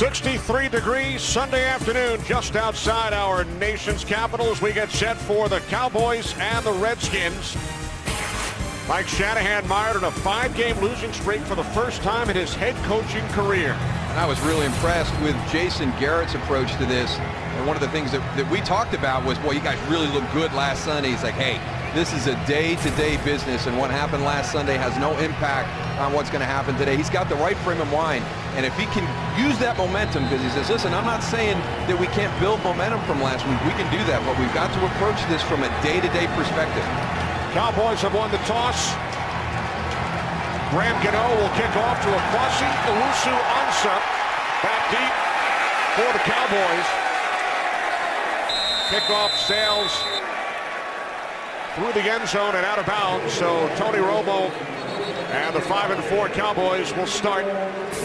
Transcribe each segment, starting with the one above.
63 degrees Sunday afternoon just outside our nation's capital as we get set for the Cowboys and the Redskins. Mike Shanahan mired on a 5-game losing streak for the first time in his head coaching career. And I was really impressed with Jason Garrett's approach to this. And one of the things that we talked about was, boy, you guys really looked good last Sunday. He's like, hey, this is a day-to-day business, and what happened last Sunday has no impact on what's going to happen today. He's got the right frame of mind, and if he can use that momentum, because he says, listen, I'm not saying that we can't build momentum from last week. We can do that, but we've got to approach this from a day-to-day perspective. Cowboys have won the toss. Graham Gano will kick off to a Kwasi Owusu-Ansah. Back deep for the Cowboys. Kickoff sails through the end zone and out of bounds. So Tony Romo and the 5-4 Cowboys will start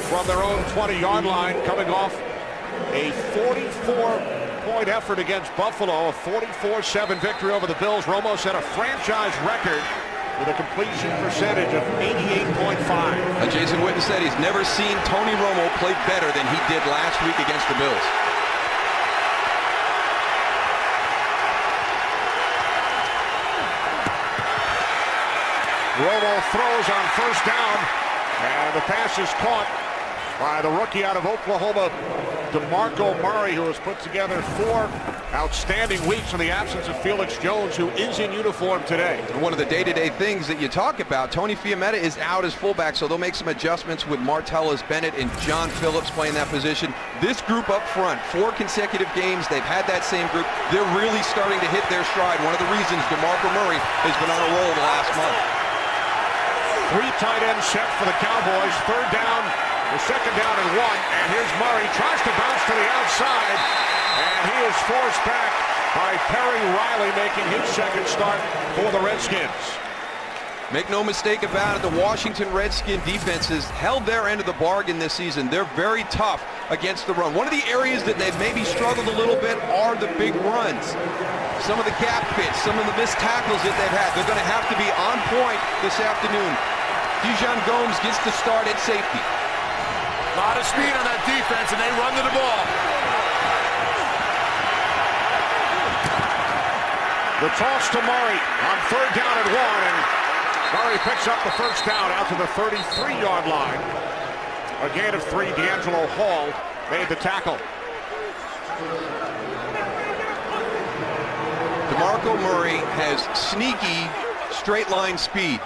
from their own 20-yard line, coming off a 44-point effort against Buffalo, a 44-7 victory over the Bills. Romo set a franchise record with a completion percentage of 88.5. Jason Witten said he's never seen Tony Romo play better than he did last week against the Bills. Romo throws on first down, and the pass is caught by the rookie out of Oklahoma, DeMarco Murray, who has put together 4 outstanding weeks in the absence of Felix Jones, who is in uniform today. And one of the day-to-day things that you talk about, Tony Fiumetta is out as fullback, so they'll make some adjustments with Martellus Bennett and John Phillips playing that position. This group up front, 4 consecutive games, they've had that same group. They're really starting to hit their stride. One of the reasons DeMarco Murray has been on a roll the last month. 3 tight ends set for the Cowboys. Third down, the second down and 1. And here's Murray, tries to bounce to the outside, and he is forced back by Perry Riley, making his second start for the Redskins. Make no mistake about it, the Washington Redskins defense has held their end of the bargain this season. They're very tough against the run. One of the areas that they've maybe struggled a little bit are the big runs. Some of the gap fits, some of the missed tackles that they've had. They're going to have to be on point this afternoon. Dijon Gomes gets the start at safety. A lot of speed on that defense, and they run to the ball. The toss to Murray on third down and 1, and Murray picks up the first down out to the 33-yard line. A gain of 3. D'Angelo Hall made the tackle. DeMarco Murray has sneaky straight line speed.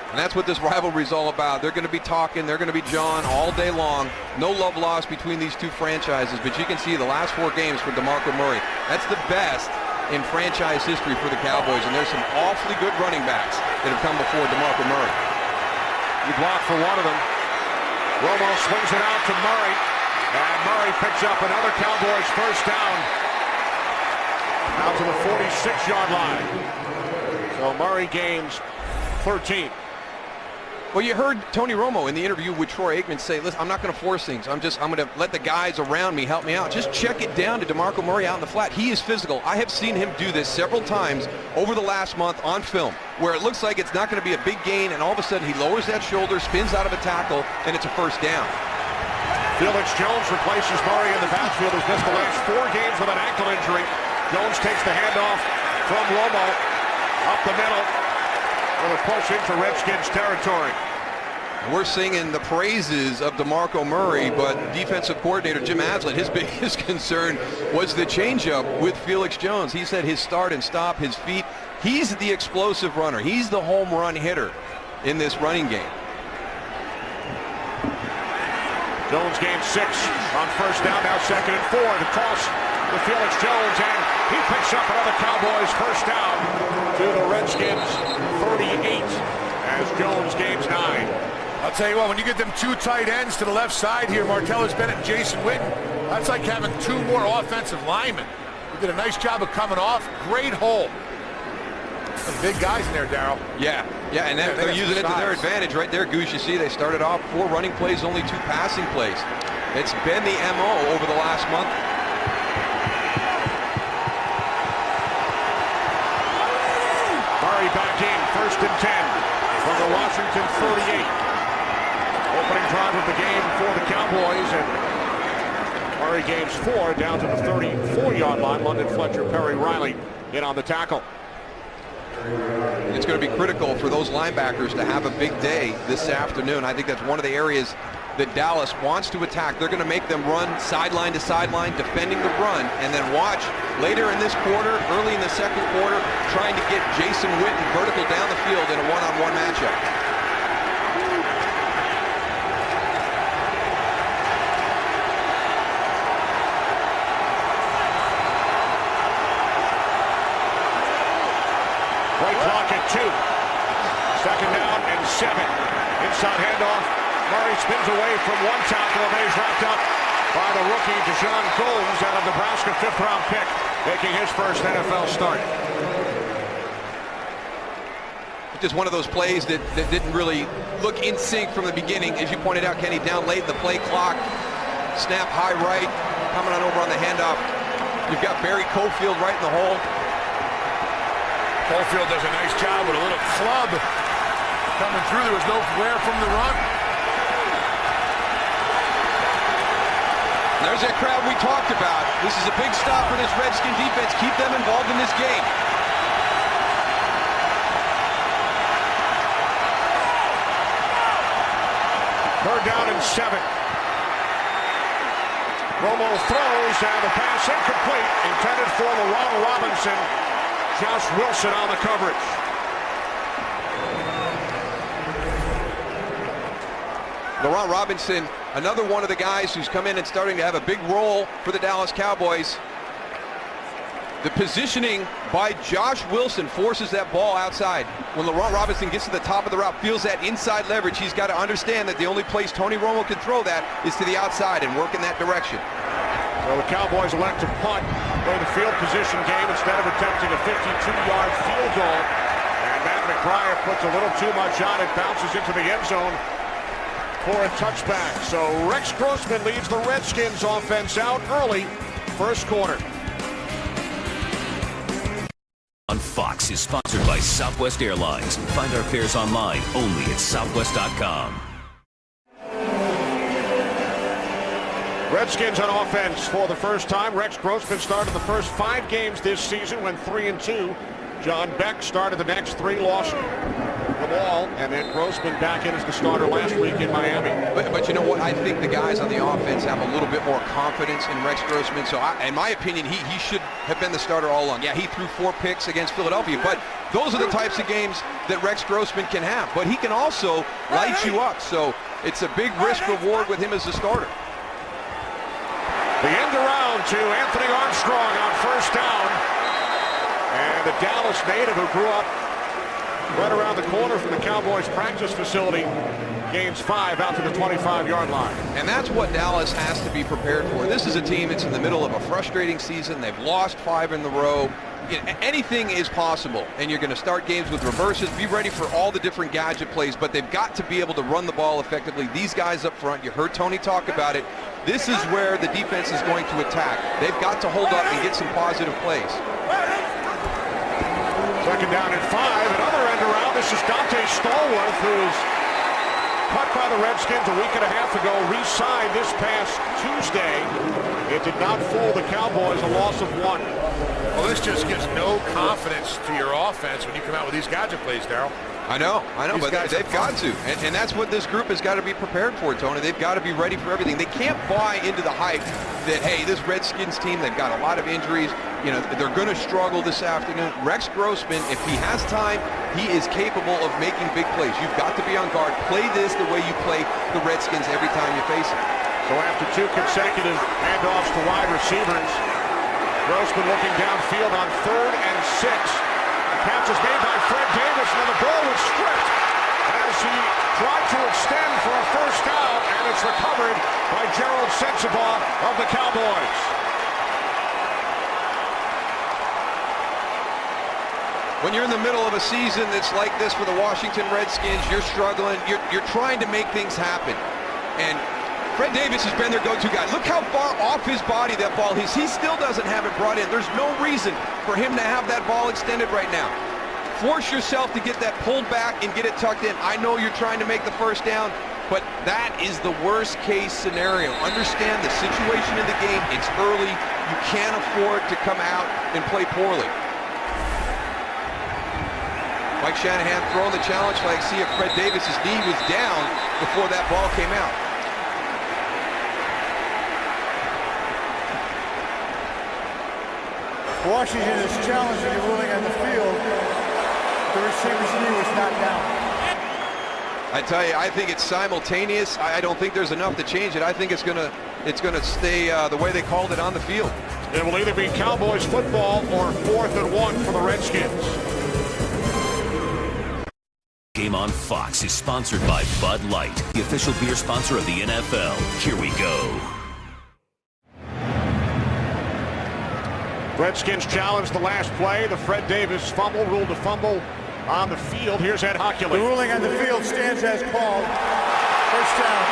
And that's what this rivalry is all about. They're going to be talking, they're going to be jawing all day long. No love lost between these two franchises, but you can see the last 4 games for DeMarco Murray. That's the best in franchise history for the Cowboys, and there's some awfully good running backs that have come before DeMarco Murray. He blocked for one of them. Romo swings it out to Murray, and Murray picks up another Cowboys first down out to the 46-yard line. So Murray gains 13. Well, you heard Tony Romo in the interview with Troy Aikman say, listen, I'm not going to force things. I'm going to let the guys around me help me out. Just check it down to DeMarco Murray out in the flat. He is physical. I have seen him do this several times over the last month on film, where it looks like it's not going to be a big gain, and all of a sudden he lowers that shoulder, spins out of a tackle, and it's a first down. Felix Jones replaces Murray in the backfield. He's missed the last 4 games with an ankle injury. Jones takes the handoff from Romo up the middle with a push into Redskins territory. We're singing the praises of DeMarco Murray, but defensive coordinator Jim Haslett, his biggest concern was the changeup with Felix Jones. He said his start and stop, his feet, he's the explosive runner. He's the home run hitter in this running game. Jones gains 6 on first down, now second and 4. The toss to Felix Jones, and he picks up another Cowboys first down to the Redskins 38 as Jones gains 9. I'll tell you what, when you get them 2 tight ends to the left side here, Martellus Bennett and Jason Witten, that's like having 2 more offensive linemen. He did a nice job of coming off. Great hole. Some big guys in there, Darryl. Yeah, and they're using it to their advantage right there, Goose. You see, they started off 4 running plays, only 2 passing plays. It's been the MO over the last month. Murray back in, 1st and 10 from the Washington 38. Opening drive of the game for the Cowboys, and Murray gains 4 down to the 34-yard line. London Fletcher, Perry Riley in on the tackle. It's going to be critical for those linebackers to have a big day this afternoon. I think that's one of the areas that Dallas wants to attack. They're going to make them run sideline to sideline, defending the run, and then watch later in this quarter, early in the second quarter, trying to get Jason Witten vertical down the field in a one-on-one matchup. Play clock at 2. Second down and 7. Inside handoff. Murray spins away from one tackle, and he's wrapped up by the rookie Deshaun Gomes out of Nebraska, 5th-round pick, making his first NFL start. Just one of those plays that didn't really look in sync from the beginning. As you pointed out, Kenny, down late in the play clock. Snap high right, coming on over on the handoff. You've got Barry Cofield right in the hole. Cofield does a nice job with a little flub coming through. There was no flare from the run. There's that crowd we talked about. This is a big stop for this Redskin defense. Keep them involved in this game. Third down and 7. Romo throws, and the pass incomplete, intended for LaRon Robinson. Josh Wilson on the coverage. LaRon Robinson, another one of the guys who's come in and starting to have a big role for the Dallas Cowboys. The positioning by Josh Wilson forces that ball outside. When LaRon Robinson gets to the top of the route, feels that inside leverage, he's got to understand that the only place Tony Romo can throw that is to the outside and work in that direction. So the Cowboys elect to punt, play the field position game instead of attempting a 52-yard field goal. And Matt McBride puts a little too much on it, bounces into the end zone for a touchback. So Rex Grossman leads the Redskins offense out early, first quarter. On Fox is sponsored by Southwest Airlines. Find our fares online only at southwest.com. Redskins on offense for the first time. Rex Grossman started the first 5 games this season, went 3-2. John Beck started the next 3, lost the ball, and then Grossman back in as the starter last week in Miami. But you know what? I think the guys on the offense have a little bit more confidence in Rex Grossman. So in my opinion, he should have been the starter all along. Yeah, he threw 4 picks against Philadelphia, but those are the types of games that Rex Grossman can have. But he can also light you up. So it's a big risk reward with him as the starter. The end around to Anthony Armstrong on first down. And the Dallas native who grew up right around the corner from the Cowboys practice facility gains 5 out to the 25-yard line. And that's what Dallas has to be prepared for. This is a team that's in the middle of a frustrating season. They've lost 5 in a row. Anything is possible, and you're going to start games with reverses. Be ready for all the different gadget plays, but they've got to be able to run the ball effectively. These guys up front, you heard Tony talk about it. This is where the defense is going to attack. They've got to hold up and get some positive plays. Second down and 5, another end around. This is Dante Stallworth, who is cut by the Redskins a week and a half ago, re-signed this past Tuesday. It did not fool the Cowboys, a loss of 1. Well, this just gives no confidence to your offense when you come out with these gadget plays, Darryl. I know, These but they've got to. And that's what this group has got to be prepared for, Tony. They've got to be ready for everything. They can't buy into the hype that, hey, this Redskins team, they've got a lot of injuries. You know, they're going to struggle this afternoon. Rex Grossman, if he has time, he is capable of making big plays. You've got to be on guard. Play this the way you play the Redskins every time you face them. So after 2 consecutive handoffs to wide receivers, Grossman looking downfield on 3rd and 6. The catch is made by Fred Davis, and the ball was stripped as he tried to extend for a first down, and it's recovered by Gerald Sensabaugh of the Cowboys. When you're in the middle of a season that's like this for the Washington Redskins, you're struggling, you're trying to make things happen. And Fred Davis has been their go-to guy. Look how far off his body that ball is. He still doesn't have it brought in. There's no reason for him to have that ball extended right now. Force yourself to get that pulled back and get it tucked in. I know you're trying to make the first down. But that is the worst case scenario. Understand the situation in the game. It's early. You can't afford to come out and play poorly. Mike Shanahan throwing the challenge flag. See if Fred Davis's knee was down before that ball came out. Washington is challenging the ruling on the field. The receiver's knee was not down. I tell you, I think it's simultaneous. I don't think there's enough to change it. I think it's gonna stay the way they called it on the field. It will either be Cowboys football or 4th and 1 for the Redskins. Game on Fox is sponsored by Bud Light, the official beer sponsor of the NFL. Here we go. Redskins challenge the last play. The Fred Davis fumble, ruled a fumble on the field. Here's Ed Hockley. The ruling on the field stands as called. First down.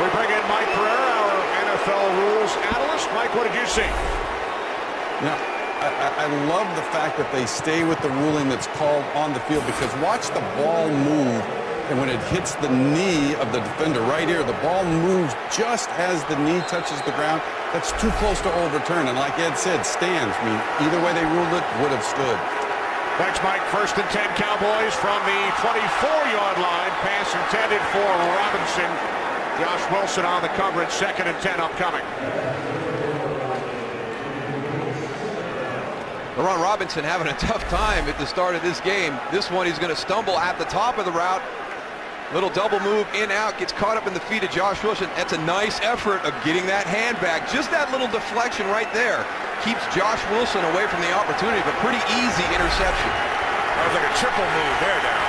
We bring in Mike Pereira, our NFL rules analyst. Mike, what did you see? Now, I love the fact that they stay with the ruling that's called on the field, because watch the ball move, and when it hits the knee of the defender right here, the ball moves just as the knee touches the ground. That's too close to overturn, and like Ed said, stands. I mean, either way they ruled it, would have stood. Thanks, Mike. 1st and 10 Cowboys from the 24-yard line. Pass intended for Robinson. Josh Wilson on the coverage. 2nd and 10 upcoming. Ron Robinson having a tough time at the start of this game. This one he's going to stumble at the top of the route. Little double move in out, gets caught up in the feet of Josh Wilson. That's a nice effort of getting that hand back. Just that little deflection right there keeps Josh Wilson away from the opportunity, but pretty easy interception. That was like a triple move there, Darren.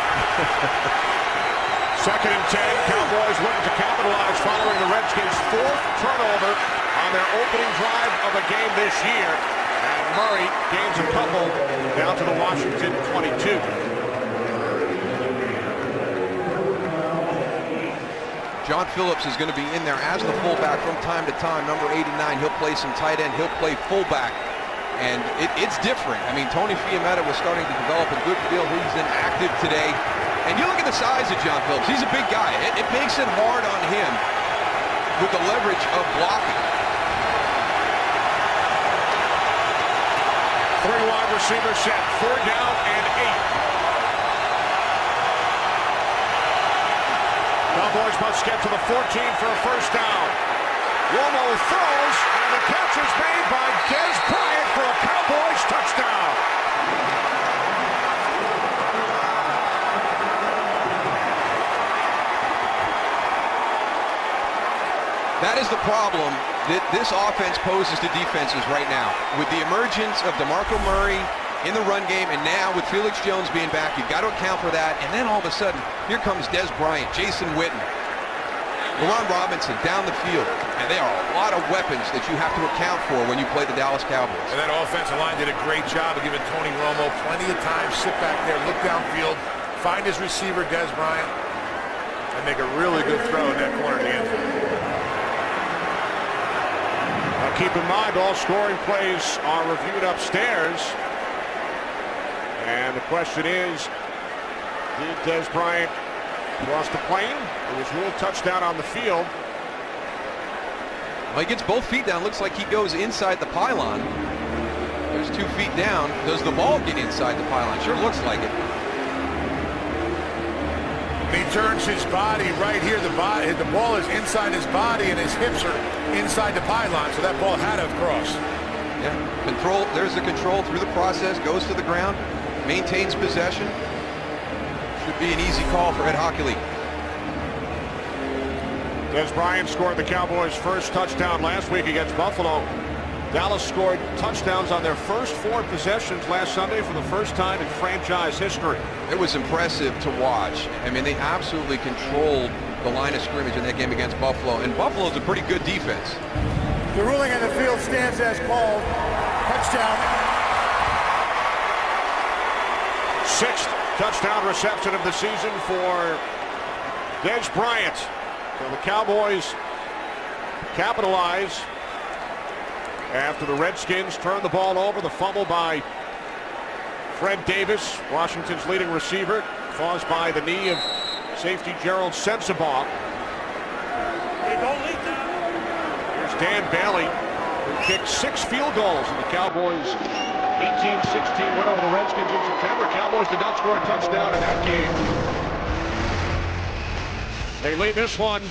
2nd and 10. Cowboys looking to capitalize following the Redskins' 4th turnover on their opening drive of a game this year. And Murray gains a couple down to the Washington 22. John Phillips is going to be in there as the fullback from time to time, number 89. He'll play some tight end. He'll play fullback. And it's different. I mean, Tony Fiametta was starting to develop a good feel. He's inactive today. And you look at the size of John Phillips. He's a big guy. It makes it hard on him with the leverage of blocking. 3 wide receiver set. 4 down and 8. Cowboys must get to the 14 for a first down. Romo throws, and the catch is made by Dez Bryant for a Cowboys touchdown. That is the problem that this offense poses to defenses right now. With the emergence of DeMarco Murray in the run game, and now with Felix Jones being back, you've got to account for that. And then all of a sudden, here comes Dez Bryant, Jason Witten, Ron Robinson down the field. And there are a lot of weapons that you have to account for when you play the Dallas Cowboys. And that offensive line did a great job of giving Tony Romo plenty of time, sit back there, look downfield, find his receiver, Dez Bryant, and make a really good throw in that corner of the end zone. Now keep in mind, all scoring plays are reviewed upstairs. And the question is, did Dez Bryant cross the plane? It was ruled touchdown on the field. Well, he gets both feet down. Looks like he goes inside the pylon. There's 2 feet down. Does the ball get inside the pylon? Sure looks like it. He turns his body right here. The ball is inside his body, and his hips are inside the pylon, so that ball had to have crossed. Yeah, control. There's the control through the process. Goes to the ground. Maintains possession. Should be an easy call for Ed Hockley. Dez Bryant scored the Cowboys' first touchdown last week against Buffalo. Dallas scored touchdowns on their first 4 possessions last Sunday for the first time in franchise history. It was impressive to watch. I mean, they absolutely controlled the line of scrimmage in that game against Buffalo. And Buffalo's a pretty good defense. The ruling on the field stands as called. Touchdown. 6th touchdown reception of the season for Dez Bryant. So the Cowboys capitalize after the Redskins turn the ball over. The fumble by Fred Davis, Washington's leading receiver. caused by the knee of safety Gerald Sensabaugh. Here's Dan Bailey, who kicked 6 field goals in the Cowboys' 18-16 win over the Redskins in September. Cowboys did not score a touchdown in that game. They lead this one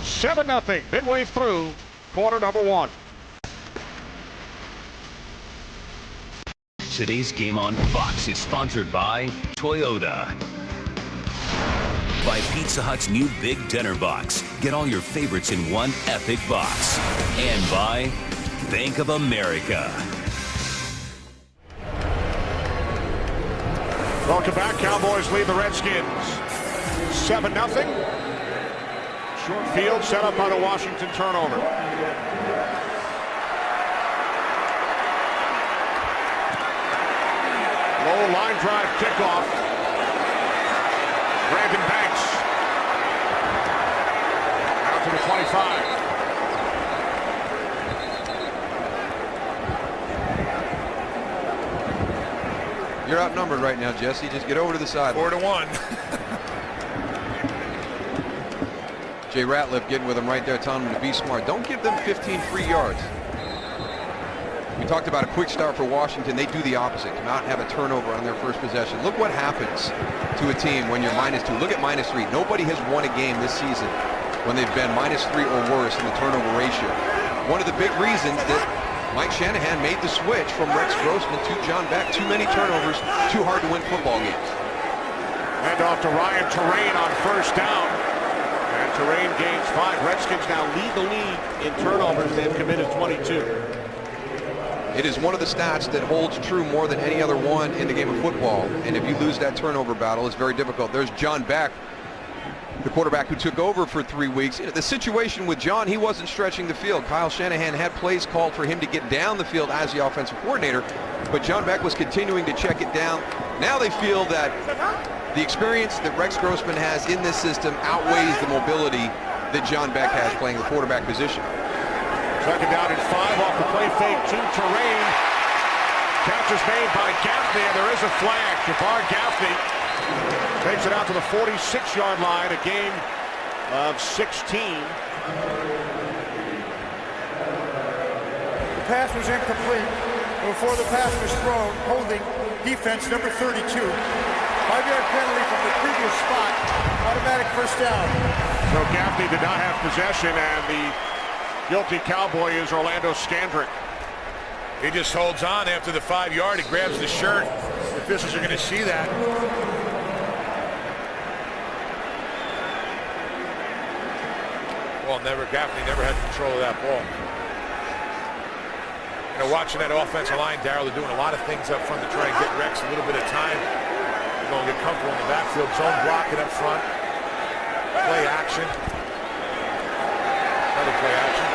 7-0 midway through quarter number 1. Today's game on Fox is sponsored by Toyota. By Pizza Hut's new Big Dinner Box. Get all your favorites in one epic box. And by Bank of America. Welcome back. Cowboys lead the Redskins 7-0. Short field set up by the Washington turnover. Low line drive kickoff. Brandon Banks out to the 25. You're outnumbered right now, Jesse. Just get over to the side. 4-1. Jay Ratliff getting with him right there, telling him to be smart. Don't give them 15 free yards. We talked about a quick start for Washington. They do the opposite. Come out and have a turnover on their first possession. Look what happens to a team when you're -2. Look at -3. Nobody has won a game this season when they've been -3 or worse in the turnover ratio. One of the big reasons that Mike Shanahan made the switch from Rex Grossman to John Beck. Too many turnovers, too hard to win football games. Hand off to Ryan Terrain on first down. And Terrain gains 5. Redskins now lead the league in turnovers. They've committed 22. It is one of the stats that holds true more than any other one in the game of football. And if you lose that turnover battle, it's very difficult. There's John Beck, the quarterback who took over for 3 weeks. The situation with John, he wasn't stretching the field. Kyle Shanahan had plays called for him to get down the field as the offensive coordinator, but John Beck was continuing to check it down. Now they feel that the experience that Rex Grossman has in this system outweighs the mobility that John Beck has playing the quarterback position. Second down and 5 off the play fake to Terrain. Catch is made by Gaffney, and there is a flag. Jabbar Gaffney takes it out to the 46-yard line, a gain of 16. The pass was incomplete. Before the pass was thrown, holding defense number 32. 5-yard penalty from the previous spot. Automatic first down. So Gaffney did not have possession, and the guilty Cowboy is Orlando Scandrick. He just holds on after the 5-yard. He grabs the shirt. The officials are going to see that. Well, Gaffney never had control of that ball. You know, watching that offensive line, Darryl, they're doing a lot of things up front to try and get Rex a little bit of time. They're going to get comfortable in the backfield. Zone blocking up front. Play action. Another play action.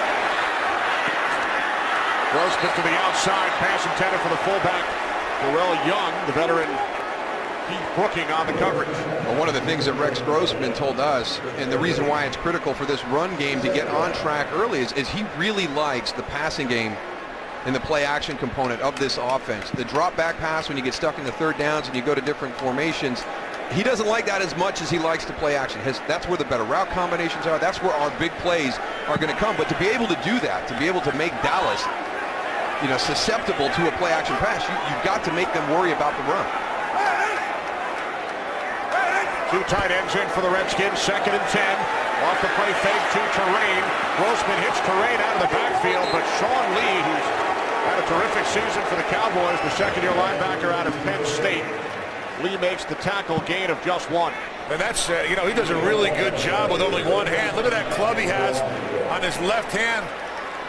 Grossman to the outside, pass intended for the fullback, Darrell Young, the veteran Keith Brooking on the coverage. Well, one of the things that Rex Grossman told us, and the reason why it's critical for this run game to get on track early, is he really likes the passing game and the play action component of this offense. The drop back pass when you get stuck in the third downs and you go to different formations, he doesn't like that as much as he likes to play action. That's where the better route combinations are. That's where our big plays are going to come. But to be able to do that, to be able to make Dallas, susceptible to a play action pass, you've got to make them worry about the run. 2 tight ends in for the Redskins, 2nd and 10. Off the play fake to Terrain. Grossman hits Terrain out of the backfield, but Sean Lee, who's had a terrific season for the Cowboys, the second-year linebacker out of Penn State. Lee makes the tackle, gain of just 1. And that's, he does a really good job with only one hand. Look at that club he has on his left hand.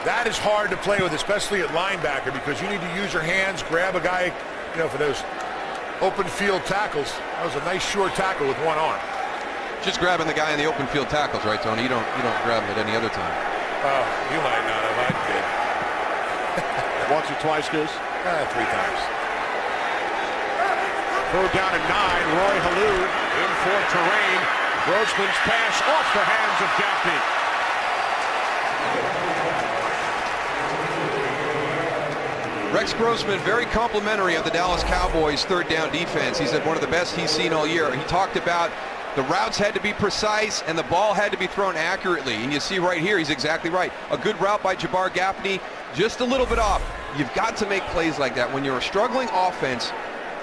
That is hard to play with, especially at linebacker, because you need to use your hands, grab a guy, for those open field tackles. That was a nice short tackle with one arm. Just grabbing the guy in the open field tackles, right, Tony? You don't grab him at any other time. Oh, you might not have. I did. Once or twice, Goose? 3 times. Third down and 9. Roy Halou in for Terrain. Grossman's pass off the hands of Gaffney. Rex Grossman, very complimentary of the Dallas Cowboys' third down defense. He said one of the best he's seen all year. He talked about the routes had to be precise and the ball had to be thrown accurately. And you see right here, he's exactly right. A good route by Jabbar Gaffney, just a little bit off. You've got to make plays like that. When you're a struggling offense,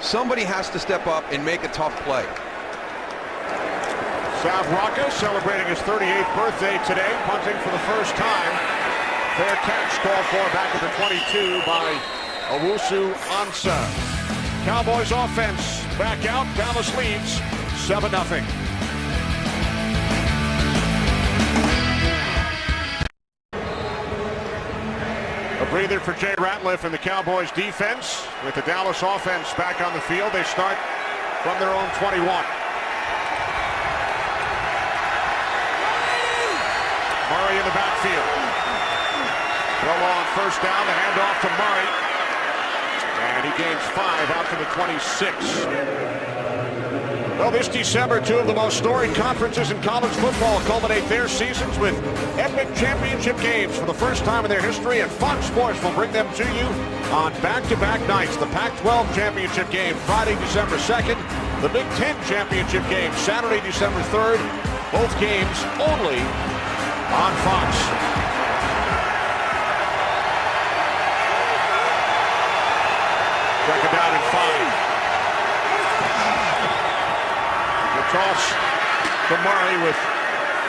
somebody has to step up and make a tough play. Sav Rocca celebrating his 38th birthday today, punting for the first time. Fair catch called for back at the 22 by Owusu Ansah. Cowboys offense back out. Dallas leads 7-0. A breather for Jay Ratliff and the Cowboys defense. With the Dallas offense back on the field, they start from their own 21. Murray in the backfield. Throw on first down, the handoff to Murray. And he gains 5 out to the 26. Well, this December, two of the most storied conferences in college football culminate their seasons with epic championship games for the first time in their history, and Fox Sports will bring them to you on back-to-back nights. The Pac-12 championship game Friday, December 2nd. The Big Ten championship game Saturday, December 3rd. Both games only on Fox. Second down and 5. Toss to Murray with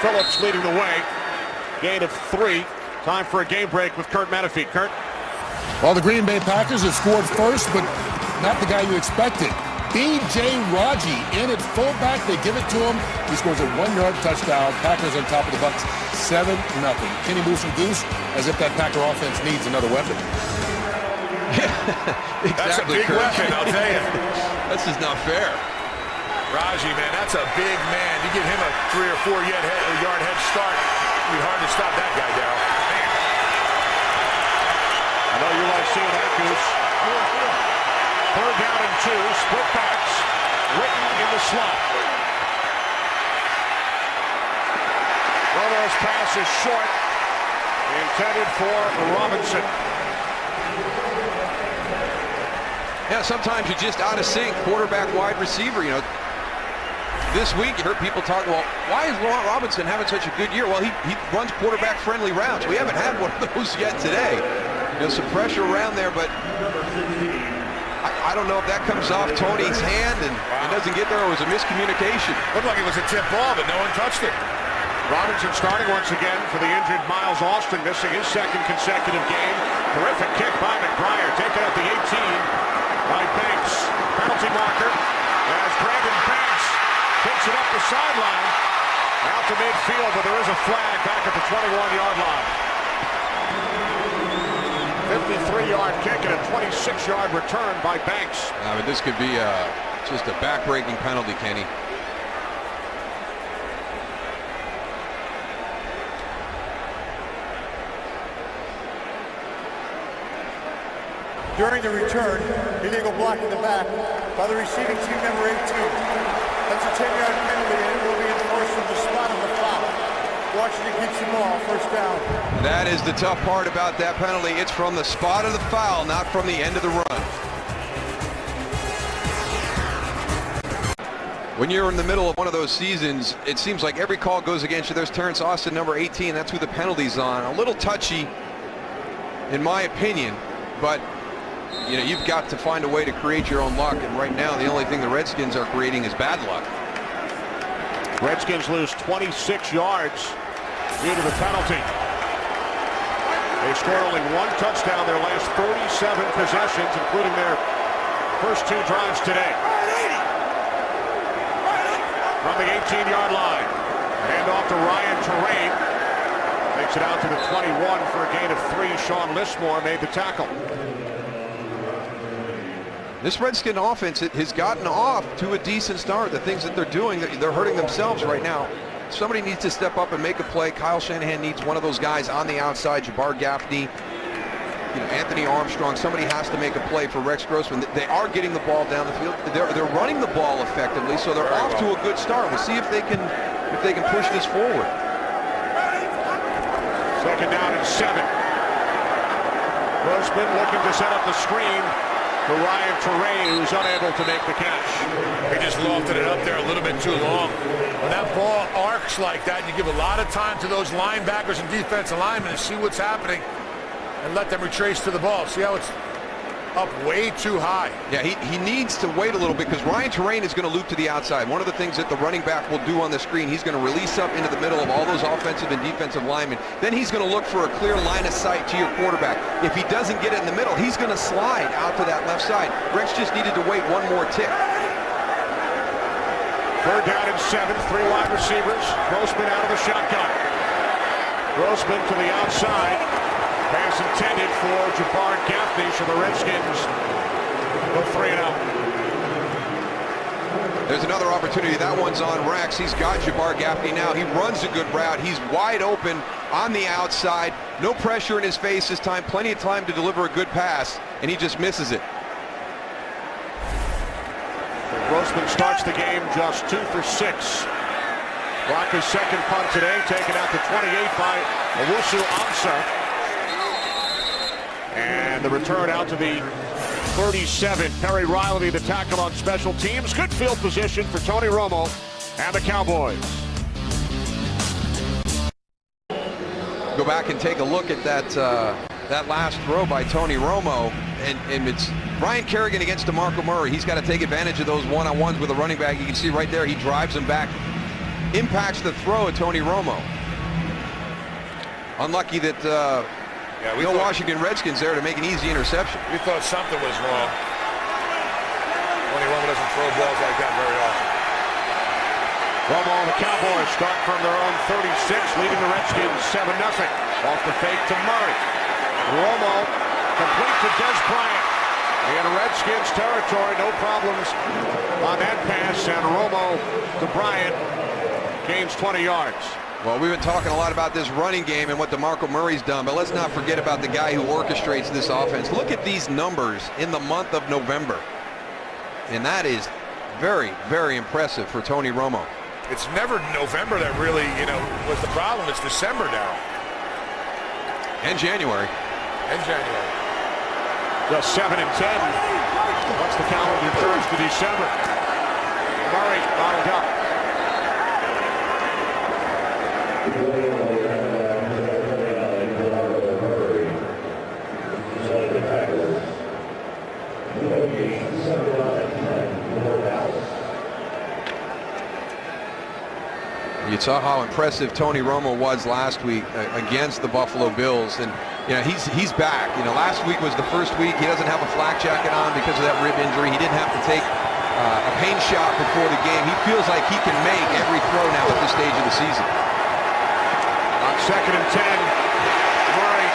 Phillips leading the way. Gain of 3. Time for a game break with Kurt Menefee. Kurt? Well, the Green Bay Packers have scored first, but not the guy you expected. B.J. Raji in at fullback. They give it to him. He scores a 1-yard touchdown. Packers on top of the Bucs, 7-0. Kenny Moose and Goose, as if that Packer offense needs another weapon. Yeah, exactly. That's a big weapon, I'll tell you. That's just not fair. Raji, man, that's a big man. You give him a 3 or 4 yard head start, it'd be hard to stop that guy, Darryl. I know you like seeing that, Goose. Third down and 2, split backs, Witten in the slot. Romo's pass is short, intended for Robinson. Yeah, sometimes you're just out of sync, quarterback, wide receiver, you know. This week, you heard people talk, well, why is Laurent Robinson having such a good year? Well, he runs quarterback-friendly routes. We haven't had one of those yet today. You know, some pressure around there, but I don't know if that comes off Tony's hand and it doesn't get there, or it was a miscommunication. Looked like it was a tip ball, but no one touched it. Robinson starting once again for the injured Miles Austin, missing his second consecutive game. Terrific kick by McBriar, taken at the 18 by Banks. Penalty marker as Brandon Banks takes it up the sideline, out to midfield, but there is a flag back at the 21-yard line. 53-yard kick and a 26-yard return by Banks. But this could be just a back-breaking penalty, Kenny. During the return, illegal block in the back by the receiving team number 18. That's a 10-yard penalty, and it will be enforced from the spot of the foul. Washington keeps the ball, first down. That is the tough part about that penalty. It's from the spot of the foul, not from the end of the run. When you're in the middle of one of those seasons, it seems like every call goes against you. There's Terrence Austin, number 18. That's who the penalty's on. A little touchy, in my opinion, but you know, you've got to find a way to create your own luck, and right now the only thing the Redskins are creating is bad luck. Redskins lose 26 yards due to the penalty. They scored only 1 touchdown their last 37 possessions, including their first 2 drives today. From the 18-yard line, hand off to Ryan Terrain. Takes it out to the 21 for a gain of 3. Sean Lismore made the tackle. This Redskin offense has gotten off to a decent start. The things that they're doing, they're hurting themselves right now. Somebody needs to step up and make a play. Kyle Shanahan needs one of those guys on the outside. Jabbar Gaffney, you know, Anthony Armstrong. Somebody has to make a play for Rex Grossman. They are getting the ball down the field. They're running the ball effectively, so they're off to a good start. We'll see if they can push this forward. Second down and 7. Grossman looking to set up the screen for Ryan Terrain, who's unable to make the catch. He just lofted it up there a little bit too long. When that ball arcs like that, you give a lot of time to those linebackers and defensive linemen to see what's happening and let them retrace to the ball. See how it's up way too high. Yeah, he needs to wait a little bit because Ryan Terrain is going to loop to the outside. One of the things that the running back will do on the screen, he's going to release up into the middle of all those offensive and defensive linemen. Then he's going to look for a clear line of sight to your quarterback. If he doesn't get it in the middle, he's going to slide out to that left side. Rex just needed to wait one more tick. 3rd down and 7, 3 wide receivers. Grossman out of the shotgun. Grossman to the outside. Pass intended for Jabbar Gaffney, so the Redskins go 3 and out. There's another opportunity. That one's on Rex. He's got Jabbar Gaffney now. He runs a good route. He's wide open on the outside. No pressure in his face this time. Plenty of time to deliver a good pass, and he just misses it. Grossman starts the game just 2 for 6. Broncos' second punt today, taken out to 28 by Owusu Ansah. And the return out to the 37. Perry Riley, the tackle on special teams. Good field position for Tony Romo and the Cowboys. Go back and take a look at that last throw by Tony Romo, and it's Ryan Kerrigan against DeMarco Murray. He's got to take advantage of those one-on-ones with a running back. You can see right there, he drives him back, impacts the throw of Tony Romo. Unlucky that no Washington Redskins there to make an easy interception. We thought something was wrong. Tony Romo doesn't throw balls like that very often. Romo and the Cowboys start from their own 36, leading the Redskins 7-0. Off the fake to Murray. Romo complete to Des Bryant. In Redskins territory, no problems on that pass, and Romo to Bryant gains 20 yards. Well, we've been talking a lot about this running game and what DeMarco Murray's done, but let's not forget about the guy who orchestrates this offense. Look at these numbers in the month of November. And that is very, very impressive for Tony Romo. It's never November that really, was the problem. It's December now. And January. Just 7 and 10. Once the calendar turns to December. Murray lined up. You saw how impressive Tony Romo was last week against the Buffalo Bills, and he's back. Last week was the first week. He doesn't have a flak jacket on because of that rib injury. He didn't have to take a pain shot before the game. He feels like he can make every throw now at this stage of the season. On 2nd and 10, Murray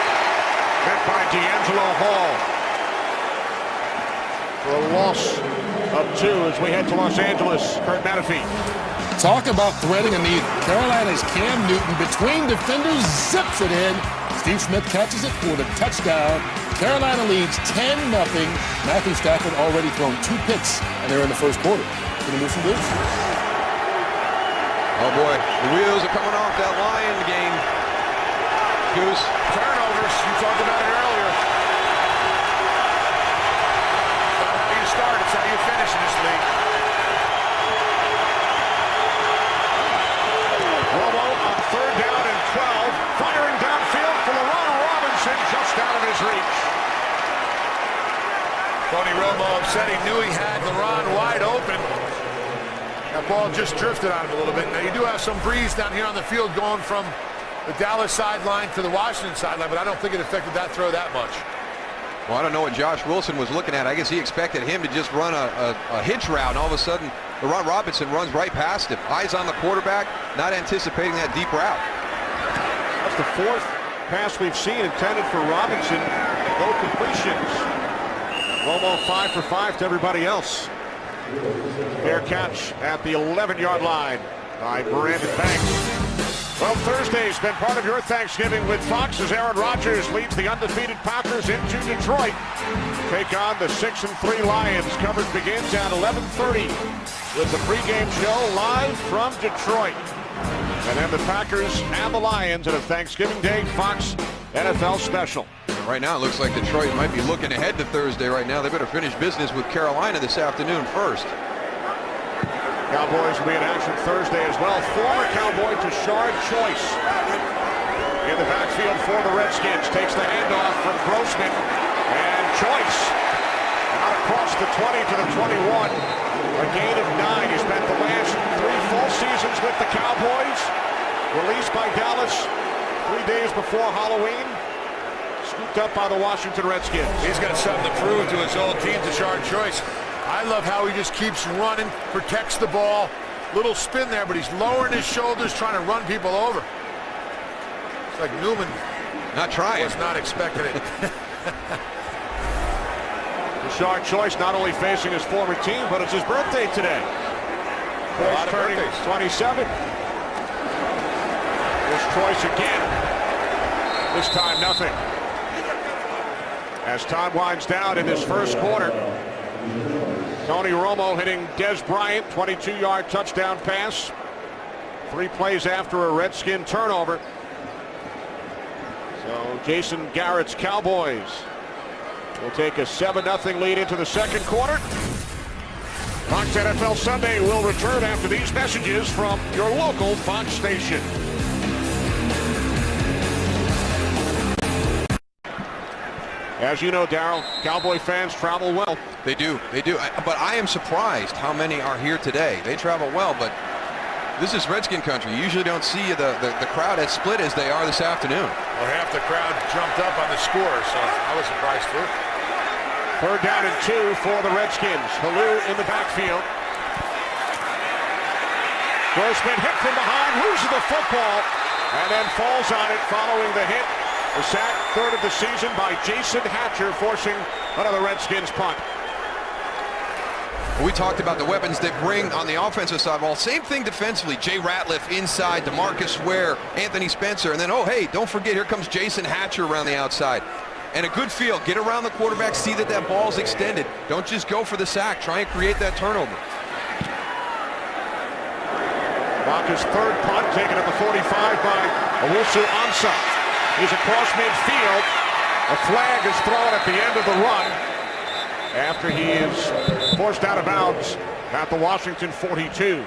met by D'Angelo Hall for a loss of 2 as we head to Los Angeles. Kurt Menefee. Talk about threading a needle. Carolina's Cam Newton between defenders zips it in. Steve Smith catches it for the touchdown. Carolina leads 10-0. Matthew Stafford already thrown 2 picks, and they're in the first quarter. Gonna move some boots. Oh boy, the wheels are coming off that Lion game. Goose. Turnovers, you talked about it earlier. It's not how you start, it's how you finish in this league. Romo on 3rd down and 12, firing downfield for LaRon Robinson, just out of his reach. Tony Romo upset. He knew he had LaRon wide open. That ball just drifted on him a little bit. Now, you do have some breeze down here on the field going from the Dallas sideline to the Washington sideline, but I don't think it affected that throw that much. Well, I don't know what Josh Wilson was looking at. I guess he expected him to just run a hitch route, and all of a sudden, LaRon Robinson runs right past him. Eyes on the quarterback, not anticipating that deep route. That's the 4th pass we've seen intended for Robinson. No completions. Romo 5 for 5 to everybody else. Fair catch at the 11-yard line by Brandon Banks. Well, Thursday's been part of your Thanksgiving with Fox as Aaron Rodgers leads the undefeated Packers into Detroit. Take on the 6-3 Lions. Coverage begins at 11:30 with the pregame show live from Detroit. And then the Packers and the Lions at a Thanksgiving Day Fox NFL special. Right now, it looks like Detroit might be looking ahead to Thursday right now. They better finish business with Carolina this afternoon first. Cowboys will be in action Thursday as well. Former Cowboy Tashard Choice in the backfield for the Redskins. Takes the handoff from Grossman. And Choice out across the 20 to the 21. A gain of 9. He spent the last 3 full seasons with the Cowboys. Released by Dallas 3 days before Halloween. Scooped up by the Washington Redskins. He's got something to prove to his old team, Tashard Choice. I love how he just keeps running, protects the ball. Little spin there, but he's lowering his shoulders, trying to run people over. It's like Newman not trying. Was not expecting it. Tashard Choice not only facing his former team, but it's his birthday today. Choice turning 27. This Choice again. This time nothing. As time winds down in this first quarter, Tony Romo hitting Des Bryant, 22-yard touchdown pass. 3 plays after a Redskin turnover. So Jason Garrett's Cowboys will take a 7-0 lead into the second quarter. Fox NFL Sunday will return after these messages from your local Fox station. As you know, Darryl, Cowboy fans travel well. They do. But I am surprised how many are here today. They travel well, but this is Redskin country. You usually don't see the crowd as split as they are this afternoon. Well, half the crowd jumped up on the score, so I was surprised too. 3rd down and 2 for the Redskins. Halou in the backfield. Grossman hit from behind, loses the football, and then falls on it following the hit. The sack, 3rd of the season by Jason Hatcher, forcing another Redskins punt. We talked about the weapons they bring on the offensive side. Well, same thing defensively. Jay Ratliff inside, DeMarcus Ware, Anthony Spencer, and then, oh, hey, don't forget, here comes Jason Hatcher around the outside. And a good feel. Get around the quarterback, see that that ball's extended. Don't just go for the sack. Try and create that turnover. Baka's 3rd punt, taken at the 45 by Owusu Ansah. He's across midfield. A flag is thrown at the end of the run after he is forced out of bounds at the Washington 42.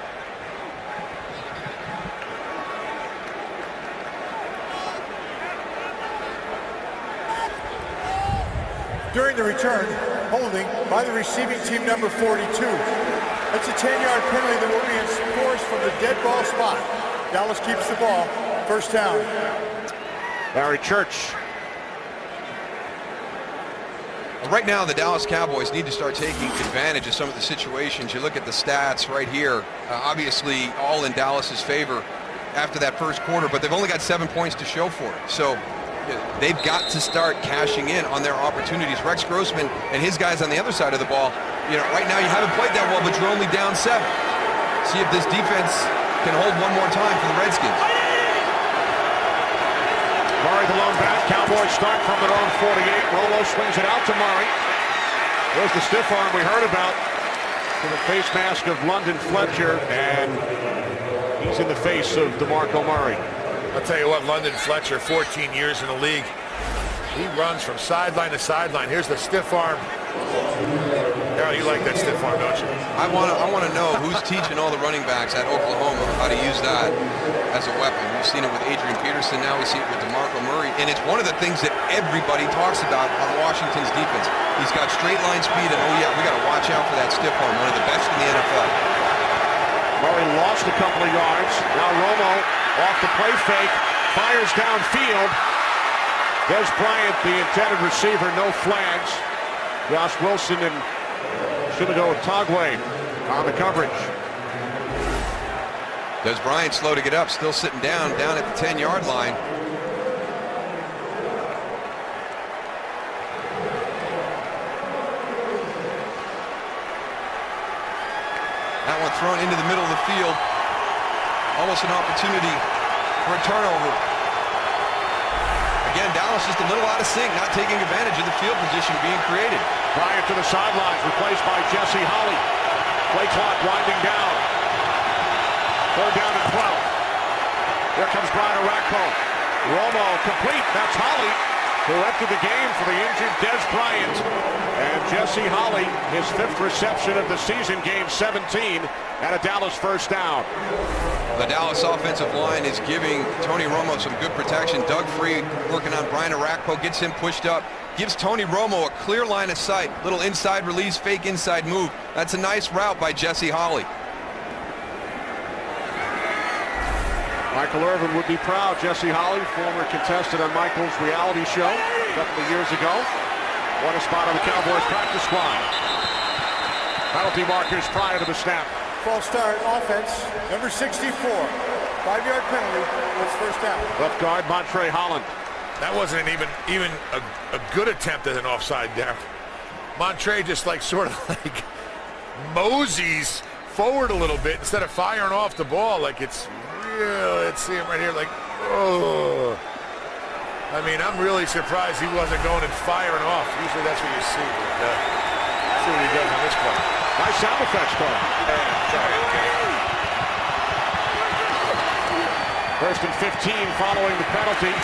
During the return, holding by the receiving team number 42. That's a 10-yard penalty that will be enforced from the dead ball spot. Dallas keeps the ball. 1st down. Larry Church. Right now, the Dallas Cowboys need to start taking advantage of some of the situations. You look at the stats right here, obviously all in Dallas's favor after that first quarter, but they've only got 7 points to show for it. So they've got to start cashing in on their opportunities. Rex Grossman and his guys on the other side of the ball, right now you haven't played that well, but you're only down 7. See if this defense can hold one more time for the Redskins. Murray the lone back. Cowboys start from their own 48. Romo swings it out to Murray. There's the stiff arm we heard about to the face mask of London Fletcher, and he's in the face of DeMarco Murray. I'll tell you what, London Fletcher, 14 years in the league. He runs from sideline to sideline. Here's the stiff arm. Darryl, you like that stiff arm, don't you? I want to know who's teaching all the running backs at Oklahoma how to use that as a weapon. We've seen it with Adrian Peterson. Now we see it with DeMarco Murray. And it's one of the things that everybody talks about on Washington's defense. He's got straight line speed, and oh yeah, we got to watch out for that stiff arm. One of the best in the NFL. Murray lost a couple of yards. Now Romo off the play fake, fires downfield. Des Bryant, the intended receiver, no flags. Josh Wilson and Shimago Tagwe on the coverage. Des Bryant slow to get up, still sitting down at the 10-yard line. That one thrown into the middle of the field. Almost an opportunity for a turnover. Again, Dallas just a little out of sync, not taking advantage of the field position being created. Bryant to the sidelines, replaced by Jesse Holley. Play clock winding down. 3rd down and 12. Here comes Brian Orakpo. Romo complete. That's Holley. who entered the game for the injured Des Bryant. And Jesse Holley, his 5th reception of the season, gained 17 and a Dallas first down. The Dallas offensive line is giving Tony Romo some good protection. Doug Free working on Brian Arakpo, gets him pushed up, gives Tony Romo a clear line of sight. Little inside release, fake inside move. That's a nice route by Jesse Holley. Michael Irvin would be proud. Jesse Holley, former contestant on Michael's reality show a couple of years ago. Won a spot on the Cowboys practice squad. Penalty markers prior to the snap. False start offense, number 64. 5-yard penalty, that's first down. Left guard Montre Holland. That wasn't even a good attempt at an offside down. Montre just sort of moseys forward a little bit instead of firing off the ball like it's real. Let's see him right here oh. I mean, I'm really surprised he wasn't going and firing off. Usually that's what you see. But, see what he does on this play. Nice sound effects, Paul. First and 15 following the penalty.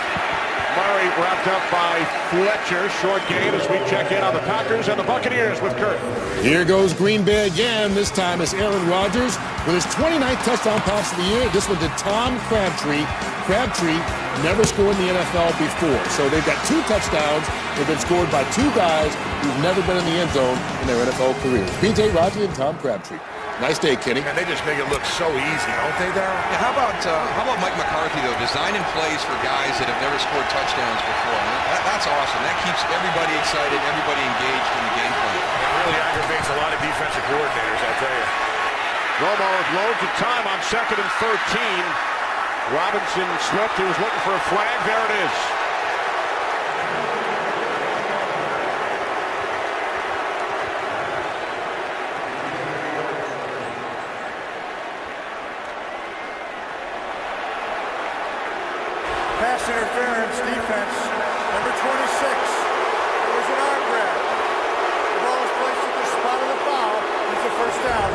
Murray wrapped up by Fletcher. Short gain as we check in on the Packers and the Buccaneers with Kurt. Here goes Green Bay again. This time it's Aaron Rodgers with his 29th touchdown pass of the year. This one to Tom Crabtree. Crabtree never scored in the NFL before. So they've got 2 touchdowns. They've been scored by 2 guys who've never been in the end zone in their NFL careers. P.J. Rodgers and Tom Crabtree. Nice day, Kenny. And they just make it look so easy, don't they, Darryl? Yeah, how about Mike McCarthy, though, designing plays for guys that have never scored touchdowns before? That's awesome. That keeps everybody excited, everybody engaged in the game plan. It really aggravates a lot of defensive coordinators, I'll tell you. Romo with loads of time on 2nd and 13. Robinson slipped. He was looking for a flag. There it is. Pass interference defense, number 26. It was an arm grab. The ball is placed at the spot of the foul. It's a first down.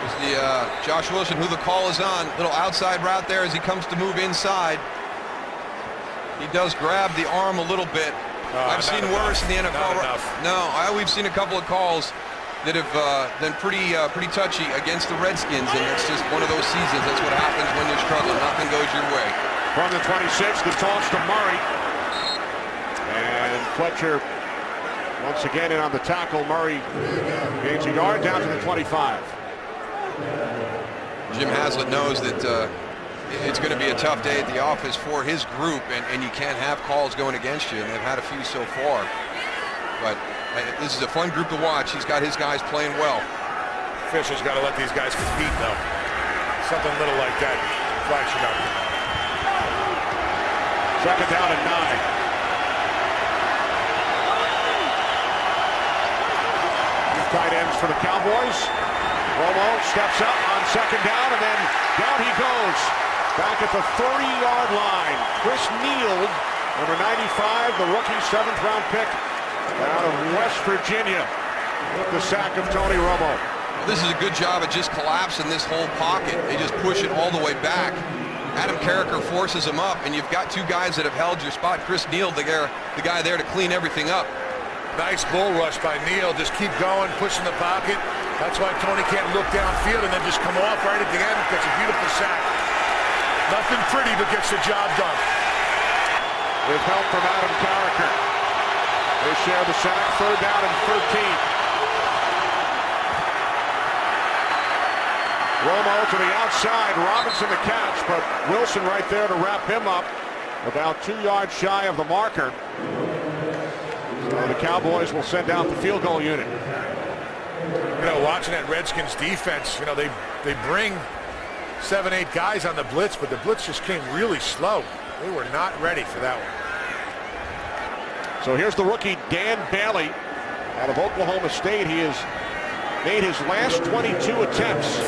It's the Josh Wilson, who the call is on. Little outside route there as he comes to move inside. He does grab the arm a little bit. I've seen worse in the NFL. No, we've seen a couple of calls that have been pretty touchy against the Redskins, and it's just one of those seasons. That's what happens when you're struggling. Nothing goes your way. From the 26, the toss to Murray. And Fletcher once again in on the tackle. Murray gains a yard down to the 25. Jim Haslett knows that it's going to be a tough day at the office for his group, and you can't have calls going against you, and they've had a few so far. But this is a fun group to watch. He's got his guys playing well. Fisher's got to let these guys compete, though. Something little like that. Flag should not be. 2nd down and 9. Tight ends for the Cowboys. Romo steps up on 2nd down, and then down he goes. Back at the 30-yard line. Chris Neal, number 95, the rookie 7th-round pick out of West Virginia, with the sack of Tony Romo. This is a good job at just collapsing this whole pocket. They just push it all the way back. Adam Carricker forces him up, and you've got 2 guys that have held your spot. Chris Neal, the guy there to clean everything up. Nice bull rush by Neal. Just keep going, pushing the pocket. That's why Tony can't look downfield and then just come off right at the end. Gets a beautiful sack. Nothing pretty, but gets the job done. With help from Adam Carricker. They share the sack. 3rd down and 13. Romo to the outside. Robinson the catch, but Wilson right there to wrap him up. About 2 yards shy of the marker. So the Cowboys will send out the field goal unit. You know, watching that Redskins defense, you know, they bring 7-8 guys on the blitz, but the blitz just came really slow. They were not ready for that one. So here's the rookie Dan Bailey out of Oklahoma State. He has made his last 22 attempts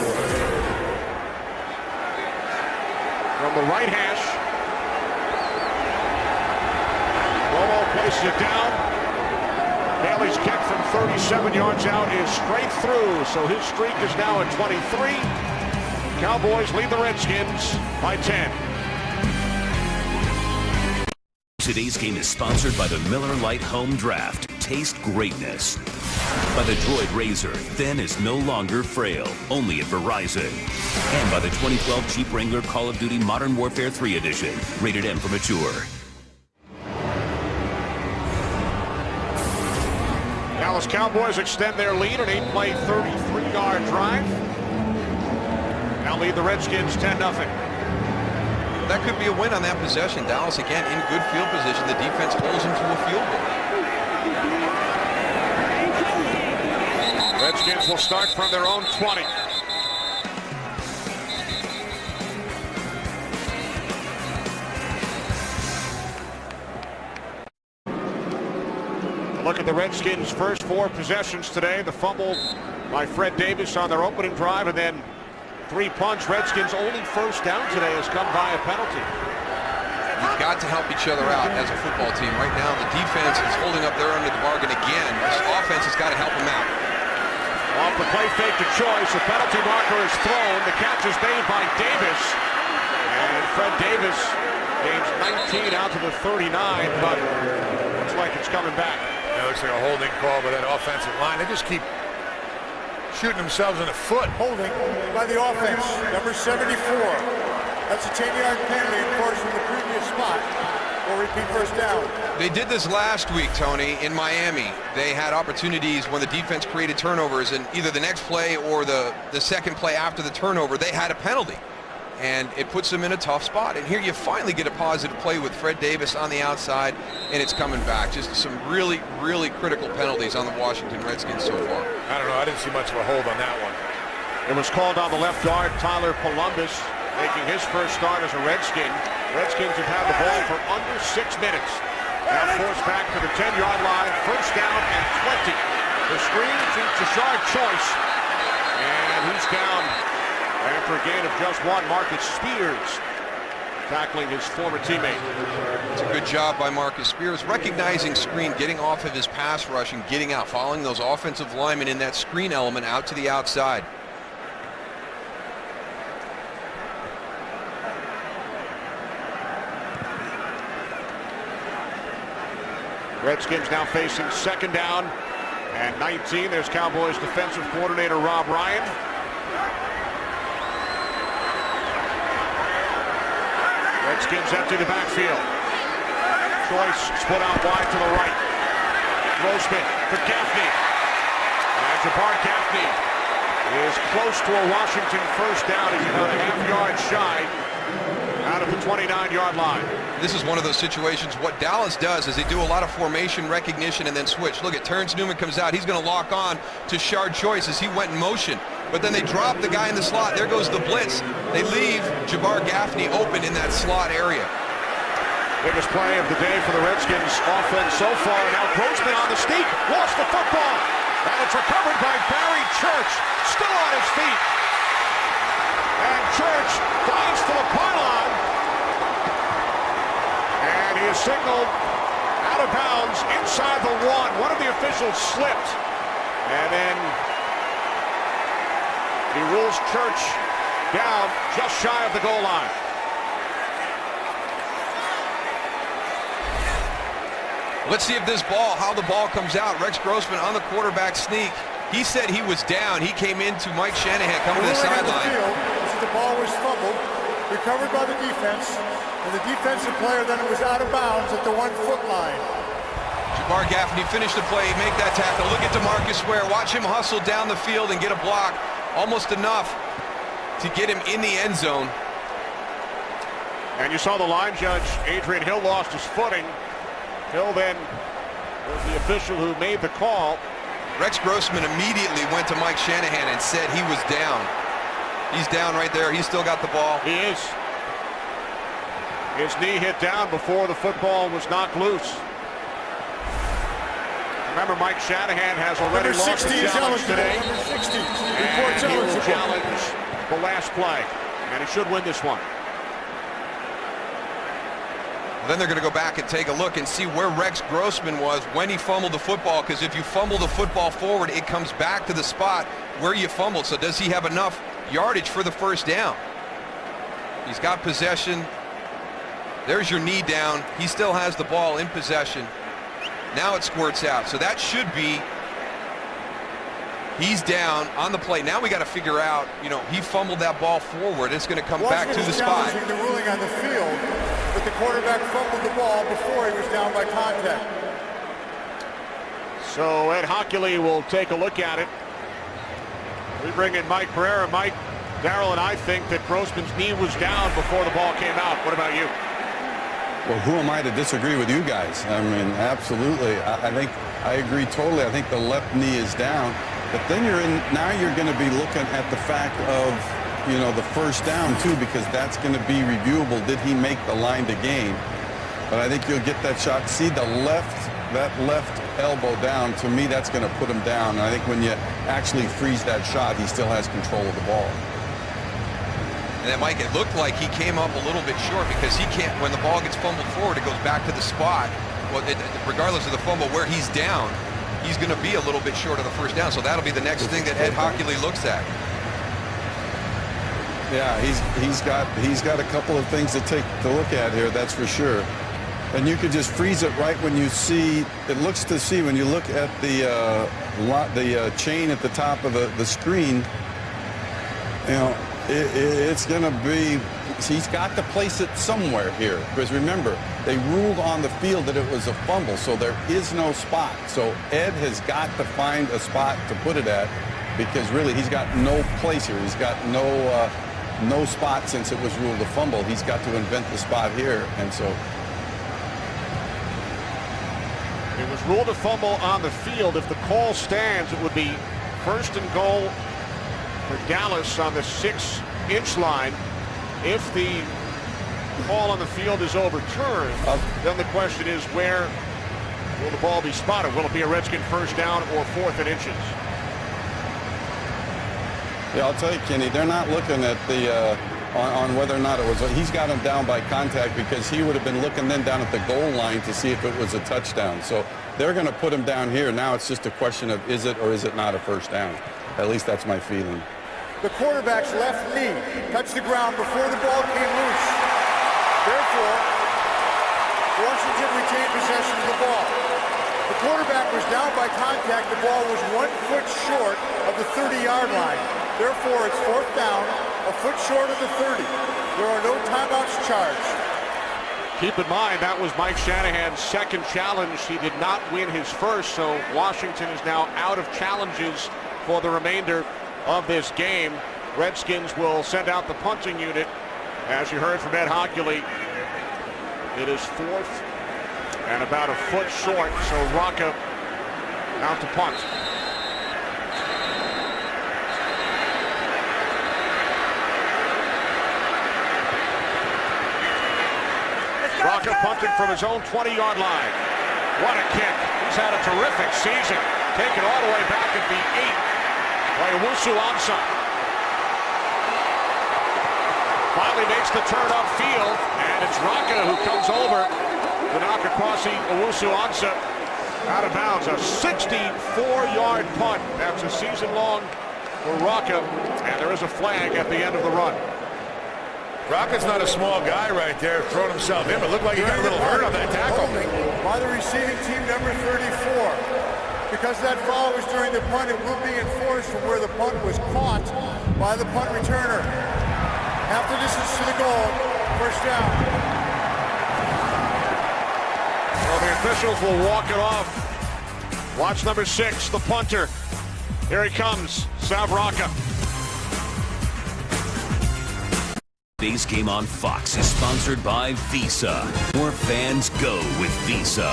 from the right hash. Romo places it down. Bailey's kick from 37 yards out is straight through, so his streak is now at 23. Cowboys lead the Redskins by 10. Today's game is sponsored by the Miller Lite Home Draft. Taste greatness. By the Droid Razor, thin is no longer frail, only at Verizon. And by the 2012 Jeep Wrangler Call of Duty Modern Warfare 3 Edition, rated M for mature. Dallas Cowboys extend their lead, an 8-play, 33-yard drive. Now lead the Redskins 10-0. That could be a win on that possession. Dallas, again, in good field position. The defense holds them to a field goal. Redskins will start from their own 20. Look at the Redskins' first 4 possessions today. The fumble by Fred Davis on their opening drive, and then 3 punts. Redskins' only first down today has come by a penalty. You've got to help each other out as a football team. Right now, the defense is holding up their end of the bargain again. This offense has got to help them out. Off the play fake to Choice, a penalty marker is thrown. The catch is made by Davis. And Fred Davis gains 19 out to the 39, but looks like it's coming back. It looks like a holding call by that offensive line. They just keep shooting themselves in the foot. Holding by the offense, number 74. That's a 10-yard penalty, of course, from the previous spot. Or repeat first down. They did this last week, Tony, in Miami. They had opportunities when the defense created turnovers, and either the next play or the second play after the turnover, they had a penalty. And it puts them in a tough spot. And here you finally get a positive play with Fred Davis on the outside, and it's coming back. Just some really, really critical penalties on the Washington Redskins so far. I don't know. I didn't see much of a hold on that one. It was called on the left guard, Tyler Columbus, making his first start as a Redskin. Redskins have had the ball for under 6 minutes. Now forced back to the 10-yard line. First down and 20. The screen to Tashard Choice. And he's down after a gain of just 1. Marcus Spears tackling his former teammate. It's a good job by Marcus Spears, recognizing screen, getting off of his pass rush and getting out, following those offensive linemen in that screen element out to the outside. Redskins now facing 2nd down and 19. There's Cowboys defensive coordinator Rob Ryan. Redskins empty the backfield. Choice split out wide to the right. Grossman for Gaffney. And Jabbar Gaffney is close to a Washington first down. He's about a half-yard shy out of the 29-yard line. This is one of those situations. What Dallas does is they do a lot of formation recognition and then switch. Look at Terrence Newman comes out. He's going to lock on to Shard Choice as he went in motion. But then they drop the guy in the slot. There goes the blitz. They leave Jabbar Gaffney open in that slot area. Biggest play of the day for the Redskins offense so far. Now Grossman on the sneak. Lost the football. And it's recovered by Barry Church. Still on his feet. And Church dives to the pylon. And he is signaled out of bounds inside the 1. One of the officials slipped. And then he rules Church down just shy of the goal line. Let's see if this ball, how the ball comes out. Rex Grossman on the quarterback sneak. He said he was down. He came into Mike Shanahan coming to the sideline. The ball was fumbled, recovered by the defense, and the defensive player then was out of bounds at the 1-foot line. Jabbar Gaffney finished the play, make that tackle. Look at DeMarcus Ware. Watch him hustle down the field and get a block. Almost enough to get him in the end zone. And you saw the line judge, Adrian Hill, lost his footing. Hill then was the official who made the call. Rex Grossman immediately went to Mike Shanahan and said he was down. He's down right there. He's still got the ball. He is. His knee hit down before the football was knocked loose. Remember, Mike Shanahan has already lost the challenge today. Number 60. And he will challenge the last play. And he should win this one. Then they're going to go back and take a look and see where Rex Grossman was when he fumbled the football, because if you fumble the football forward, it comes back to the spot where you fumbled. So does he have enough yardage for the first down? He's got possession There's your knee down. He still has the ball in possession. Now it squirts out. So that should be, he's down on the play. Now we got to figure out, you know, he fumbled that ball forward. It's going to come back to the spot. The ruling on the field, but the quarterback fumbled the ball before he was down by contact. So Ed Hockley will take a look at it. We bring in Mike Pereira. Mike, Darrell and I think that Grossman's knee was down before the ball came out. What about you? Well, who am I to disagree with you guys? I mean, absolutely. I think I agree totally. I think the left knee is down. But then now you're going to be looking at the fact of, you know, the first down too, because that's going to be reviewable. Did he make the line to gain? But I think you'll get that shot. See that left elbow down, to me, that's going to put him down. And I think when you actually freeze that shot, he still has control of the ball. And then, Mike, it looked like he came up a little bit short because he can't, when the ball gets fumbled forward, it goes back to the spot. Well, regardless of the fumble, where he's down, he's going to be a little bit short of the first down. So that'll be the next thing that Ed Hockley looks at. Yeah, he's got a couple of things to look at here, that's for sure. And you could just freeze it right when you see, it looks to see when you look at the chain at the top of the screen, you know, it's going to be, he's got to place it somewhere here. Because remember, they ruled on the field that it was a fumble, so there is no spot. So Ed has got to find a spot to put it at, because really he's got no place here. He's got no spot since it was ruled a fumble. He's got to invent the spot here, and so. It was ruled a fumble on the field. If the call stands, it would be first and goal for Dallas on the 6-inch line. If the call on the field is overturned, then the question is, where will the ball be spotted? Will it be a Redskin first down or 4th and inches? Yeah, I'll tell you, Kenny, they're not looking at the on whether or not it was. He's got him down by contact, because he would have been looking then down at the goal line to see if it was a touchdown. So they're going to put him down here. Now it's just a question of, is it or is it not a first down? At least that's my feeling. The quarterback's left knee touched the ground before the ball came loose. Therefore, Washington retained possession of the ball. The quarterback was down by contact. The ball was 1 foot short of the 30-yard line. Therefore, it's 4th down, a foot short of the 30. There are no timeouts charged. Keep in mind, that was Mike Shanahan's second challenge. He did not win his first, so Washington is now out of challenges for the remainder of this game. Redskins will send out the punting unit. As you heard from Ed Hockley, it is 4th and about a foot short, so Rocca out to punt. Rocca punting from his own 20-yard line. What a kick. He's had a terrific season. Taken all the way back at the 8 by Owusu-Ansah. Finally makes the turn upfield, and it's Rocca who comes over to knock across Owusu-Ansah out of bounds. A 64-yard punt. That's a season long for Rocca, and there is a flag at the end of the run. Rocca's not a small guy right there, throwing himself in. It looked like he got a little hurt on that tackle. By the receiving team, number 34. Because that foul was during the punt, it will be enforced from where the punt was caught by the punt returner. Half the distance to the goal, first down. Well, the officials will walk it off. Watch number 6, the punter. Here he comes, Sav Rocca. Today's game on Fox is sponsored by Visa. More fans go with Visa.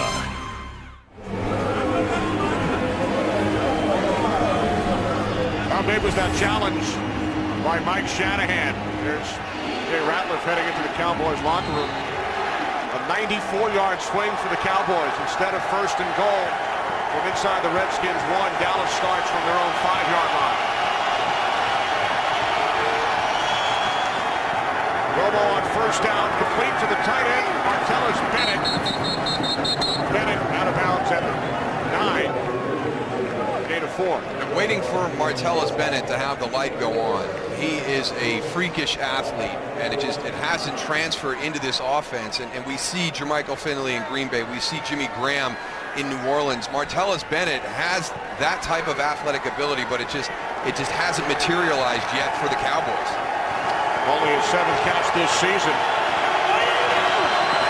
How big was that challenge by Mike Shanahan? There's Jay Ratliff heading into the Cowboys locker room. A 94-yard swing for the Cowboys. Instead of first and goal from inside the Redskins 1, Dallas starts from their own 5-yard line. Romo on first down, complete to the tight end, Martellus Bennett. Bennett out of bounds at 9. Gain of 4. And waiting for Martellus Bennett to have the light go on. He is a freakish athlete, and it hasn't transferred into this offense. And we see Jermichael Finley in Green Bay. We see Jimmy Graham in New Orleans. Martellus Bennett has that type of athletic ability, but it just hasn't materialized yet for the Cowboys. Only his 7th catch this season.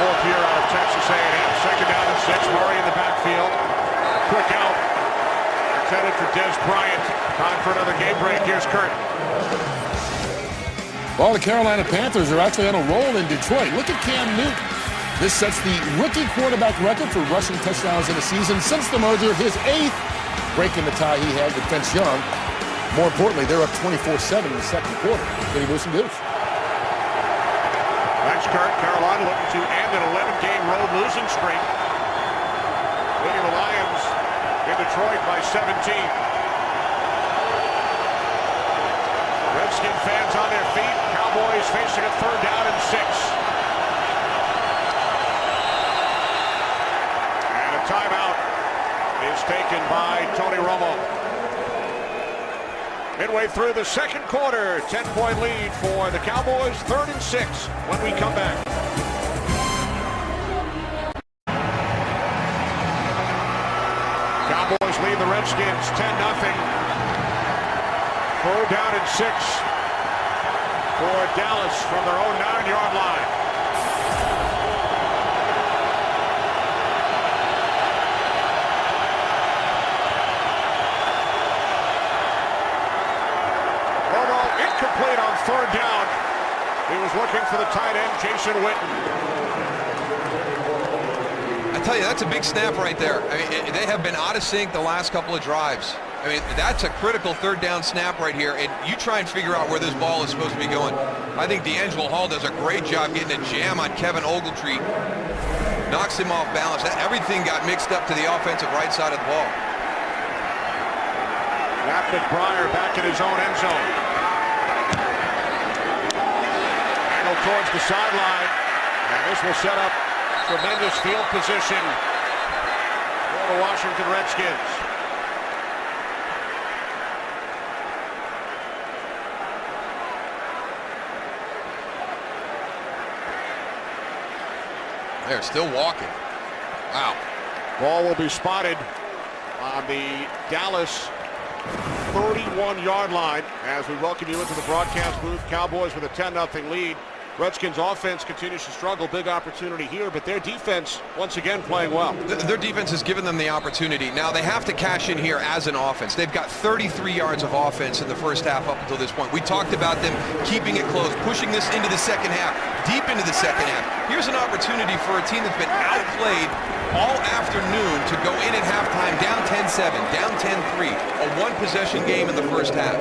4th year out of Texas A&M. 2nd down and 6. Murray in the backfield. Quick out. Intended for Des Bryant. Time for another game break. Here's Kurt. Well, the Carolina Panthers are actually on a roll in Detroit. Look at Cam Newton. This sets the rookie quarterback record for rushing touchdowns in a season since the merger, his 8th, breaking the tie he had with Vince Young. More importantly, they're up 24-7 in the second quarter. Vinny Moose and Deuce. Thanks, Kurt. Carolina looking to end an 11-game road losing streak. Leading the Lions in Detroit by 17. Redskin fans on their feet. Cowboys facing a 3rd down and 6. And a timeout is taken by Tony Romo. Midway through the second quarter, 10-point lead for the Cowboys, 3rd and 6 when we come back. Cowboys lead the Redskins 10-0. 3rd down and 6 for Dallas from their own 9-yard line. Romo incomplete on 3rd down. He was looking for the tight end, Jason Witten. I tell you, that's a big snap right there. I mean, they have been out of sync the last couple of drives. I mean, that's a critical 3rd down snap right here, and you try and figure out where this ball is supposed to be going. I think D'Angelo Hall does a great job getting a jam on Kevin Ogletree. Knocks him off balance. Everything got mixed up to the offensive right side of the ball. Matt McBriar back in his own end zone. Handle towards the sideline, and this will set up tremendous field position for the Washington Redskins. They're still walking. Wow. Ball will be spotted on the Dallas 31-yard line as we welcome you into the broadcast booth. Cowboys with a 10-0 lead. Redskins offense continues to struggle. Big opportunity here, but their defense once again playing well. Their defense has given them the opportunity. Now they have to cash in here as an offense. They've got 33 yards of offense in the first half up until this point. We talked about them keeping it close, pushing this into the second half, deep into the second half. Here's an opportunity for a team that's been outplayed all afternoon to go in at halftime down 10-7, down 10-3, a one-possession game in the first half.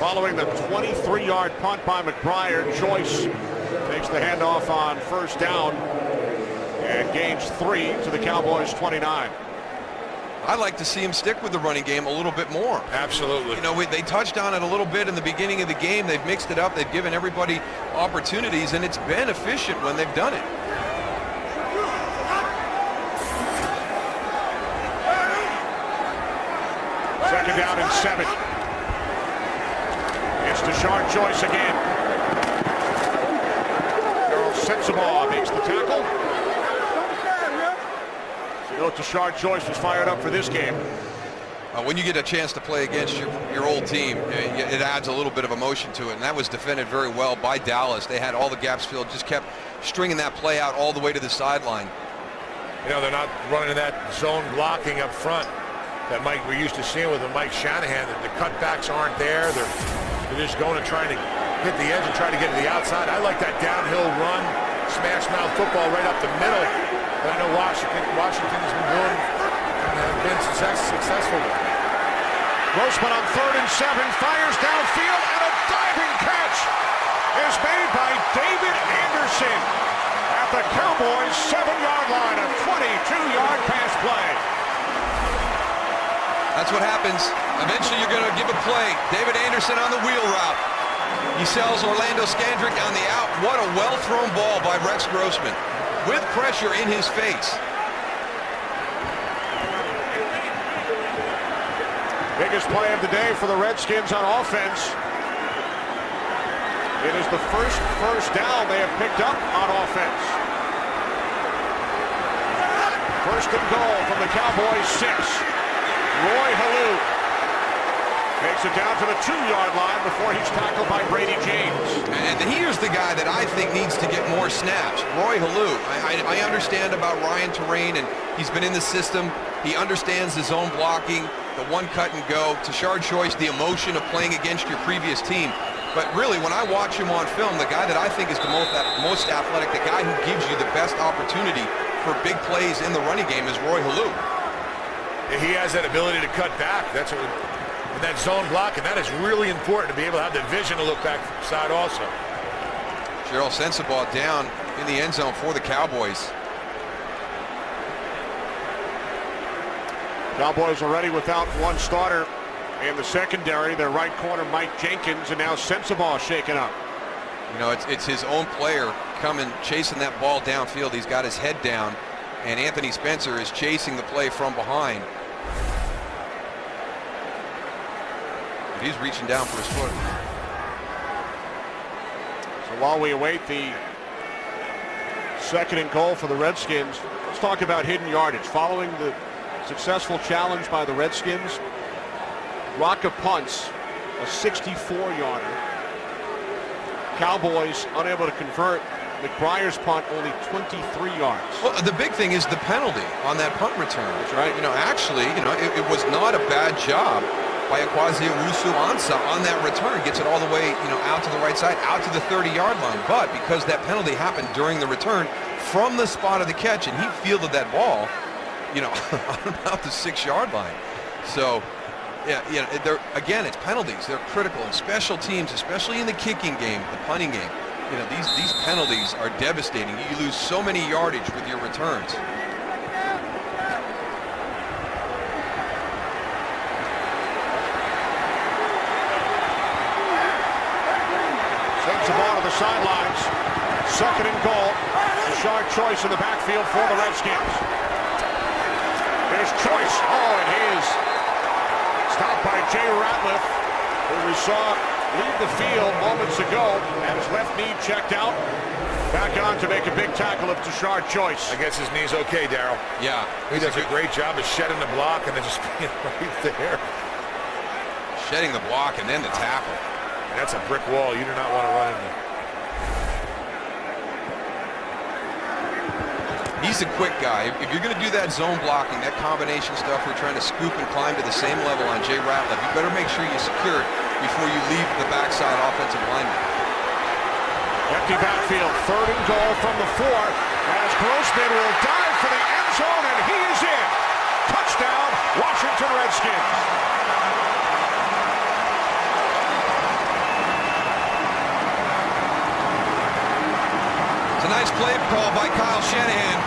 Following the 23-yard punt by McBriar, Joyce takes the handoff on 1st down and gains 3 to the Cowboys' 29. I'd like to see him stick with the running game a little bit more. Absolutely. You know, they touched on it a little bit in the beginning of the game. They've mixed it up. They've given everybody opportunities, and it's been efficient when they've done it. Second down and 7. It's Tashard Joyce again. Earl Sensabaugh makes the tackle. You know, Tashard Joyce was fired up for this game. When you get a chance to play against your old team, it adds a little bit of emotion to it, and that was defended very well by Dallas. They had all the gaps filled, just kept stringing that play out all the way to the sideline. You know, they're not running that zone blocking up front that we're used to seeing with Mike Shanahan. The cutbacks aren't there. They're just going and trying to hit the edge and try to get to the outside. I like that downhill run, smash mouth football right up the middle that I know Washington has been doing and been successful with. Grossman on 3rd and 7, fires downfield, and a diving catch is made by David Anderson at the Cowboys' 7-yard line, a 22-yard pass play. That's what happens. Eventually you're going to give a play. David Anderson on the wheel route. He sells Orlando Scandrick on the out. What a well-thrown ball by Rex Grossman with pressure in his face. biggest play of the day for the Redskins on offense. It is the first down they have picked up on offense. First and goal from the Cowboys 6. Roy Halou takes it down to the 2-yard line before he's tackled by Brady James. And here's the guy that I think needs to get more snaps, Roy Halou. I understand about Ryan Terrain, and he's been in the system. He understands the zone blocking, the one cut and go. Tashard Choice, the emotion of playing against your previous team. But really, when I watch him on film, the guy that I think is the most athletic, the guy who gives you the best opportunity for big plays in the running game is Roy Halou. He has that ability to cut back. That's what, in that zone block, and that is really important to be able to have the vision to look back from the side also. Gerald sends the ball down in the end zone for the Cowboys. Cowboys already without one starter in the secondary. Their right corner, Mike Jenkins, and now Sensabaugh shaken up. You know, it's his own player coming, chasing that ball downfield. He's got his head down, and Anthony Spencer is chasing the play from behind. But he's reaching down for his foot. So while we await the second and goal for the Redskins, let's talk about hidden yardage. Following the successful challenge by the Redskins, Rocca punts a 64-yarder. Cowboys unable to convert. McBriar's punt only 23 yards. Well, the big thing is the penalty on that punt return. That's right. You know, actually, it was not a bad job by Akwazi Owusu-Ansah on that return. Gets it all the way, out to the right side, out to the 30-yard line. But because that penalty happened during the return from the spot of the catch, and he fielded that ball, on about the 6-yard line. So, again, it's penalties. They're critical in special teams, especially in the kicking game, the punting game. These penalties are devastating. You lose so many yardage with your returns. Sends the ball to the sidelines. Second and goal. Tashard Choice in the backfield for the Redskins. There's Choice. Oh, and he is stopped by Jay Ratliff, who we saw leave the field moments ago, and his left knee checked out. Back on to make a big tackle of Tashard Choice. I guess his knee's okay, Darryl. Yeah. He does a great job of shedding the block and then just being right there. Shedding the block and then the tackle. And that's a brick wall you do not want to run into. He's a quick guy. If you're going to do that zone blocking, that combination stuff, we're trying to scoop and climb to the same level on Jay Ratliff, you better make sure you secure it before you leave the backside offensive lineman. Empty backfield, third and goal from the 4, as Grossman will dive for the end zone, and he is in. Touchdown, Washington Redskins. It's a nice play call by Kyle Shanahan,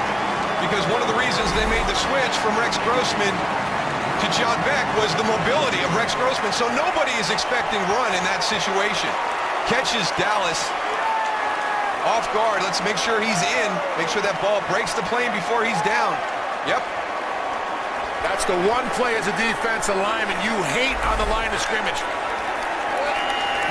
because one of the reasons they made the switch from Rex Grossman to John Beck was the mobility of Rex Grossman. So nobody is expecting run in that situation. Catches Dallas off guard. Let's make sure he's in. Make sure that ball breaks the plane before he's down. Yep. That's the one play as a defensive lineman you hate on the line of scrimmage.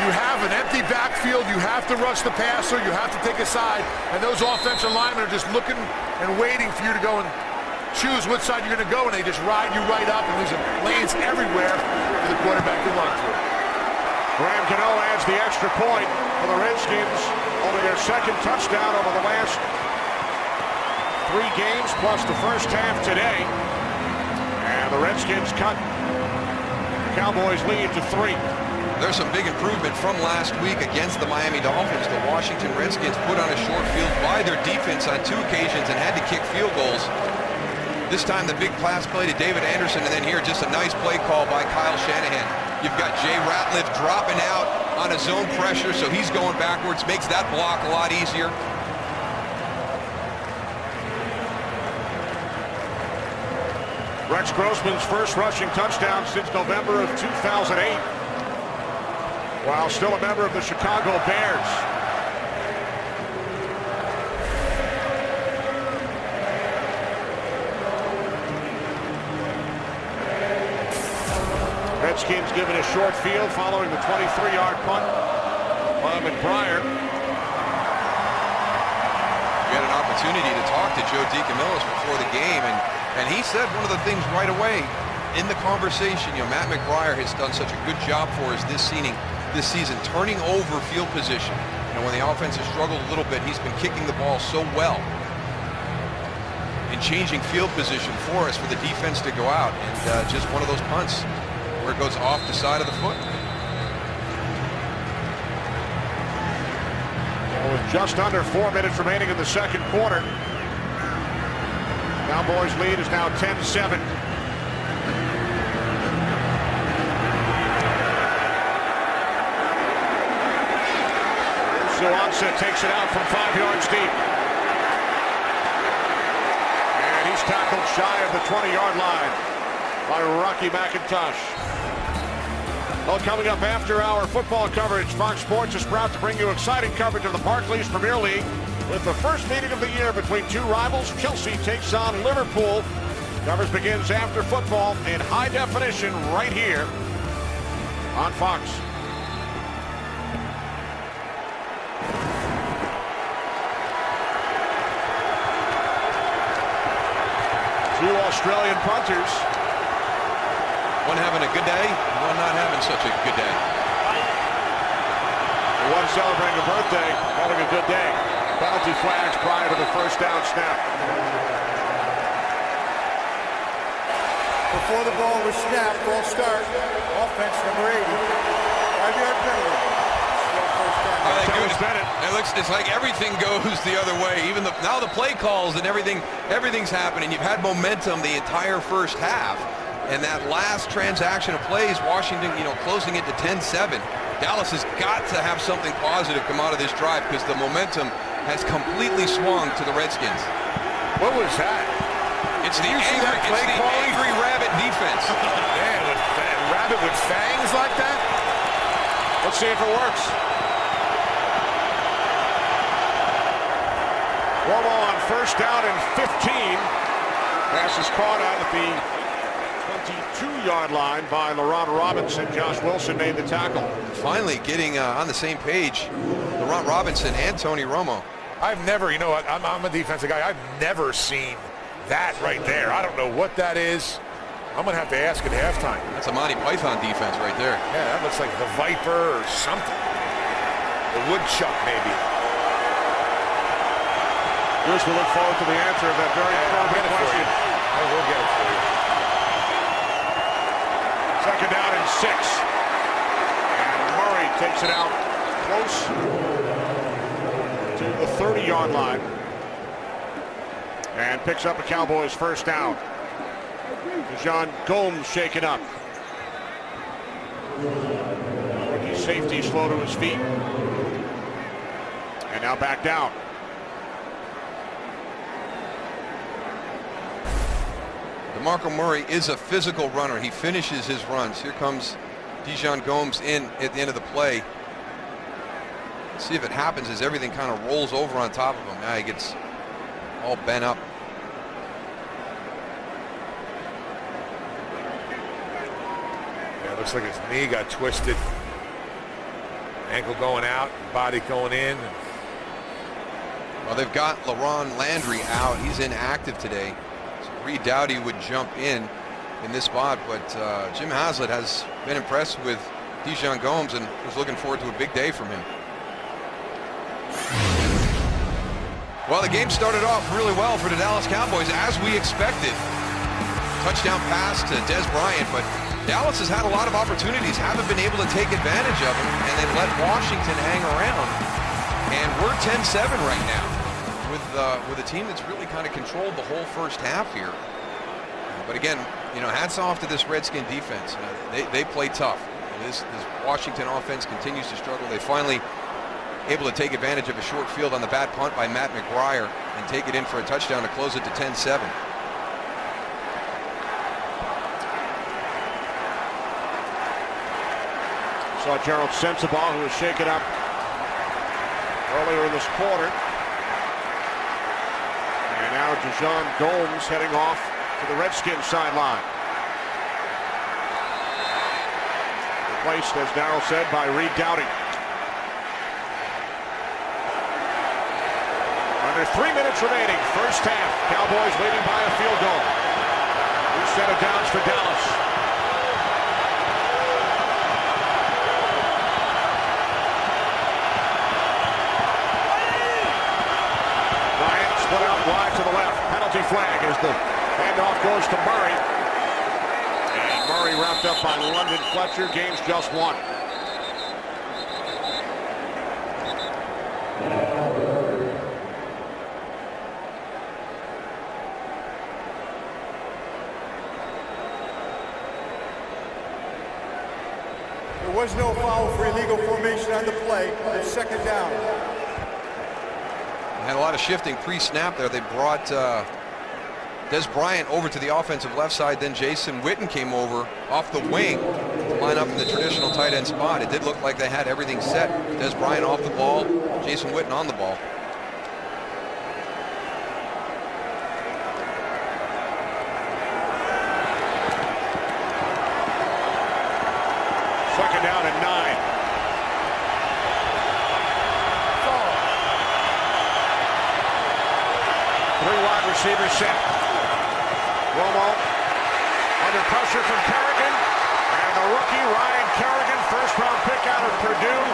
You have an empty backfield, you have to rush the passer, you have to take a side, and those offensive linemen are just looking and waiting for you to go and choose which side you're going to go, and they just ride you right up, and there's lanes everywhere for the quarterback to run through. Graham Gano adds the extra point for the Redskins, only their second touchdown over the last 3 games, plus the first half today. And the Redskins cut the Cowboys' lead to 3. There's some big improvement from last week against the Miami Dolphins. The Washington Redskins put on a short field by their defense on 2 occasions and had to kick field goals. This time the big pass play to David Anderson, and then here just a nice play call by Kyle Shanahan. You've got Jay Ratliff dropping out on a zone pressure, so he's going backwards, makes that block a lot easier. Rex Grossman's first rushing touchdown since November of 2008. While still a member of the Chicago Bears. Redskins given a short field following the 23-yard punt by McBriar. We had an opportunity to talk to Joe DeCamillis before the game, and he said one of the things right away in the conversation, Matt McBriar has done such a good job for us this season, turning over field position. When the offense has struggled a little bit, he's been kicking the ball so well and changing field position for us for the defense to go out. And just one of those punts where it goes off the side of the foot. With just under 4 minutes remaining in the second quarter, Cowboys lead is now 10-7. Zuanza takes it out from 5 yards deep. And he's tackled shy of the 20-yard line by Rocky McIntosh. Well, coming up after our football coverage, Fox Sports is proud to bring you exciting coverage of the Barclays Premier League with the first meeting of the year between two rivals. Chelsea takes on Liverpool. Coverage begins after football in high definition right here on Fox. Two Australian punters. One having a good day, one not having such a good day. One celebrating a birthday, having a good day. Penalty flags prior to the first down snap. Before the ball was snapped, false start, offense number 80. 5-yard penalty. It's like everything goes the other way. Even now the play calls and everything's happening. You've had momentum the entire first half. And that last transaction of plays, Washington, closing it to 10-7. Dallas has got to have something positive come out of this drive because the momentum has completely swung to the Redskins. What was that? It's the angry rabbit defense. Man, a rabbit with fangs like that? Let's see if it works. Romo on first down and 15. Pass is caught out at the 22-yard line by Laurent Robinson. Josh Wilson made the tackle. Finally getting on the same page, Laurent Robinson and Tony Romo. I've never, I'm a defensive guy. I've never seen that right there. I don't know what that is. I'm going to have to ask at halftime. That's a Monty Python defense right there. Yeah, that looks like the Viper or something. The woodchuck, maybe. Bruce, we look forward to the answer of that very probing question. I will get it for you. Second down and 6. And Murray takes it out close to the 30-yard line. And picks up a Cowboys first down. Dijon Gomes shaken up. Rookie safety slow to his feet. And now back down. DeMarco Murray is a physical runner. He finishes his runs. Here comes Dijon Gomes in at the end of the play. Let's see if it happens as everything kind of rolls over on top of him. Now he gets all bent up. Yeah, it looks like his knee got twisted. Ankle going out, body going in. Well, they've got LaRon Landry out. He's inactive today. Reed Dowdy would jump in this spot, but Jim Haslett has been impressed with Dijon Gomes and was looking forward to a big day from him. Well, the game started off really well for the Dallas Cowboys, as we expected. Touchdown pass to Des Bryant, but Dallas has had a lot of opportunities, haven't been able to take advantage of them, and they let Washington hang around. And we're 10-7 right now with a team that's really kind of controlled the whole first half here. But again, hats off to this Redskin defense. They play tough. This Washington offense continues to struggle. They finally able to take advantage of a short field on the bad punt by Matt McBriar and take it in for a touchdown to close it to 10-7. Saw Gerald Sensabaugh, who was shaken up earlier in this quarter. And now Dijon Gomes heading off to the Redskins sideline. replaced, as Darryl said, by Reed Dowdy. Under 3 minutes remaining, first half. Cowboys leading by a field goal. New set of downs for Dallas. Bryant split out wide to the left. Penalty flag as the handoff goes to Murray. And Murray wrapped up by London Fletcher. Game's just one. There was no foul for illegal formation on the play. It's second down. Had a lot of shifting pre-snap there. They brought Des Bryant over to the offensive left side. Then Jason Witten came over off the wing to line up in the traditional tight end spot. It did look like they had everything set. Des Bryant off the ball, Jason Witten on the ball. Second down and 9. Three wide receivers set. Romo under pressure from Kerrigan. And the rookie Ryan Kerrigan, first round pick out of Purdue.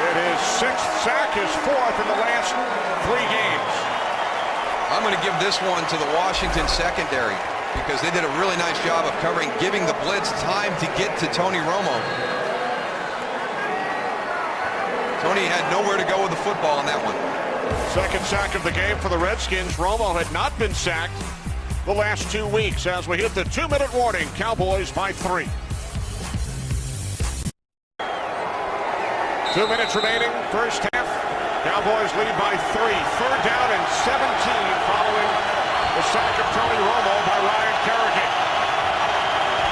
It is 6th sack, his 4th in the last 3 games. I'm going to give this one to the Washington secondary because they did a really nice job of covering, giving the blitz time to get to Tony Romo. Tony had nowhere to go with the football on that one. Second sack of the game for the Redskins. Romo had not been sacked the last 2 weeks as we hit the 2-minute warning. Cowboys by 3. 2 minutes remaining, first half. Cowboys lead by 3. Third down and 17 following the sack of Tony Romo by Ryan Kerrigan.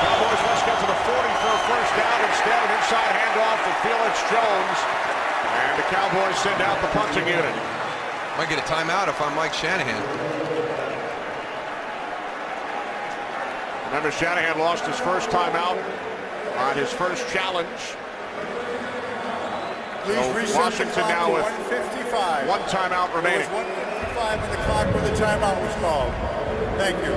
Cowboys must get to the 40 for a first down. Instead, an inside handoff to Felix Jones. And the Cowboys send out the punting unit. Might get a timeout if I'm Mike Shanahan. Remember, Shanahan lost his first timeout on his first challenge. Please so Washington now with 1:55. 1 timeout remaining. 1:55 on the clock when the timeout was called. Thank you.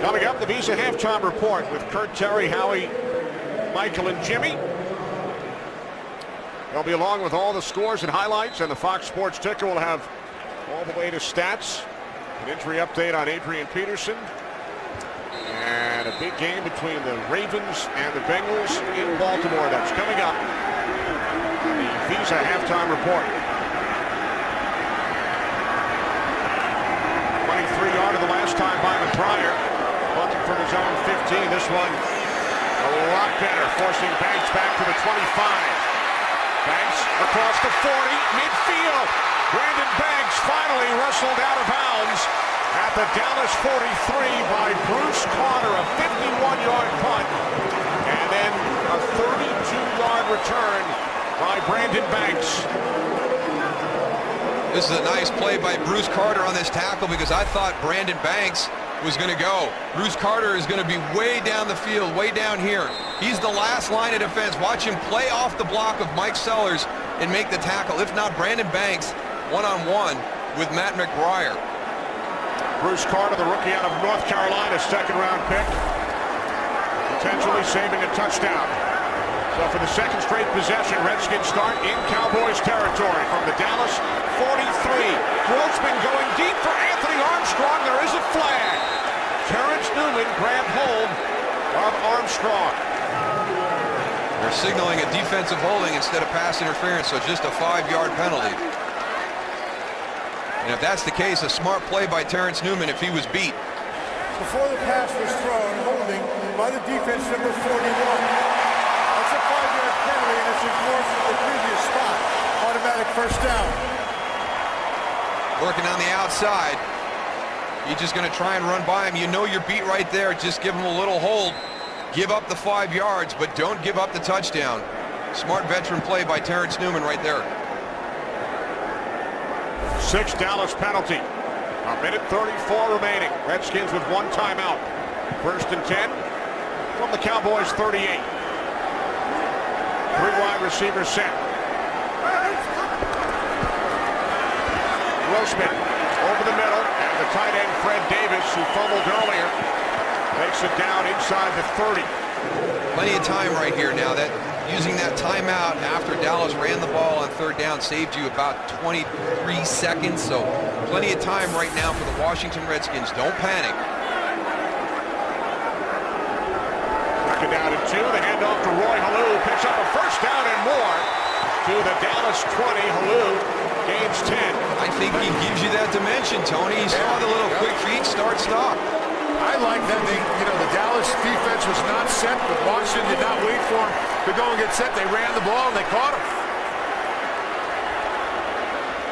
Coming up, the Visa halftime report with Kurt, Terry, Howie, Michael, and Jimmy. They'll be along with all the scores and highlights, and the Fox Sports Ticker will have all the latest stats. An injury update on Adrian Peterson. And a big game between the Ravens and the Bengals in Baltimore. That's coming up on the Visa halftime report. 23-yarder the last time by McBride. Bunting from his own 15. This one a lot better, forcing Banks back to the 25. Banks across the 40, midfield. Brandon Banks finally wrestled out of bounds at the Dallas 43 by Bruce Carter, a 51-yard punt, and then a 32-yard return by Brandon Banks. This is a nice play by Bruce Carter on this tackle because I thought Brandon Banks was going to go. Bruce Carter is going to be way down the field, way down here. He's the last line of defense. Watch him play off the block of Mike Sellers and make the tackle. If not, Brandon Banks one-on-one with Matt McBride. Bruce Carter, the rookie out of North Carolina, second-round pick, potentially saving a touchdown. So for the second straight possession, Redskins start in Cowboys territory from the Dallas 43. Grossman going deep for Anthony Armstrong. There is a flag. Terrence Newman grabbed hold of Armstrong. They're signaling a defensive holding instead of pass interference, so just a 5-yard penalty. And if that's the case, a smart play by Terrence Newman if he was beat. Before the pass was thrown, holding by the defense, number 41. That's a 5-yard penalty, and it's enforced from the previous spot. Automatic first down. Working on the outside. You're just going to try and run by him. You know you're beat right there. Just give him a little hold. Give up the 5 yards, but don't give up the touchdown. Smart veteran play by Terrence Newman right there. 6th Dallas penalty A minute 34 remaining. Redskins with one timeout. 1st and 10 from the Cowboys 38. 3 wide receivers set. Grossman over the middle, and the tight end Fred Davis, who fumbled earlier, takes it down inside the 30. Plenty of time right here now. That using that timeout after Dallas ran the ball on 3rd down saved you about 23 seconds. So plenty of time right now for the Washington Redskins. Don't panic. 2nd down and 2. The handoff to Roy Halou. Picks up a 1st down and more to the Dallas 20. Halou gains 10. I think he gives you that dimension, Tony. He saw the little quick feet, start, stop. I like that the Dallas defense was not set, but Washington did not wait for him to go and get set. They ran the ball and they caught him.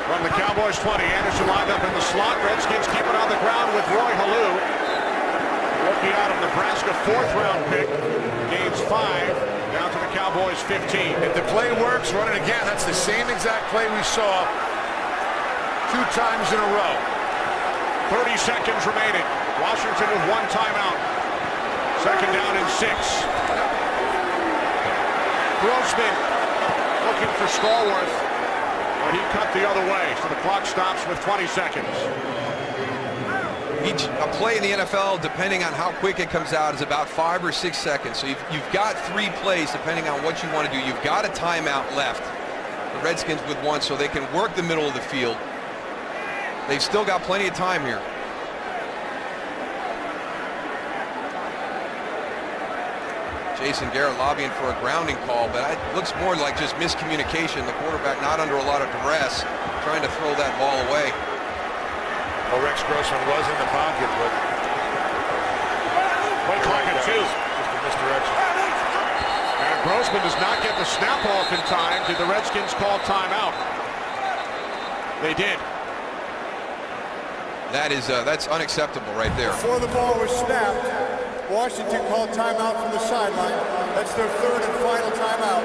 From the Cowboys 20, Anderson lined up in the slot. Redskins keep it on the ground with Roy Halou. Looking out of Nebraska, 4th round pick. Gains 5, down to the Cowboys 15. If the play works, run it again. That's the same exact play we saw 2 times in a row. 30 seconds remaining. Washington with one timeout. 2nd down and 6. Grossman looking for Stallworth, but he cut the other way, so the clock stops with 20 seconds. A play in the NFL, depending on how quick it comes out, is about 5 or 6 seconds. So you've got 3 plays, depending on what you want to do. You've got a timeout left. The Redskins with one, so they can work the middle of the field. They've still got plenty of time here. Jason Garrett lobbying for a grounding call, but it looks more like just miscommunication. The quarterback not under a lot of duress, trying to throw that ball away. Well, Rex Grossman was in the pocket, but Play clock at 2. Just a misdirection. And Grossman does not get the snap off in time. Did the Redskins call timeout? They did. That's unacceptable right there. Before the ball was snapped, Washington called timeout from the sideline. That's their 3rd and final timeout.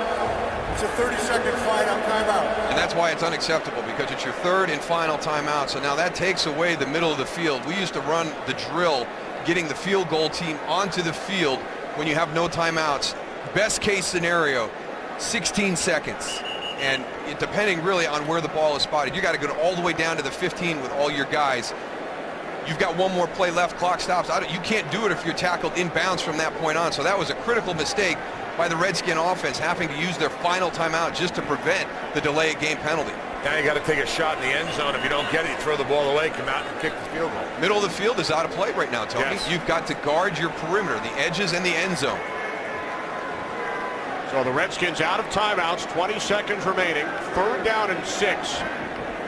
It's a 30-second final timeout. And that's why it's unacceptable, because it's your 3rd and final timeout. So now that takes away the middle of the field. We used to run the drill, getting the field goal team onto the field when you have no timeouts. Best case scenario, 16 seconds. And depending really on where the ball is spotted, you got to go all the way down to the 15 with all your guys. You've got one more play left, clock stops. You can't do it if you're tackled inbounds from that point on. So that was a critical mistake by the Redskin offense, having to use their final timeout just to prevent the delay of game penalty. Now you got to take a shot in the end zone. If you don't get it, you throw the ball away, come out and kick the field goal. Middle of the field is out of play right now, Tony. Yes. You've got to guard your perimeter, the edges and the end zone. So the Redskins out of timeouts, 20 seconds remaining. 3rd down and 6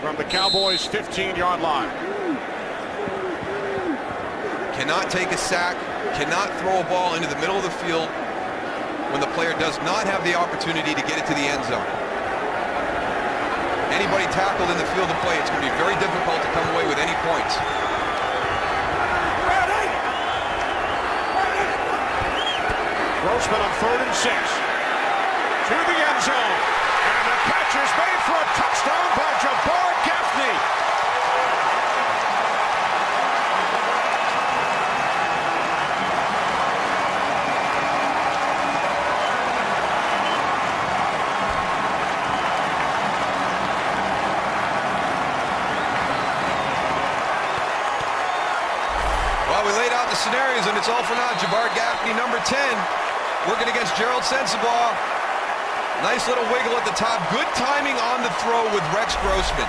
from the Cowboys' 15-yard line. Cannot take a sack, cannot throw a ball into the middle of the field when the player does not have the opportunity to get it to the end zone. Anybody tackled in the field of play, it's going to be very difficult to come away with any points. Grossman on 3rd and 6. To the end zone. And the catch is made for a touchdown by Jabbar Gaffney. Well, we laid out the scenarios, and it's all for naught. Jabbar Gaffney, number 10, working against Gerald Sensabaugh. Nice little wiggle at the top. Good timing on the throw with Rex Grossman.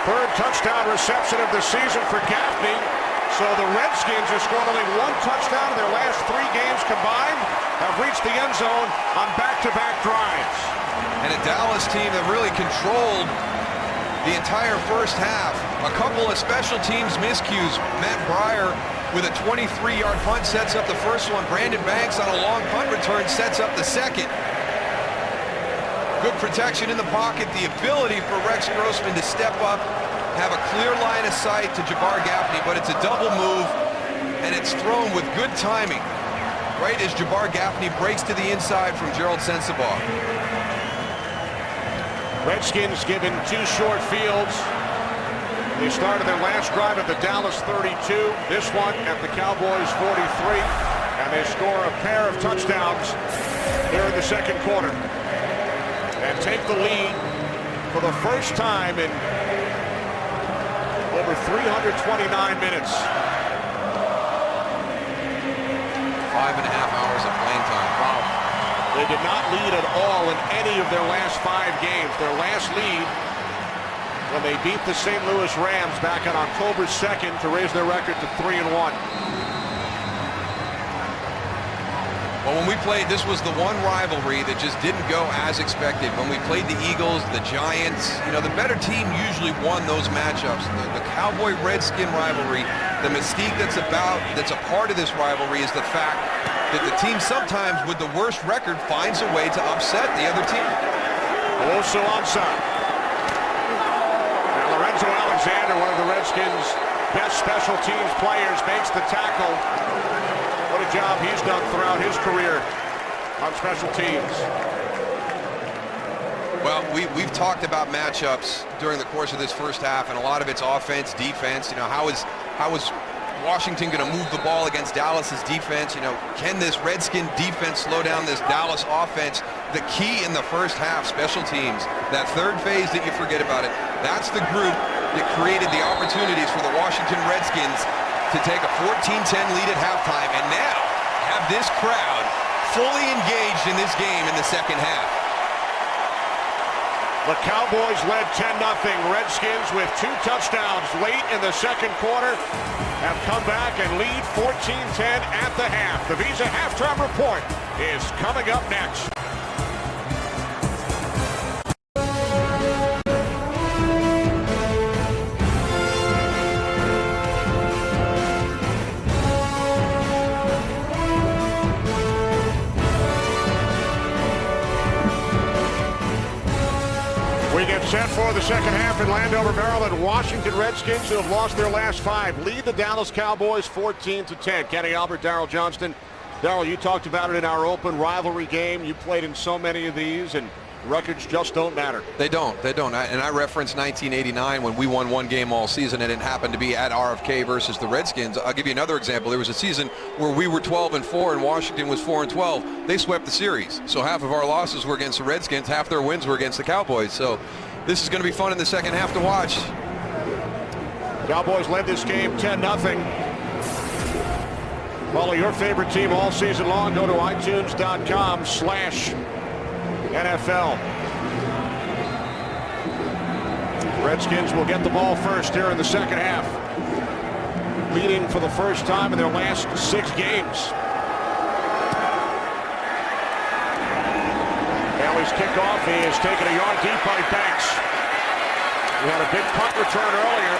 3rd touchdown reception of the season for Gaffney. So the Redskins have scored only 1 touchdown in their last 3 games combined, have reached the end zone on back-to-back drives. And a Dallas team that really controlled the entire first half. A couple of special teams miscues. Matt Breyer with a 23-yard punt sets up the first one. Brandon Banks on a long punt return sets up the second. Good protection in the pocket. The ability for Rex Grossman to step up, have a clear line of sight to Jabbar Gaffney, but it's a double move, and it's thrown with good timing. Right as Jabbar Gaffney breaks to the inside from Gerald Sensabaugh. Redskins given 2 short fields. They started their last drive at the Dallas 32, this one at the Cowboys 43, and they score a pair of touchdowns here in the second quarter and take the lead for the first time in over 329 minutes. 5.5 hours of playing time. Wow. They did not lead at all in any of their last 5 games. Their last lead when they beat the St. Louis Rams back on October 2nd to raise their record to 3-1. Well, when we played, this was the one rivalry that just didn't go as expected. When we played the Eagles, the Giants, you know, the better team usually won those matchups. The Cowboy-Redskin rivalry, the mystique that's a part of this rivalry is the fact that the team sometimes with the worst record finds a way to upset the other team. Also onside. Now Lorenzo Alexander, one of the Redskins' best special teams players, makes the tackle. What a job he's done throughout his career on special teams. Well, we've talked about matchups during the course of this first half, and a lot of it's offense, defense. You know, how is Washington going to move the ball against Dallas's defense? You know, can this Redskin defense slow down this Dallas offense? The key in the first half, special teams. That third phase that you forget about it, that's the group that created the opportunities for the Washington Redskins to take a 14-10 lead at halftime, and now have this crowd fully engaged in this game in the second half. The Cowboys led 10-0. Redskins with 2 touchdowns late in the second quarter have come back and lead 14-10 at the half. The Visa Halftime Report is coming up next. We get set for the second half in Landover, Maryland. Washington Redskins, who have lost their last 5, lead the Dallas Cowboys 14-10. Kenny Albert, Darryl Johnston. Darryl, you talked about it in our open rivalry game. You played in so many of these, and records just don't matter. They don't. And I referenced 1989 when we won 1 game all season, and it happened to be at RFK versus the Redskins. I'll give you another example. There was a season where we were 12-4 and Washington was 4-12. They swept the series. So half of our losses were against the Redskins, half their wins were against the Cowboys. So this is going to be fun in the second half to watch. Cowboys led this game 10-0. Follow your favorite team all season long. Go to iTunes.com/NFL. Redskins will get the ball first here in the second half, leading for the first time in their last 6 games. Bailey's kickoff is taken a yard deep by Banks. We had a big punt return earlier.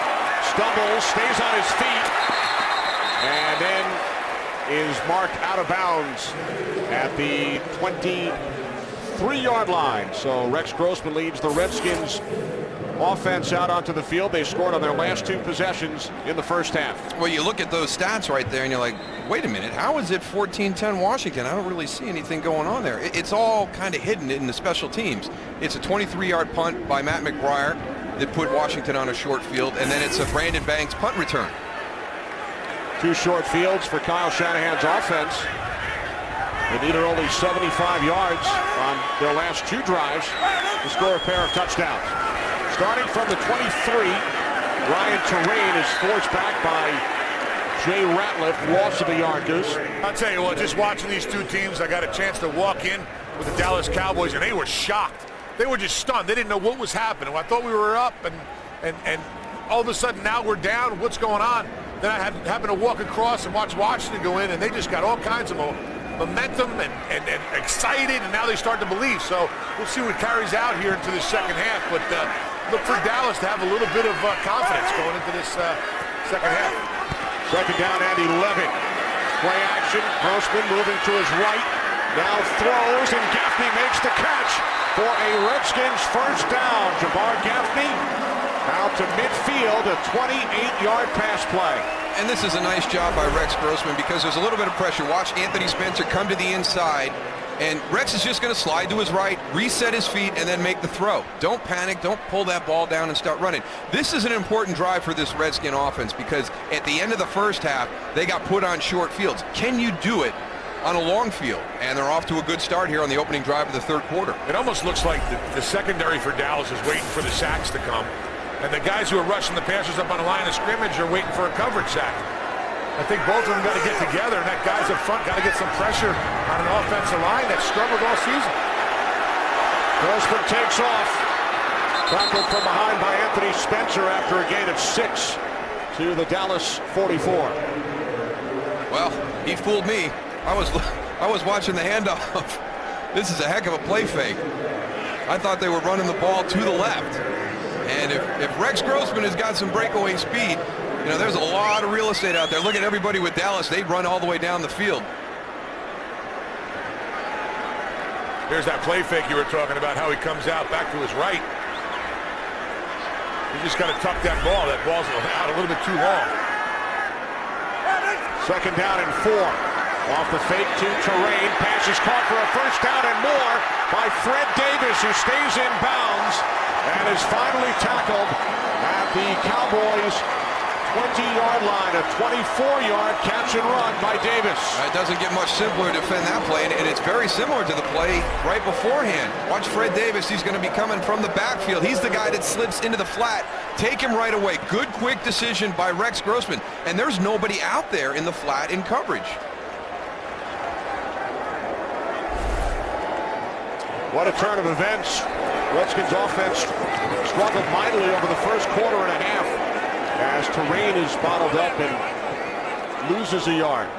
Stumbles, stays on his feet, and then is marked out of bounds at the 23-yard line. So Rex Grossman leads the Redskins offense out onto the field. They scored on their last 2 possessions in the first half. Well, you look at those stats right there and you're like, wait a minute, how is it 14-10 Washington? I don't really see anything going on there. It's all kind of hidden in the special teams. It's a 23-yard punt by Matt McBriar that put Washington on a short field, and then it's a Brandon Banks punt return. 2 short fields for Kyle Shanahan's offense. They needed only 75 yards on their last 2 drives to score a pair of touchdowns. Starting from the 23, Ryan Terrain is forced back by Jay Ratliff, loss of a yard, Goose. I'll tell you what, just watching these 2 teams, I got a chance to walk in with the Dallas Cowboys, and they were shocked. They were just stunned. They didn't know what was happening. I thought we were up, and all of a sudden now we're down. What's going on? Then I happened to walk across and watch Washington go in, and they just got all kinds of momentum and excited, and now they start to believe. So we'll see what carries out here into the second half. But look for Dallas to have a little bit of confidence going into this second half. Second down and 11. Play action. Grossman moving to his right. Now throws, and Gaffney makes the catch for a Redskins first down. Jabbar Gaffney out to midfield, a 28-yard pass play. And this is a nice job by Rex Grossman because there's a little bit of pressure. Watch Anthony Spencer come to the inside, And Rex is just going to slide to his right, reset his feet, and then make the throw. Don't panic. Don't pull that ball down and start running. This is an important drive for this Redskin offense because at the end of the first half, they got put on short fields. Can you do it on a long field? And they're off to a good start here on the opening drive of the third quarter. It almost looks like the secondary for Dallas is waiting for the sacks to come. And the guys who are rushing the passers up on the line of scrimmage are waiting for a coverage sack. I think both of them got to get together, and that guys up front got to get some pressure on an offensive line that struggled all season. Grossman takes off. Tackled from behind by Anthony Spencer after a gain of 6 to the Dallas 44. Well, he fooled me. I was watching the handoff. This is a heck of a play fake. I thought they were running the ball to the left. And if Rex Grossman has got some breakaway speed, you know, there's a lot of real estate out there. Look at everybody with Dallas. They run all the way down the field. Here's that play fake you were talking about, how he comes out back to his right. You just got to tuck that ball. That ball's out a little bit too long. Second down and 4. Off the fake to Terrain. Pass is caught for a first down and more by Fred Davis, who stays in bounds and is finally tackled at the Cowboys' 20-yard line. A 24-yard catch and run by Davis. It doesn't get much simpler to defend that play, and it's very similar to the play right beforehand. Watch Fred Davis. He's going to be coming from the backfield. He's the guy that slips into the flat. Take him right away. Good, quick decision by Rex Grossman. And there's nobody out there in the flat in coverage. What a turn of events. Redskins offense struggled mightily over the first quarter and a half as Terrain is bottled up and loses a yard.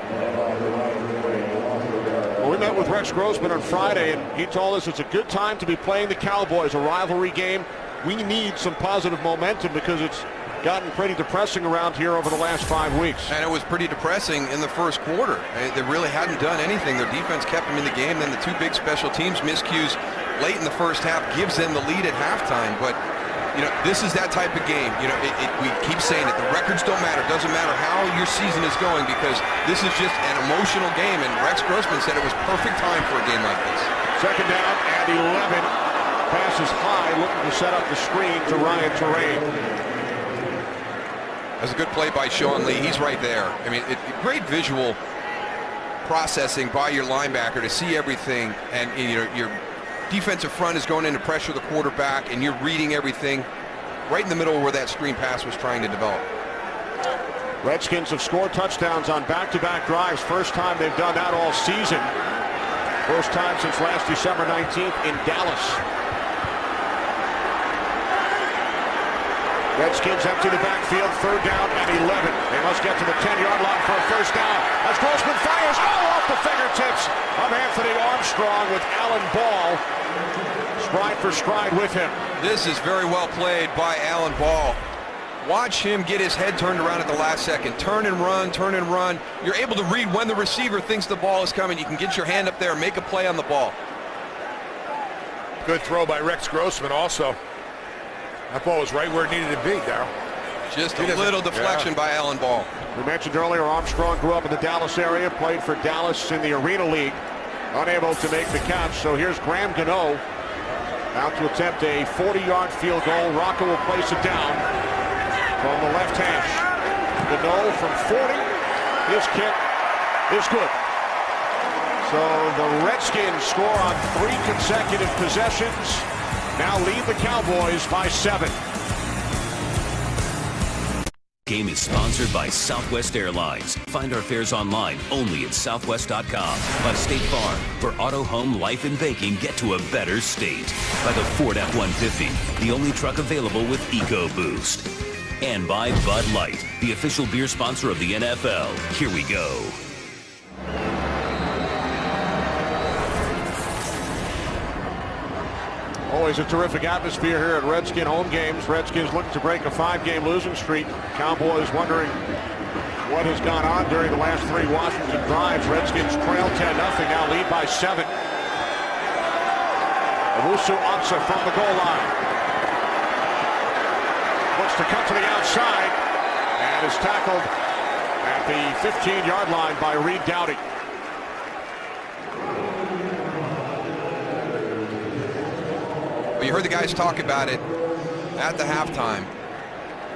Well, we met with Rex Grossman on Friday, and he told us it's a good time to be playing the Cowboys, a rivalry game. We need some positive momentum because it's gotten pretty depressing around here over the last 5 weeks. And it was pretty depressing in the first quarter. They really hadn't done anything. Their defense kept them in the game. Then the two big special teams miscues late in the first half gives them the lead at halftime. But, you know, this is that type of game. You know, we keep saying it. The records don't matter. It doesn't matter how your season is going because this is just an emotional game. And Rex Grossman said it was perfect time for a game like this. Second down and 11. Passes high, looking to set up the screen to Ryan Terrain. That's a good play by Sean Lee. He's right there. I mean, great visual processing by your linebacker to see everything. And you know, your defensive front is going in to pressure the quarterback, and you're reading everything right in the middle where that screen pass was trying to develop. Redskins have scored touchdowns on back-to-back drives. First time they've done that all season. First time since last December 19th in Dallas. Redskins empty the backfield, third down and 11. They must get to the 10-yard line for a first down. As Grossman fires, off the fingertips of Anthony Armstrong with Alan Ball stride for stride with him. This is very well played by Alan Ball. Watch him get his head turned around at the last second. Turn and run, turn and run. You're able to read when the receiver thinks the ball is coming. You can get your hand up there and make a play on the ball. Good throw by Rex Grossman also. That ball was right where it needed to be, Darryl. Just a little deflection by Alan Ball. We mentioned earlier Armstrong grew up in the Dallas area, played for Dallas in the Arena League. Unable to make the catch, so here's Graham Gano out to attempt a 40-yard field goal. Rocco will place it down from the left hash. Gano from 40. His kick is good. So the Redskins score on 3 consecutive possessions. Now lead the Cowboys by 7. Game is sponsored by Southwest Airlines. Find our fares online only at southwest.com. By State Farm. For auto, home, life, and banking, get to a better state. By the Ford F-150, the only truck available with EcoBoost. And by Bud Light, the official beer sponsor of the NFL. Here we go. Always a terrific atmosphere here at Redskin home games. Redskins looking to break a 5-game losing streak. Cowboys wondering what has gone on during the last 3 Washington drives. Redskins trail 10-0, now lead by 7. Owusu Ansah from the goal line. Looks to cut to the outside and is tackled at the 15-yard line by Reed Doughty. You heard the guys talk about it at the halftime,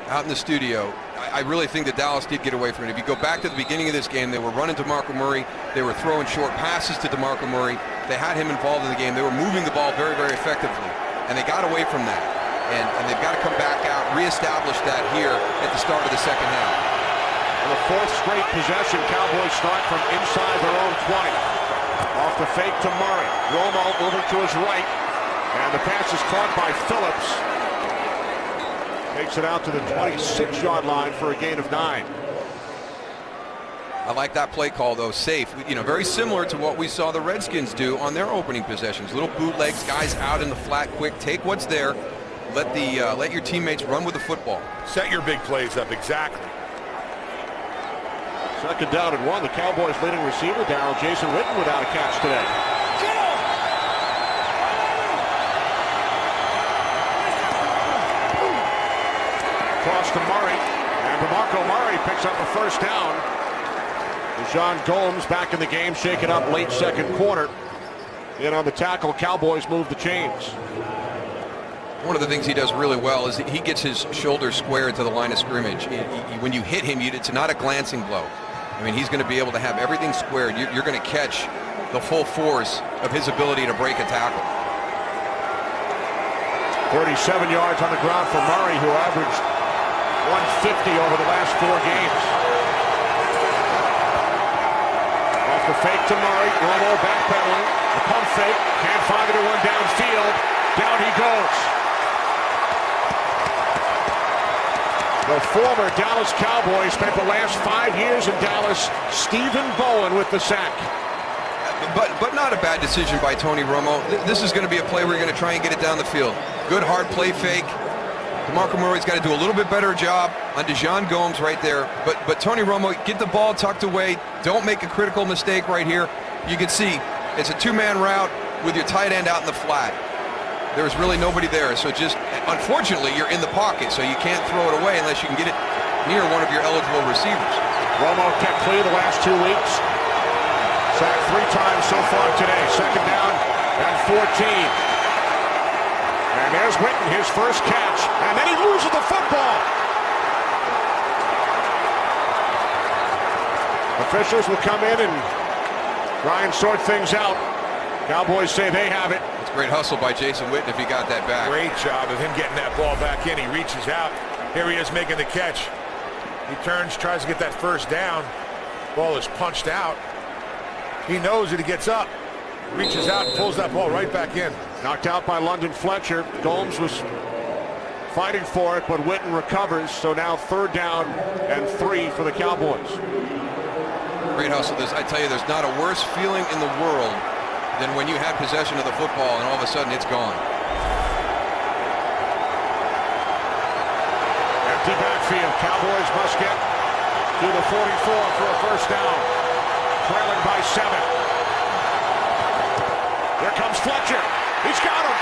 out in the studio. I really think that Dallas did get away from it. If you go back to the beginning of this game, they were running DeMarco Murray. They were throwing short passes to DeMarco Murray. They had him involved in the game. They were moving the ball very, very effectively. And they got away from that. And they've got to come back out, reestablish that here at the start of the second half. On the fourth straight possession, Cowboys start from inside their own 20. Off the fake to Murray. Romo moving to his right. And the pass is caught by Phillips. Takes it out to the 26-yard line for a gain of 9. I like that play call, though. Safe. You know, very similar to what we saw the Redskins do on their opening possessions. Little bootlegs, guys out in the flat quick. Take what's there. Let your teammates run with the football. Set your big plays up, exactly. Second down and 1. The Cowboys' leading receiver, Jason Witten, without a catch today. Cross to Murray, and DeMarco Murray picks up a first down. John Gomes back in the game, shaken up late second quarter. And on the tackle, Cowboys move the chains. One of the things he does really well is he gets his shoulder square to the line of scrimmage. When you hit him, it's not a glancing blow. I mean, he's going to be able to have everything squared. You're going to catch the full force of his ability to break a tackle. 37 yards on the ground for Murray, who averaged 150 over the last 4 games. Off the fake to Murray. Romo backpedaling. The pump fake. Can't find it to one downfield. Down he goes. The former Dallas Cowboy spent the last 5 years in Dallas. Stephen Bowen with the sack. But not a bad decision by Tony Romo. This is going to be a play where you're going to try and get it down the field. Good hard play fake. DeMarco Murray's got to do a little bit better job on John Gomes right there. But Tony Romo, get the ball tucked away. Don't make a critical mistake right here. You can see it's a 2-man route with your tight end out in the flat. There's really nobody there. So just, unfortunately, you're in the pocket, so you can't throw it away unless you can get it near one of your eligible receivers. Romo kept clean the last 2 weeks. Sacked 3 times so far today. Second down and 14. And there's Witten, his first catch. And then he loses the football. Officials will come in and try and sort things out. Cowboys say they have it. It's a great hustle by Jason Witten if he got that back. Great job of him getting that ball back in. He reaches out. Here he is making the catch. He turns, tries to get that first down. Ball is punched out. He knows that he gets up. Reaches out and pulls that ball right back in. Knocked out by London Fletcher. Gomes was fighting for it, but Witten recovers. So now 3rd down and 3 for the Cowboys. Great hustle. I tell you, there's not a worse feeling in the world than when you have possession of the football and all of a sudden it's gone. Empty backfield. Cowboys must get to the 44 for a first down. Trailing by 7. Here comes Fletcher. He's got him.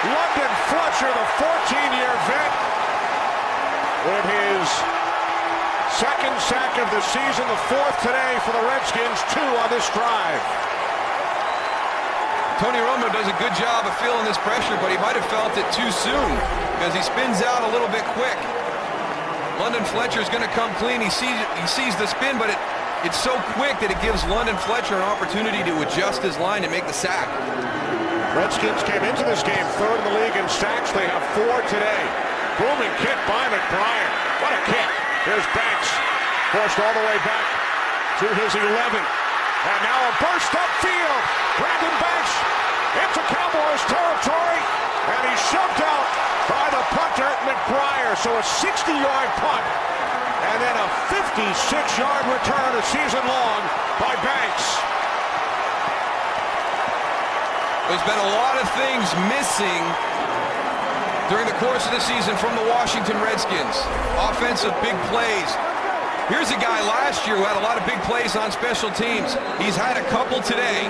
London Fletcher, the 14-year vet, with his 2nd sack of the season, the 4th today for the Redskins, 2 on this drive. Tony Romo does a good job of feeling this pressure, but he might have felt it too soon because he spins out a little bit quick. London Fletcher is going to come clean. He sees the spin, but it's so quick that it gives London Fletcher an opportunity to adjust his line and make the sack. Redskins came into this game 3rd in the league in sacks. They have 4 today. Booming kick by McBrien. What a kick. Here's Banks. Forced all the way back to his 11. And now a burst upfield. Brandon Banks into Cowboys territory. And he's shoved out by the punter, McBrien. So a 60-yard punt. And then a 56-yard return a season long by Banks. There's been a lot of things missing during the course of the season from the Washington Redskins. Offensive big plays. Here's a guy last year who had a lot of big plays on special teams. He's had a couple today.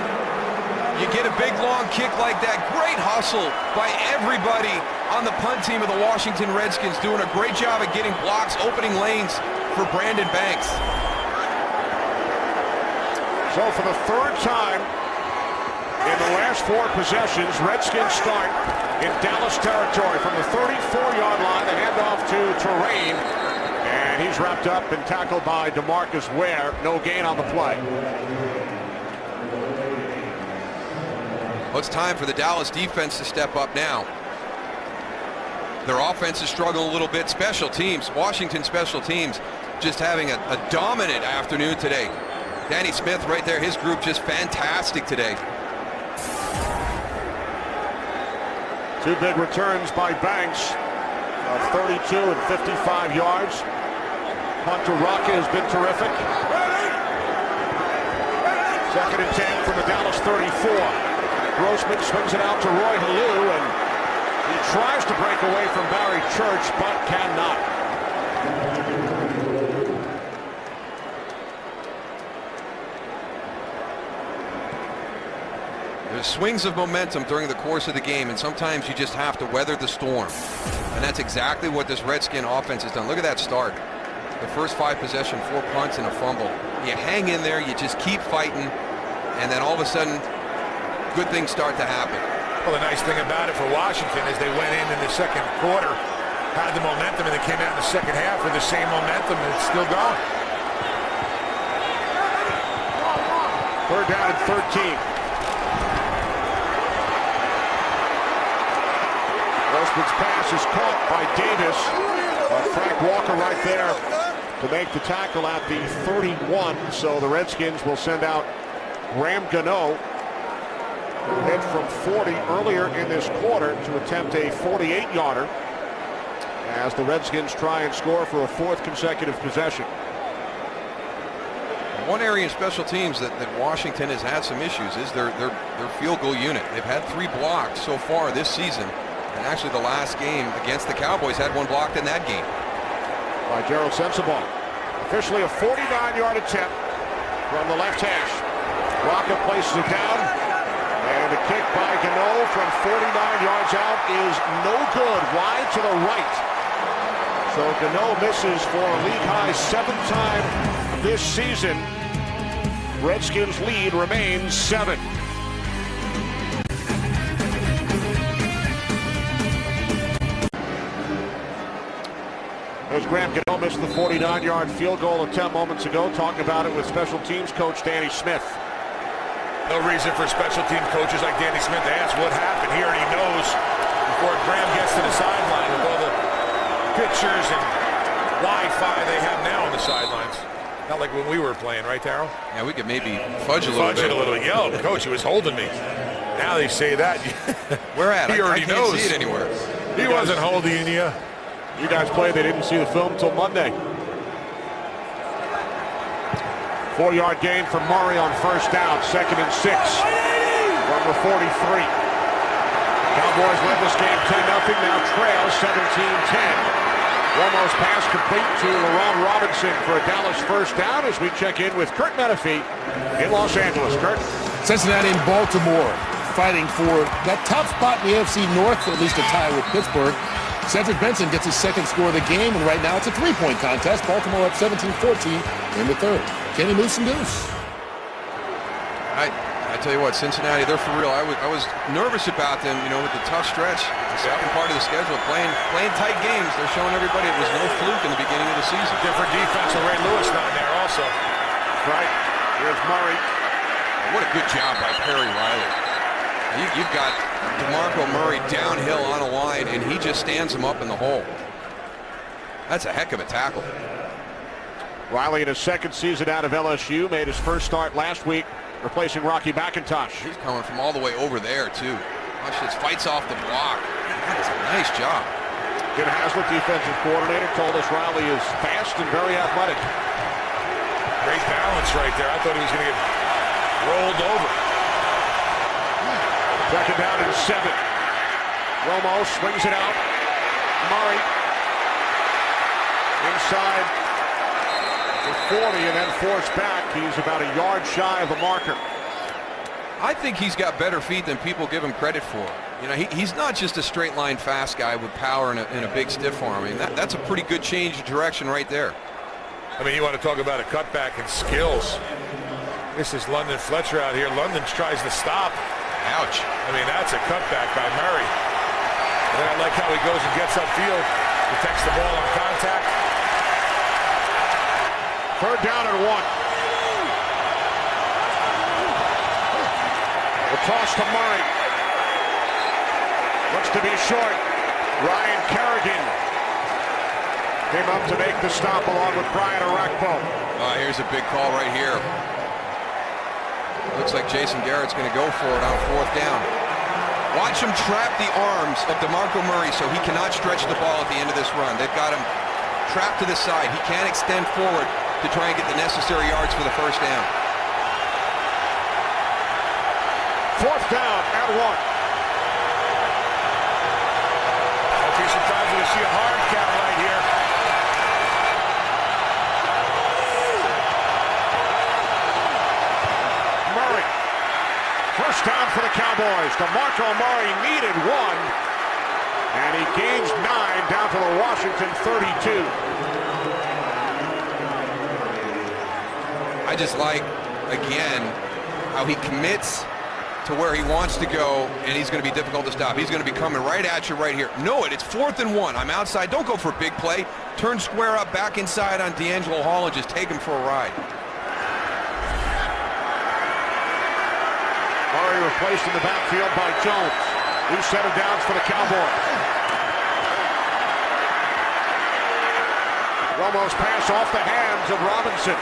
You get a big long kick like that. Great hustle by everybody on the punt team of the Washington Redskins, doing a great job of getting blocks, opening lanes for Brandon Banks. So for the 3rd time In the last 4 possessions, Redskins start in Dallas territory from the 34-yard line. The handoff to Terrain, and he's wrapped up and tackled by DeMarcus Ware. No gain on the play. Well, it's time for the Dallas defense to step up now. Their offense is struggling a little bit. Special teams, Washington special teams, just having a dominant afternoon today. Danny Smith right there, his group just fantastic today. 2 big returns by Banks of 32 and 55 yards. Hunter Rock has been terrific. 2nd and 10 from the Dallas 34. Grossman swings it out to Roy Halou, and he tries to break away from Barry Church, but cannot. There's swings of momentum during the course of the game, and sometimes you just have to weather the storm. And that's exactly what this Redskin offense has done. Look at that start. The first 5 possession, 4 punts and a fumble. You hang in there, you just keep fighting, and then all of a sudden, good things start to happen. Well, the nice thing about it for Washington is they went in the second quarter, had the momentum, and they came out in the second half with the same momentum, and it's still going. 3rd down and 13. Grossman's pass is caught by Davis. Frank Walker right there to make the tackle at the 31. So the Redskins will send out Graham Gano, who hit from 40 earlier in this quarter to attempt a 48-yarder as the Redskins try and score for a 4th consecutive possession. One area in special teams that Washington has had some issues is their field goal unit. They've had 3 blocks so far this season. And actually the last game against the Cowboys had 1 blocked in that game. By Gerald Sensabaugh. Officially a 49-yard attempt from the left hash. Rocket places it down. And the kick by Gano from 49 yards out is no good. Wide to the right. So Gano misses for a league-high 7th time this season. Redskins lead remains 7. As Graham Gano missed the 49-yard field goal attempt moments ago, talking about it with special teams coach Danny Smith. No reason for special team coaches like Danny Smith to ask what happened. He already knows before Graham gets to the sideline with all the pictures and Wi-Fi they have now on the sidelines. Not like when we were playing, right, Darryl? Yeah, we could maybe fudge a little bit. Yo, coach, he was holding me. Now they say that. Where at? He already I can't knows. see it anywhere. He wasn't holding you. You guys played, they didn't see the film until Monday. 4-yard gain for Murray on 1st down, 2nd and 6 from the 43. Cowboys led this game 10-0, now trail 17-10. Romo's pass complete to LaRon Robinson for a Dallas 1st down as we check in with Kurt Menefee in Los Angeles. Kurt. Cincinnati and Baltimore fighting for that top spot in the AFC North, at least a tie with Pittsburgh. Cedric Benson gets his 2nd score of the game, and right now it's a 3-point contest. Baltimore up 17-14 in the 3rd. Can he move some deuce? I tell you what, Cincinnati, they're for real. I was nervous about them, you know, with the tough stretch, the second part of the schedule, playing tight games. They're showing everybody it was no fluke in the beginning of the season. Different defense with Ray Lewis down there also. Right. Here's Murray. What a good job by Perry Riley. You've got DeMarco Murray downhill on a line, and he just stands him up in the hole. That's a heck of a tackle. Riley in his 2nd season out of LSU, made his 1st start last week, replacing Rocky McIntosh. He's coming from all the way over there, too. Watch this, fights off the block. That is a nice job. Jim Haslett, defensive coordinator, told us Riley is fast and very athletic. Great balance right there. I thought he was going to get rolled over. 2nd down and 7. Romo swings it out. Murray inside the 40 and then forced back. He's about a yard shy of the marker. I think he's got better feet than people give him credit for. You know, he's not just a straight line fast guy with power and a big stiff arm. I mean, that's a pretty good change of direction right there. I mean, you want to talk about a cutback and skills. This is London Fletcher out here. London tries to stop. Ouch. I mean, that's a cutback by Murray. And then I like how he goes and gets upfield, protects the ball on contact. 3rd down and 1. The toss to Murray. Looks to be short. Ryan Kerrigan came up to make the stop along with Brian Arakpo. Here's a big call right here. Looks like Jason Garrett's going to go for it on 4th down. Watch him trap the arms of DeMarco Murray so he cannot stretch the ball at the end of this run. They've got him trapped to the side. He can't extend forward to try and get the necessary yards for the 1st down. 4th down and 1. I'll be surprised if we see a hard count right here. Murray. 1st down for the Cowboys. DeMarco Murray needed 1. And he gains 9 down to the Washington 32. I just like, again, how he commits to where he wants to go, and he's going to be difficult to stop. He's going to be coming right at you right here. Know it. It's 4th and 1. I'm outside. Don't go for a big play. Turn square up back inside on D'Angelo Hall and just take him for a ride. Murray replaced in the backfield by Jones. 2 set of downs for the Cowboys. Romo's pass off the hands of Robinson.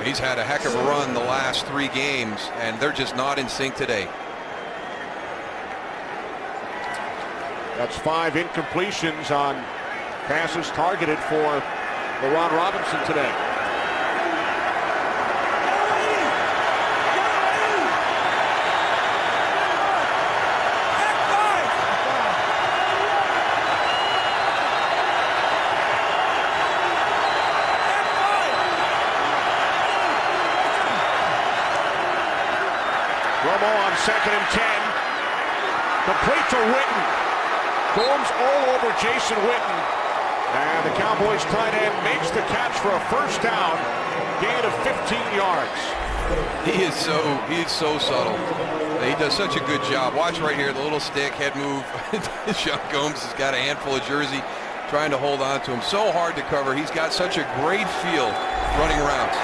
He's had a heck of a run the last 3 games, and they're just not in sync today. That's 5 incompletions on passes targeted for LeRon Robinson today. Romo on 2nd and 10. Complete to Witten. Gomes all over Jason Witten. And the Cowboys tight end makes the catch for a 1st down. Gain of 15 yards. He is so subtle. He does such a good job. Watch right here, the little stick, head move. Sean Gomes has got a handful of jersey trying to hold on to him. So hard to cover. He's got such a great feel running routes.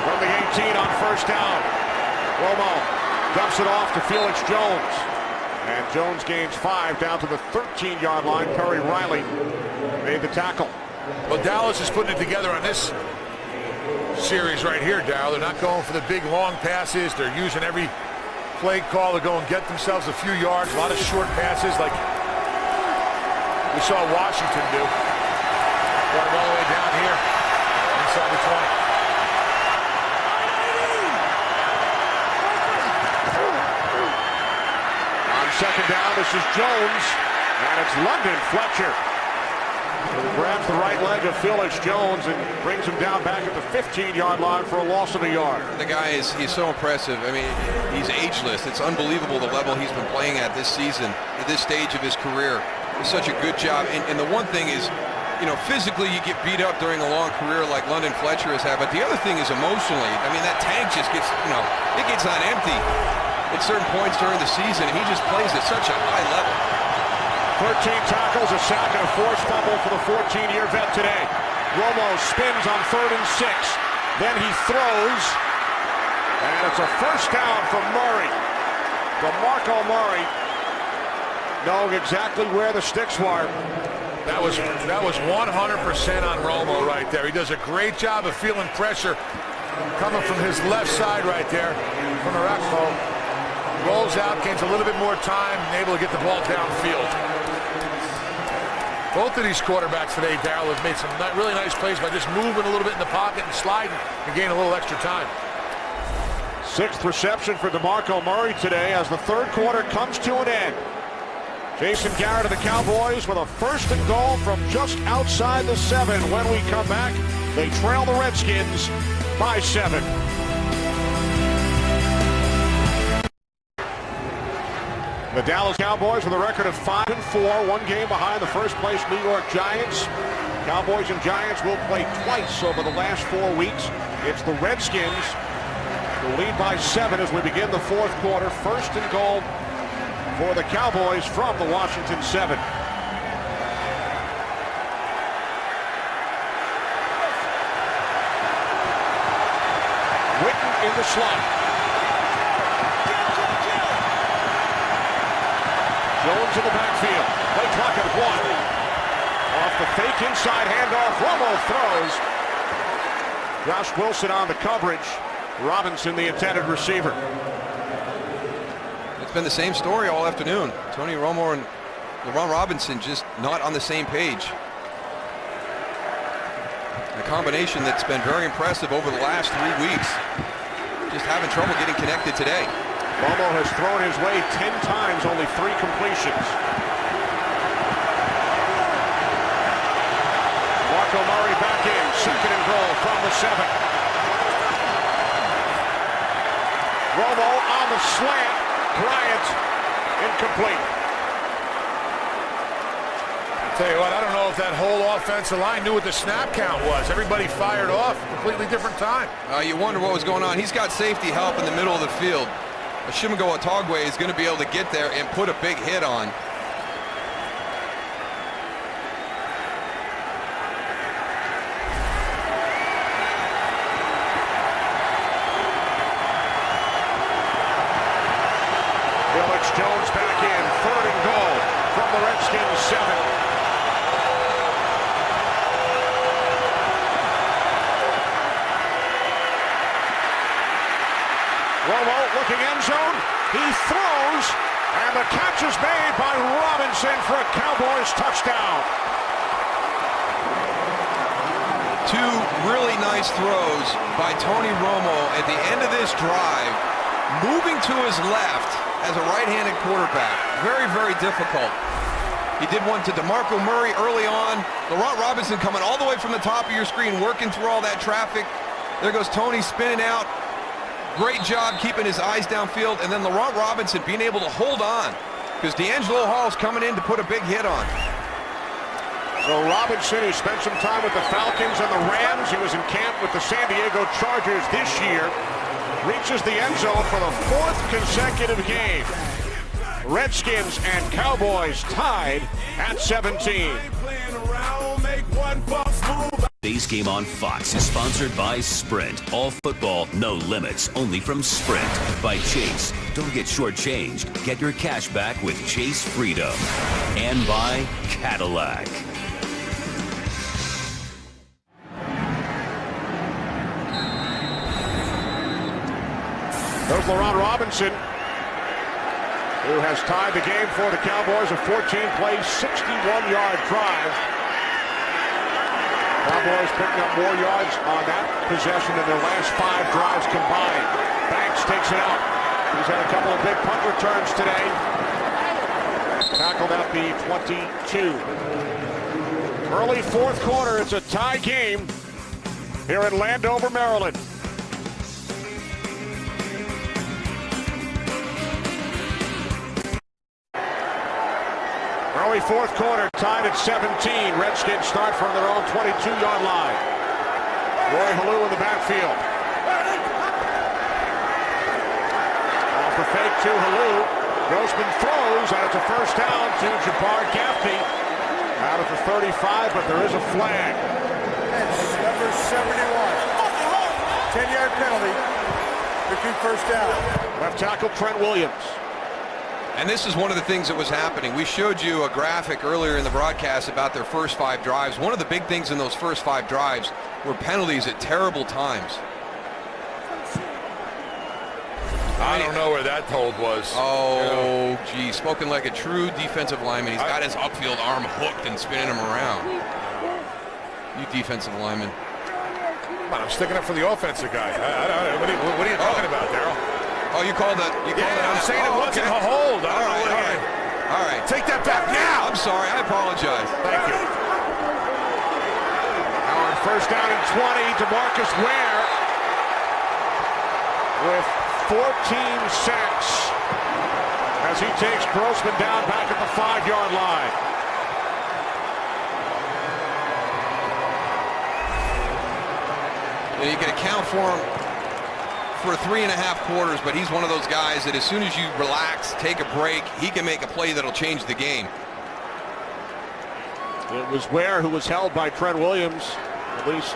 From the 18 on 1st down. Romo dumps it off to Felix Jones. And Jones gains 5 down to the 13-yard line. Perry Riley made the tackle. Well, Dallas is putting it together on this series right here, Darryl. They're not going for the big long passes. They're using every play call to go and get themselves a few yards. A lot of short passes like we saw Washington do. Got him all the way down here inside the 20. Second down, this is Jones, and it's London Fletcher. He grabs the right leg of Felix Jones and brings him down back at the 15-yard line for a loss of a yard. The guy he's so impressive. I mean, he's ageless. It's unbelievable the level he's been playing at this season, at this stage of his career. It's such a good job. And the one thing is, you know, physically you get beat up during a long career like London Fletcher has had, but the other thing is emotionally. I mean, that tank just gets, you know, it gets on empty at certain points during the season. He just plays at such a high level. 13 tackles, a sack, and a forced fumble for the 14-year vet today. Romo spins on 3rd and 6. Then he throws, and it's a 1st down for Murray. DeMarco Murray knowing exactly where the sticks were. That was 100% on Romo right there. He does a great job of feeling pressure coming from his left side right there from Arakpo. Rolls out, gains a little bit more time, and able to get the ball downfield. Both of these quarterbacks today, Darryl, have made some really nice plays by just moving a little bit in the pocket and sliding and gaining a little extra time. 6th reception for DeMarco Murray today as the 3rd quarter comes to an end. Jason Garrett of the Cowboys with a 1st and goal from just outside the 7. When we come back, they trail the Redskins by 7. The Dallas Cowboys with a record of 5-4, 1 game behind the first-place New York Giants. Cowboys and Giants will play twice over the last 4 weeks. It's the Redskins who lead by 7 as we begin the fourth quarter. First and goal for the Cowboys from the Washington 7. Witten in the slot. Jones in the backfield. Play clock at 1. Off the fake inside handoff. Romo throws. Josh Wilson on the coverage. Robinson the intended receiver. It's been the same story all afternoon. Tony Romo and LeBron Robinson just not on the same page. A combination that's been very impressive over the last 3 weeks. Just having trouble getting connected today. Romo has thrown his way 10 times, only 3 completions. Marco Murray back in, second and goal from the 7. Romo on the slant. Bryant incomplete. I'll tell you what, I don't know if that whole offensive line knew what the snap count was. Everybody fired off, completely different time. You wonder what was going on. He's got safety help in the middle of the field. Shimago Otagwe is going to be able to get there and put a big hit on. Jones back in, third and goal from the Redskins 7. Romo looking end zone, he throws, and the catch is made by Robinson for a Cowboys touchdown. 2 really nice throws by Tony Romo at the end of this drive, moving to his left as a right-handed quarterback. Very, very difficult. He did one to DeMarco Murray early on. Laurent Robinson coming all the way from the top of your screen, working through all that traffic. There goes Tony spinning out. Great job keeping his eyes downfield. And then Laurent Robinson being able to hold on because D'Angelo Hall's coming in to put a big hit on. So Robinson, who spent some time with the Falcons and the Rams, he was in camp with the San Diego Chargers this year, reaches the end zone for the 4th consecutive game. Redskins and Cowboys tied at 17. Today's game on Fox is sponsored by Sprint. All football, no limits, only from Sprint. By Chase. Don't get shortchanged. Get your cash back with Chase Freedom. And by Cadillac. There's Laurent Robinson, who has tied the game for the Cowboys, a 14-play, 61-yard drive. Cowboys picking up more yards on that possession than their last 5 drives combined. Banks takes it out. He's had a couple of big punt returns today. Tackled at the 22. Early fourth quarter, it's a tie game here in Landover, Maryland. Early fourth quarter, tied at 17. Redskins start from their own 22-yard line. Roy Halou in the backfield. Off the fake to Halou. Grossman throws, and it's a first down to Jabbar Gaffney. Out at the 35, but there is a flag. That's number 71. 10-yard penalty. Repeat first down. Left tackle Trent Williams. And this is one of the things that was happening. We showed you a graphic earlier in the broadcast about their first 5 drives. One of the big things in those first 5 drives were penalties at terrible times. I don't know where that hold was. Oh, gee, spoken like a true defensive lineman. He's got his upfield arm hooked and spinning him around. You defensive lineman. Come on, I'm sticking up for the offensive guy. What are you talking about, Daryl? Oh, you called that? I'm saying it wasn't a hold. All right. Take that back now. I'm sorry. I apologize. Thank you. Now on first down and 20, DeMarcus Ware with 14 sacks as he takes Grossman down back at the 5-yard line. And you can account for him for 3.5 quarters, but he's one of those guys that as soon as you relax, take a break, he can make a play that'll change the game. It was Ware who was held by Trent Williams, at least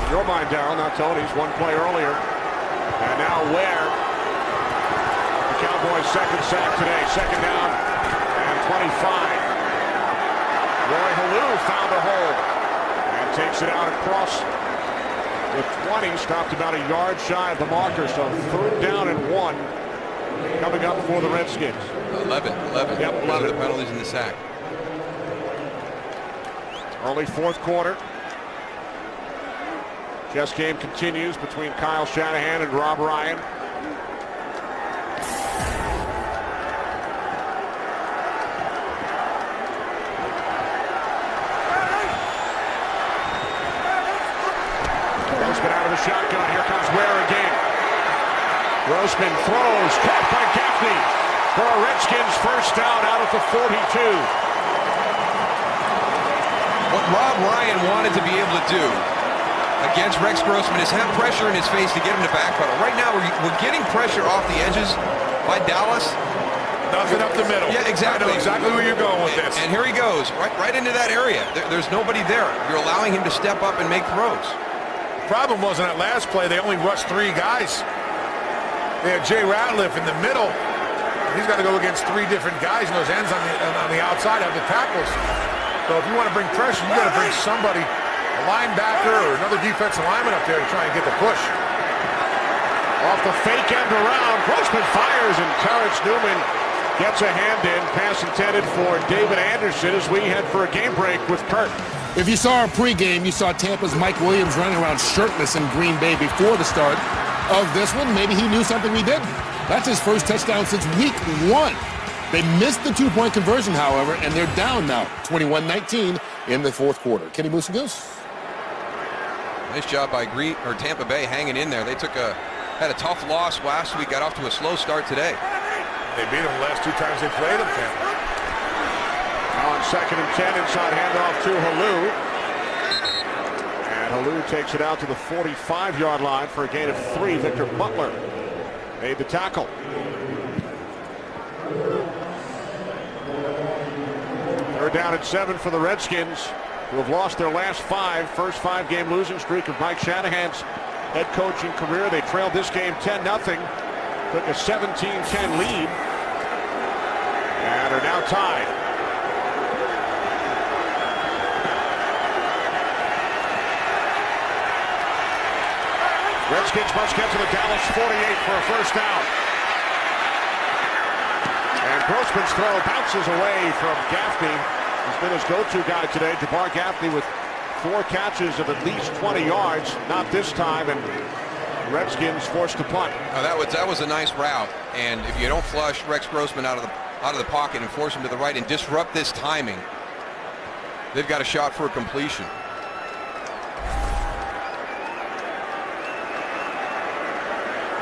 in your mind, Darryl, not Tony's, one play earlier. And now Ware, the Cowboys' second sack today, second down and 25. Roy Halou found a hole and takes it out across the 20, stopped about a yard shy of the marker, so 3rd down and 1 coming up for the Redskins. 11. Yep, 11. The penalties in the sack. Early 4th quarter. Chess game continues between Kyle Shanahan and Rob Ryan. Grossman out of the shotgun. Here comes Ware again. Grossman throws, caught by Gaffney for a Redskins first down out at the 42. What Rob Ryan wanted to be able to do against Rex Grossman is have pressure in his face to get him to backpedal. Right now, we're getting pressure off the edges by Dallas. Nothing up the middle. Yeah, exactly. I know exactly where you're going with this. And here he goes, right into that area. There's nobody there. You're allowing him to step up and make throws. Problem was in that last play, they only rushed 3 guys. They had Jay Ratliff in the middle. He's got to go against 3 different guys, and those ends on the outside have the tackles. So if you want to bring pressure, you got to bring somebody, a linebacker or another defensive lineman up there to try and get the push. Off the fake end around, Grossman fires, and Terrence Newman gets a hand in. Pass intended for David Anderson as we head for a game break with Kurt. If you saw our pregame, you saw Tampa's Mike Williams running around shirtless in Green Bay before the start of this one. Maybe he knew something we didn't. That's his first touchdown since week 1. They missed the 2-point conversion, however, and they're down now, 21-19 in the 4th quarter. Kenny Moose and Goose. Nice job by Tampa Bay hanging in there. They had a tough loss last week, got off to a slow start today. They beat them the last 2 times they played them, Tampa. Now on 2nd and 10, inside handoff to Halou. And Halou takes it out to the 45-yard line for a gain of 3. Victor Butler made the tackle. They're down at 7 for the Redskins, who have lost their last 5. First 5-game losing streak of Mike Shanahan's head coaching career. They trailed this game 10-0. Took a 17-10 lead. And are now tied. Redskins must get to the Dallas 48 for a first down. And Grossman's throw bounces away from Gaffney. He's been his go-to guy today. Jabbar Gaffney with 4 catches of at least 20 yards. Not this time, and Redskins forced to punt. Oh, that was a nice route. And if you don't flush Rex Grossman out of the pocket and force him to the right and disrupt this timing, they've got a shot for a completion.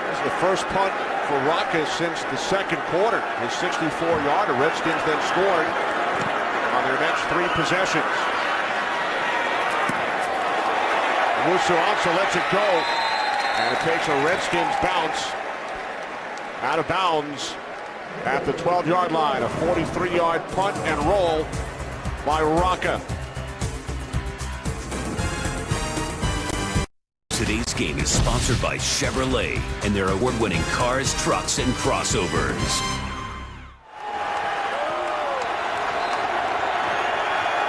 This is the first punt for Rocca since the 2nd quarter. His 64-yarder. Redskins then scored on their next 3 possessions. Musso also lets it go, and it takes a Redskins bounce out of bounds at the 12-yard line. A 43-yard punt and roll by Rocca. Today's game is sponsored by Chevrolet and their award-winning cars, trucks, and crossovers.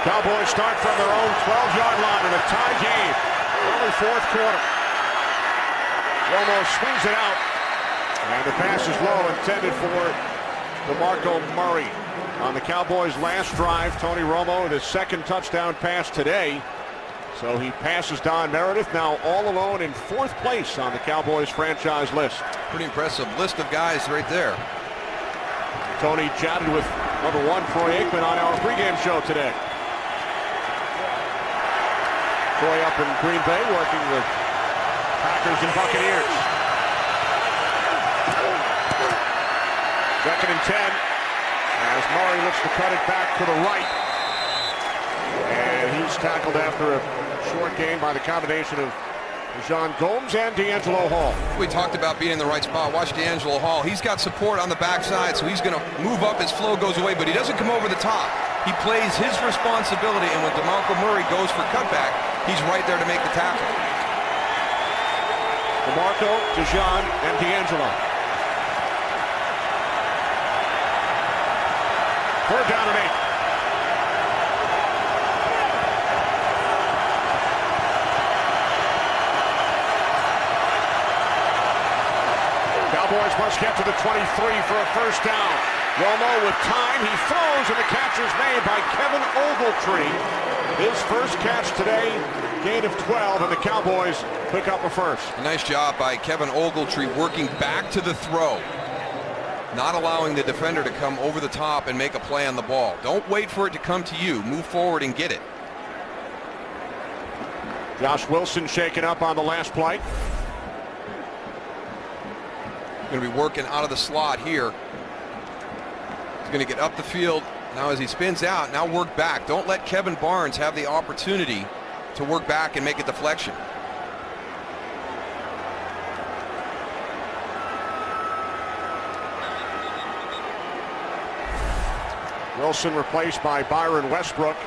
Cowboys start from their own 12-yard line in a tie game. Early 4th quarter. Romo swings it out, and the pass is low, intended for DeMarco Murray. On the Cowboys' last drive, Tony Romo with his 2nd touchdown pass today. So he passes Don Meredith, now all alone in 4th place on the Cowboys franchise list. Pretty impressive list of guys right there. Tony chatted with number 1 Troy Aikman on our pregame show today. Troy up in Green Bay working with Packers and Buccaneers. 2nd and 10 as Murray looks to cut it back to the right. And he's tackled after a short gain by the combination of John Gomes and D'Angelo Hall. We talked about being in the right spot. Watch D'Angelo Hall. He's got support on the backside, so he's going to move up as flow goes away, but he doesn't come over the top. He plays his responsibility, and when DeMarco Murray goes for cutback, he's right there to make the tackle. DeMarco, DeJohn, and D'Angelo. 3rd down and 8. Cowboys must get to the 23 for a first down. Romo with time, he throws, and the catch is made by Kevin Ogletree. His first catch today, gain of 12, and the Cowboys pick up a first. A nice job by Kevin Ogletree working back to the throw, not allowing the defender to come over the top and make a play on the ball. Don't wait for it to come to you. Move forward and get it. Josh Wilson shaken up on the last play. Going to be working out of the slot here. He's going to get up the field. Now as he spins out, now work back. Don't let Kevin Barnes have the opportunity to work back and make a deflection. Wilson replaced by Byron Westbrook.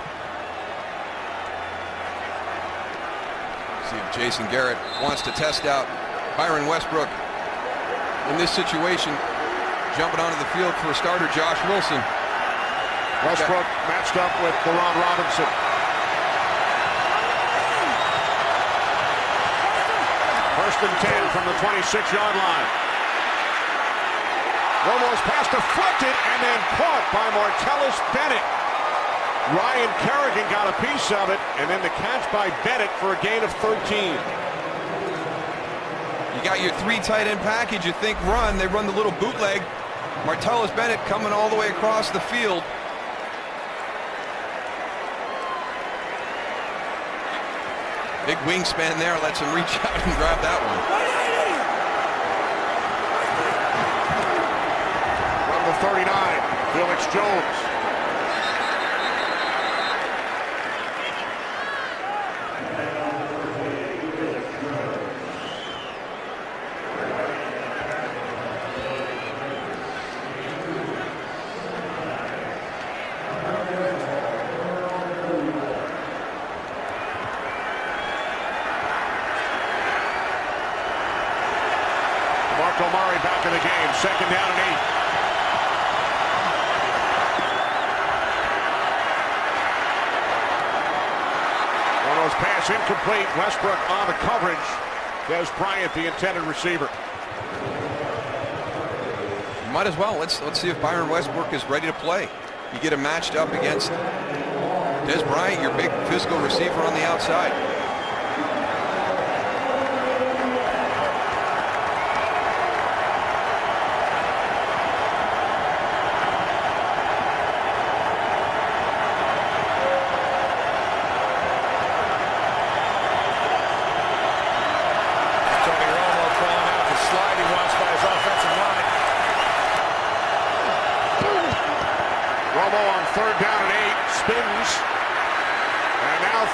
See if Jason Garrett wants to test out Byron Westbrook in this situation. Jumping onto the field for starter Josh Wilson. Westbrook matched up with Deron Robinson. First and 10 from the 26-yard line. Romo's pass deflected and then caught by Martellus Bennett. Ryan Kerrigan got a piece of it, and then the catch by Bennett for a gain of 13. You got your 3 tight end package. You think run. They run the little bootleg. Martellus Bennett coming all the way across the field. Big wingspan there. Lets him reach out and grab that one. From the 39, Felix Jones. Murray back in the game. 2nd down and 8. Romo's pass incomplete. Westbrook on the coverage. Des Bryant, the intended receiver. Might as well. Let's see if Byron Westbrook is ready to play. You get him matched up against Des Bryant, your big physical receiver on the outside.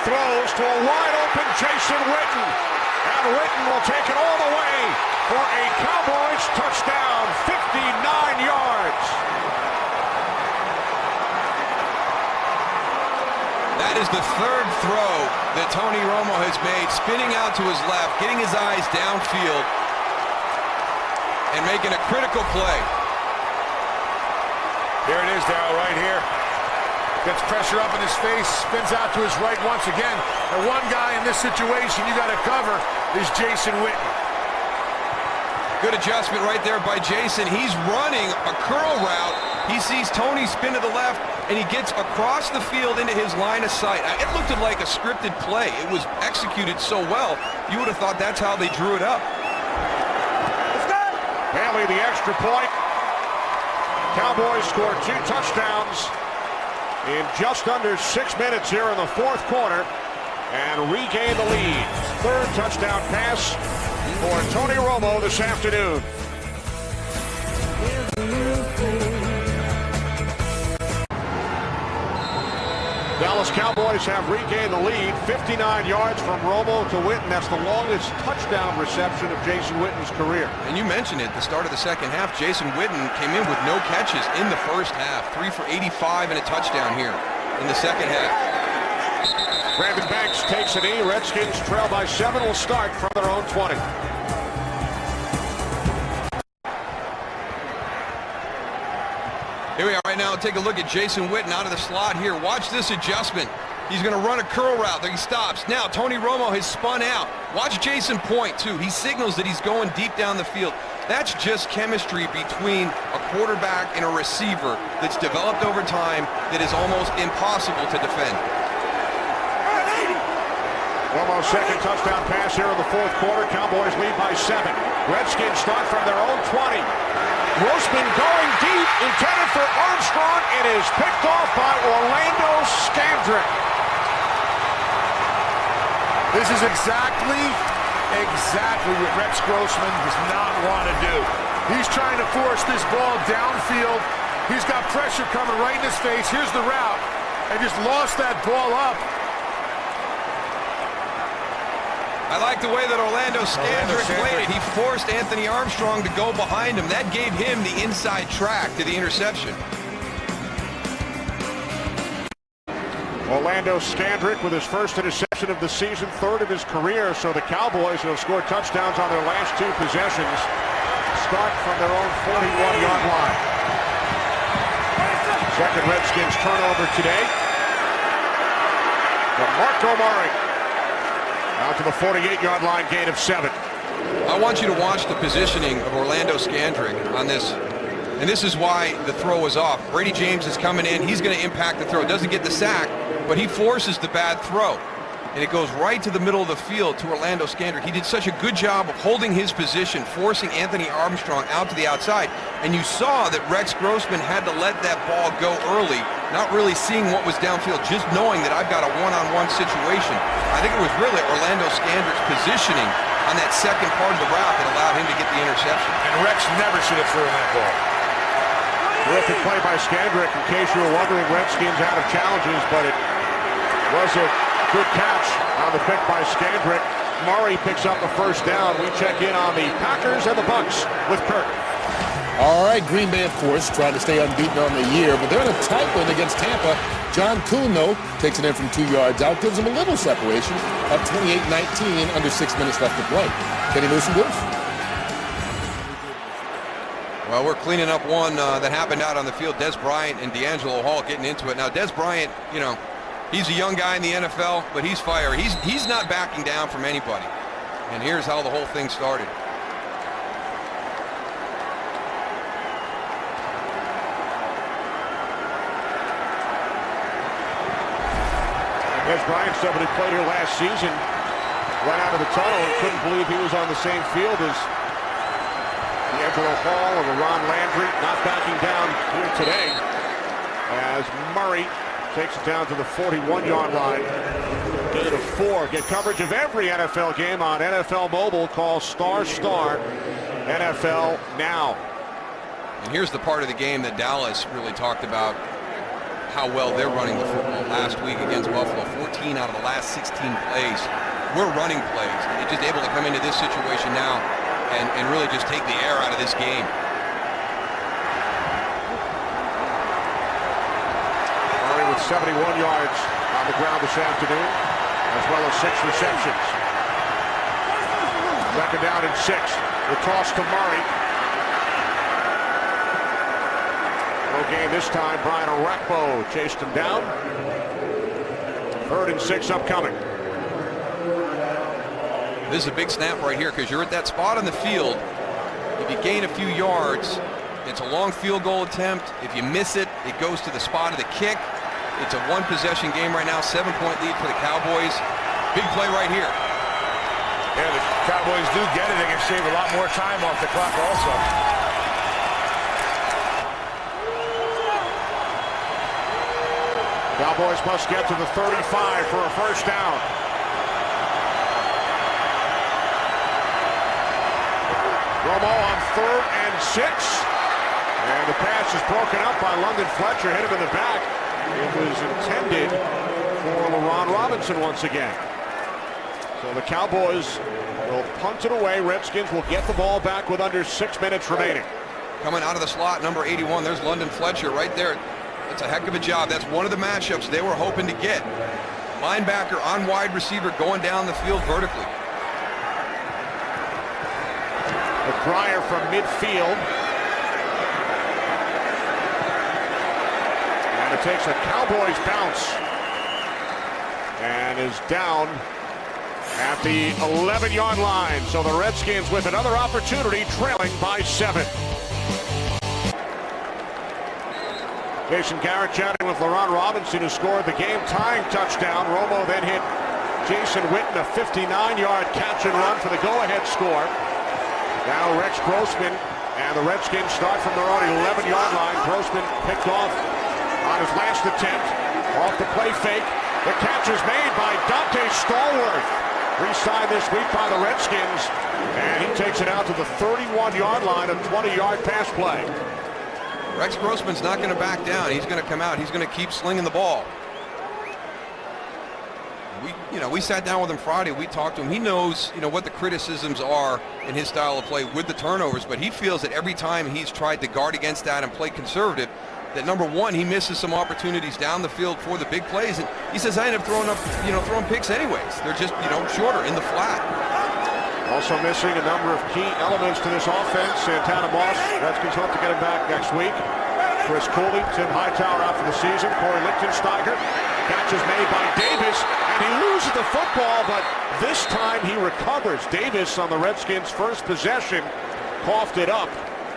Throws to a wide open Jason Witten, and Witten will take it all the way for a Cowboys touchdown, 59 yards. That is the 3rd throw that Tony Romo has made, spinning out to his left, getting his eyes downfield, and making a critical play. There it is, Darryl, right here. Gets pressure up in his face, spins out to his right once again. And one guy in this situation you got to cover is Jason Witten. Good adjustment right there by Jason. He's running a curl route. He sees Tony spin to the left, and he gets across the field into his line of sight. It looked like a scripted play. It was executed so well, you would have thought that's how they drew it up. Bailey, the extra point. Cowboys scored 2 touchdowns in just under 6 minutes here in the 4th quarter and regain the lead. 3rd touchdown pass for Tony Romo this afternoon. Dallas Cowboys have regained the lead. 59 yards from Romo to Witten. That's the longest touchdown reception of Jason Witten's career. And you mentioned it, the start of the second half, Jason Witten came in with no catches in the first half. 3 for 85 and a touchdown here in the second half. Brandon Banks takes a knee. Redskins trail by 7, will start from their own 20. Here we are right now. Take a look at Jason Witten out of the slot here. Watch this adjustment. He's going to run a curl route. There he stops. Now Tony Romo has spun out. Watch Jason point too. He signals that he's going deep down the field. That's just chemistry between a quarterback and a receiver that's developed over time that is almost impossible to defend. Romo's second touchdown pass here in the fourth quarter. Cowboys lead by 7. Redskins start from their own 20. Grossman going deep, intended for Armstrong. It is picked off by Orlando Scandrick. This is exactly what Rex Grossman does not want to do. He's trying to force this ball downfield. He's got pressure coming right in his face. Here's the route, and just lost that ball up. I like the way that Orlando Scandrick played it. He forced Anthony Armstrong to go behind him. That gave him the inside track to the interception. Orlando Scandrick with his first interception of the season, 3rd of his career. So the Cowboys, who have scored touchdowns on their last 2 possessions, start from their own 41-yard line. Second Redskins turnover today. DeMarco Murray out to the 48-yard line, gain of 7. I want you to watch the positioning of Orlando Scandrick on this. And this is why the throw was off. Brady James is coming in. He's going to impact the throw. Doesn't get the sack, but he forces the bad throw. And it goes right to the middle of the field to Orlando Scandrick. He did such a good job of holding his position, forcing Anthony Armstrong out to the outside. And you saw that Rex Grossman had to let that ball go early, not really seeing what was downfield, just knowing that I've got a one-on-one situation. I think it was really Orlando Scandrick's positioning on that second part of the route that allowed him to get the interception. And Rex never should have thrown that ball. Terrific play by Scandrick. In case you were wondering, Redskins out of challenges, but it was a good catch on the pick by Scandrick. Murray picks up the first down. We check in on the Packers and the Bucks with Kirk. All right, Green Bay, of course, trying to stay unbeaten on the year, but they're in a tight one against Tampa. John Kuhn, though, takes it in from 2 yards out, gives them a little separation at 28-19, under 6 minutes left to play. Kenny Newsom goes. Well, we're cleaning up one that happened out on the field. Des Bryant and D'Angelo Hall getting into it. Now, Des Bryant, you know, he's a young guy in the NFL, but he's fiery. He's not backing down from anybody. And here's how the whole thing started. Des Bryant, somebody who played here last season, went out of the tunnel and couldn't believe he was on the same field as D'Angelo Hall and Ron Landry, not backing down here today as Murray takes it down to the 41-yard line. Gain of 4. Get coverage of every NFL game on NFL Mobile. Call ** NFL Now. And here's the part of the game that Dallas really talked about, how well they're running the football last week against Buffalo. 14 out of the last 16 plays were running plays. They're just able to come into this situation now and really just take the air out of this game. Murray with 71 yards on the ground this afternoon, as well as 6 receptions. Second down and 6. The toss to Murray. No gain this time. Brian Orakpo chased him down. 3rd and 6 upcoming. This is a big snap right here because you're at that spot on the field. If you gain a few yards, it's a long field goal attempt. If you miss it, it goes to the spot of the kick. It's a 1-possession game right now, 7-point lead for the Cowboys. Big play right here. Yeah, the Cowboys do get it. They can shave a lot more time off the clock also. Cowboys must get to the 35 for a first down. Romo on 3rd and 6. And the pass is broken up by London Fletcher. Hit him in the back. It was intended LaRon Robinson once again. So the Cowboys will punt it away. Redskins will get the ball back with under 6 minutes remaining. Coming out of the slot, number 81, there's London Fletcher right there. That's a heck of a job. That's one of the matchups they were hoping to get. Linebacker on wide receiver going down the field vertically. The Crier from midfield. And it takes a Cowboys bounce. And is down at the 11-yard line. So the Redskins with another opportunity, trailing by 7. Jason Garrett chatting with LaRon Robinson, who scored the game-tying touchdown. Romo then hit Jason Witten, a 59-yard catch and run for the go-ahead score. Now Rex Grossman and the Redskins start from their own 11-yard line. Grossman picked off on his last attempt. Off the play fake. The catch is made by Dante Stallworth. Re-signed this week by the Redskins. And he takes it out to the 31-yard line, a 20-yard pass play. Rex Grossman's not going to back down. He's going to come out. He's going to keep slinging the ball. We sat down with him Friday. We talked to him. He knows, what the criticisms are in his style of play with the turnovers, but he feels that every time he's tried to guard against that and play conservative, that number one, he misses some opportunities down the field for the big plays. And he says, I end up throwing picks anyways. They're just, shorter in the flat. Also missing a number of key elements to this offense. Santana Moss, Redskins hope to get him back next week. Chris Cooley, Tim Hightower out for the season. Corey Lichtensteiger. Catch is made by Davis, and he loses the football, but this time he recovers. Davis on the Redskins' first possession coughed it up,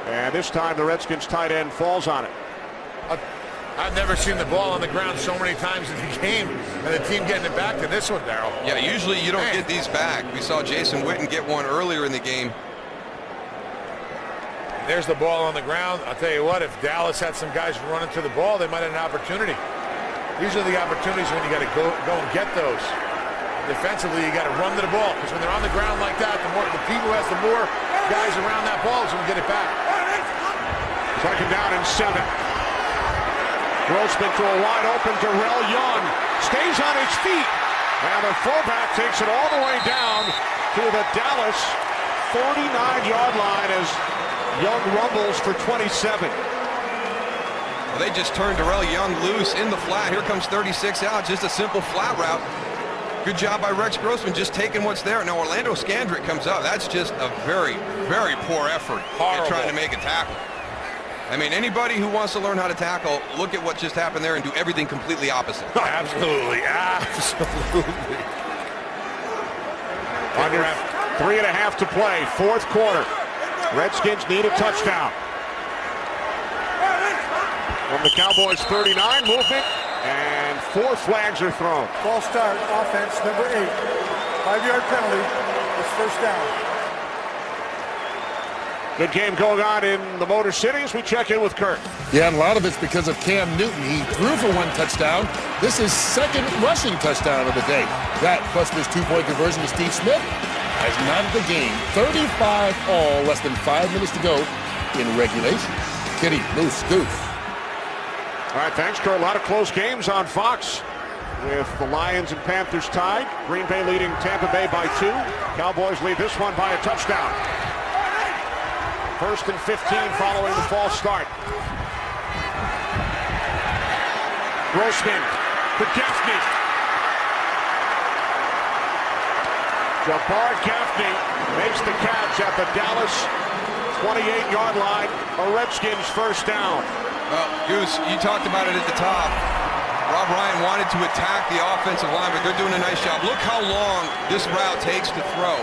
and this time the Redskins tight end falls on it. I've never seen the ball on the ground so many times in the game, and the team getting it back to this one, Darryl. Yeah, usually you don't get these back. We saw Jason Witten get one earlier in the game. There's the ball on the ground. I'll tell you what, if Dallas had some guys running to the ball, they might have an opportunity. These are the opportunities when you got to go and get those. Defensively, you got to run to the ball, because when they're on the ground like that, the team who has the more guys around that ball is going to get it back. Second down and 7. Grossman to a wide open Darrell Young. Stays on his feet. And the fullback takes it all the way down to the Dallas 49-yard line as Young rumbles for 27. Well, they just turned Darrell Young loose in the flat. Here comes 36 out. Just a simple flat route. Good job by Rex Grossman just taking what's there. Now Orlando Scandrick comes up. That's just a very, very poor effort at trying to make a tackle. I mean, anybody who wants to learn how to tackle, look at what just happened there and do everything completely opposite. Absolutely. Under 3.5 to play, fourth quarter. Redskins need a touchdown. From the Cowboys 39, movement, and 4 flags are thrown. False start, offense, number 8. 5-yard penalty. It's first down. Good game going on in the Motor City as we check in with Kurt. Yeah, and a lot of it's because of Cam Newton. He threw for 1 touchdown. This is second rushing touchdown of the day. That plus this 2-point conversion to Steve Smith has knotted the game. 35 all, less than 5 minutes to go in regulation. Kitty, loose, goose. All right, thanks, Kurt. A lot of close games on Fox with the Lions and Panthers tied. Green Bay leading Tampa Bay by 2. Cowboys lead this one by a touchdown. First and 15 following the false start. Grossman to Gaffney. Jabbar Gaffney makes the catch at the Dallas 28-yard line. A Redskins first down. Well, Goose, you talked about it at the top. Rob Ryan wanted to attack the offensive line, but they're doing a nice job. Look how long this route takes to throw.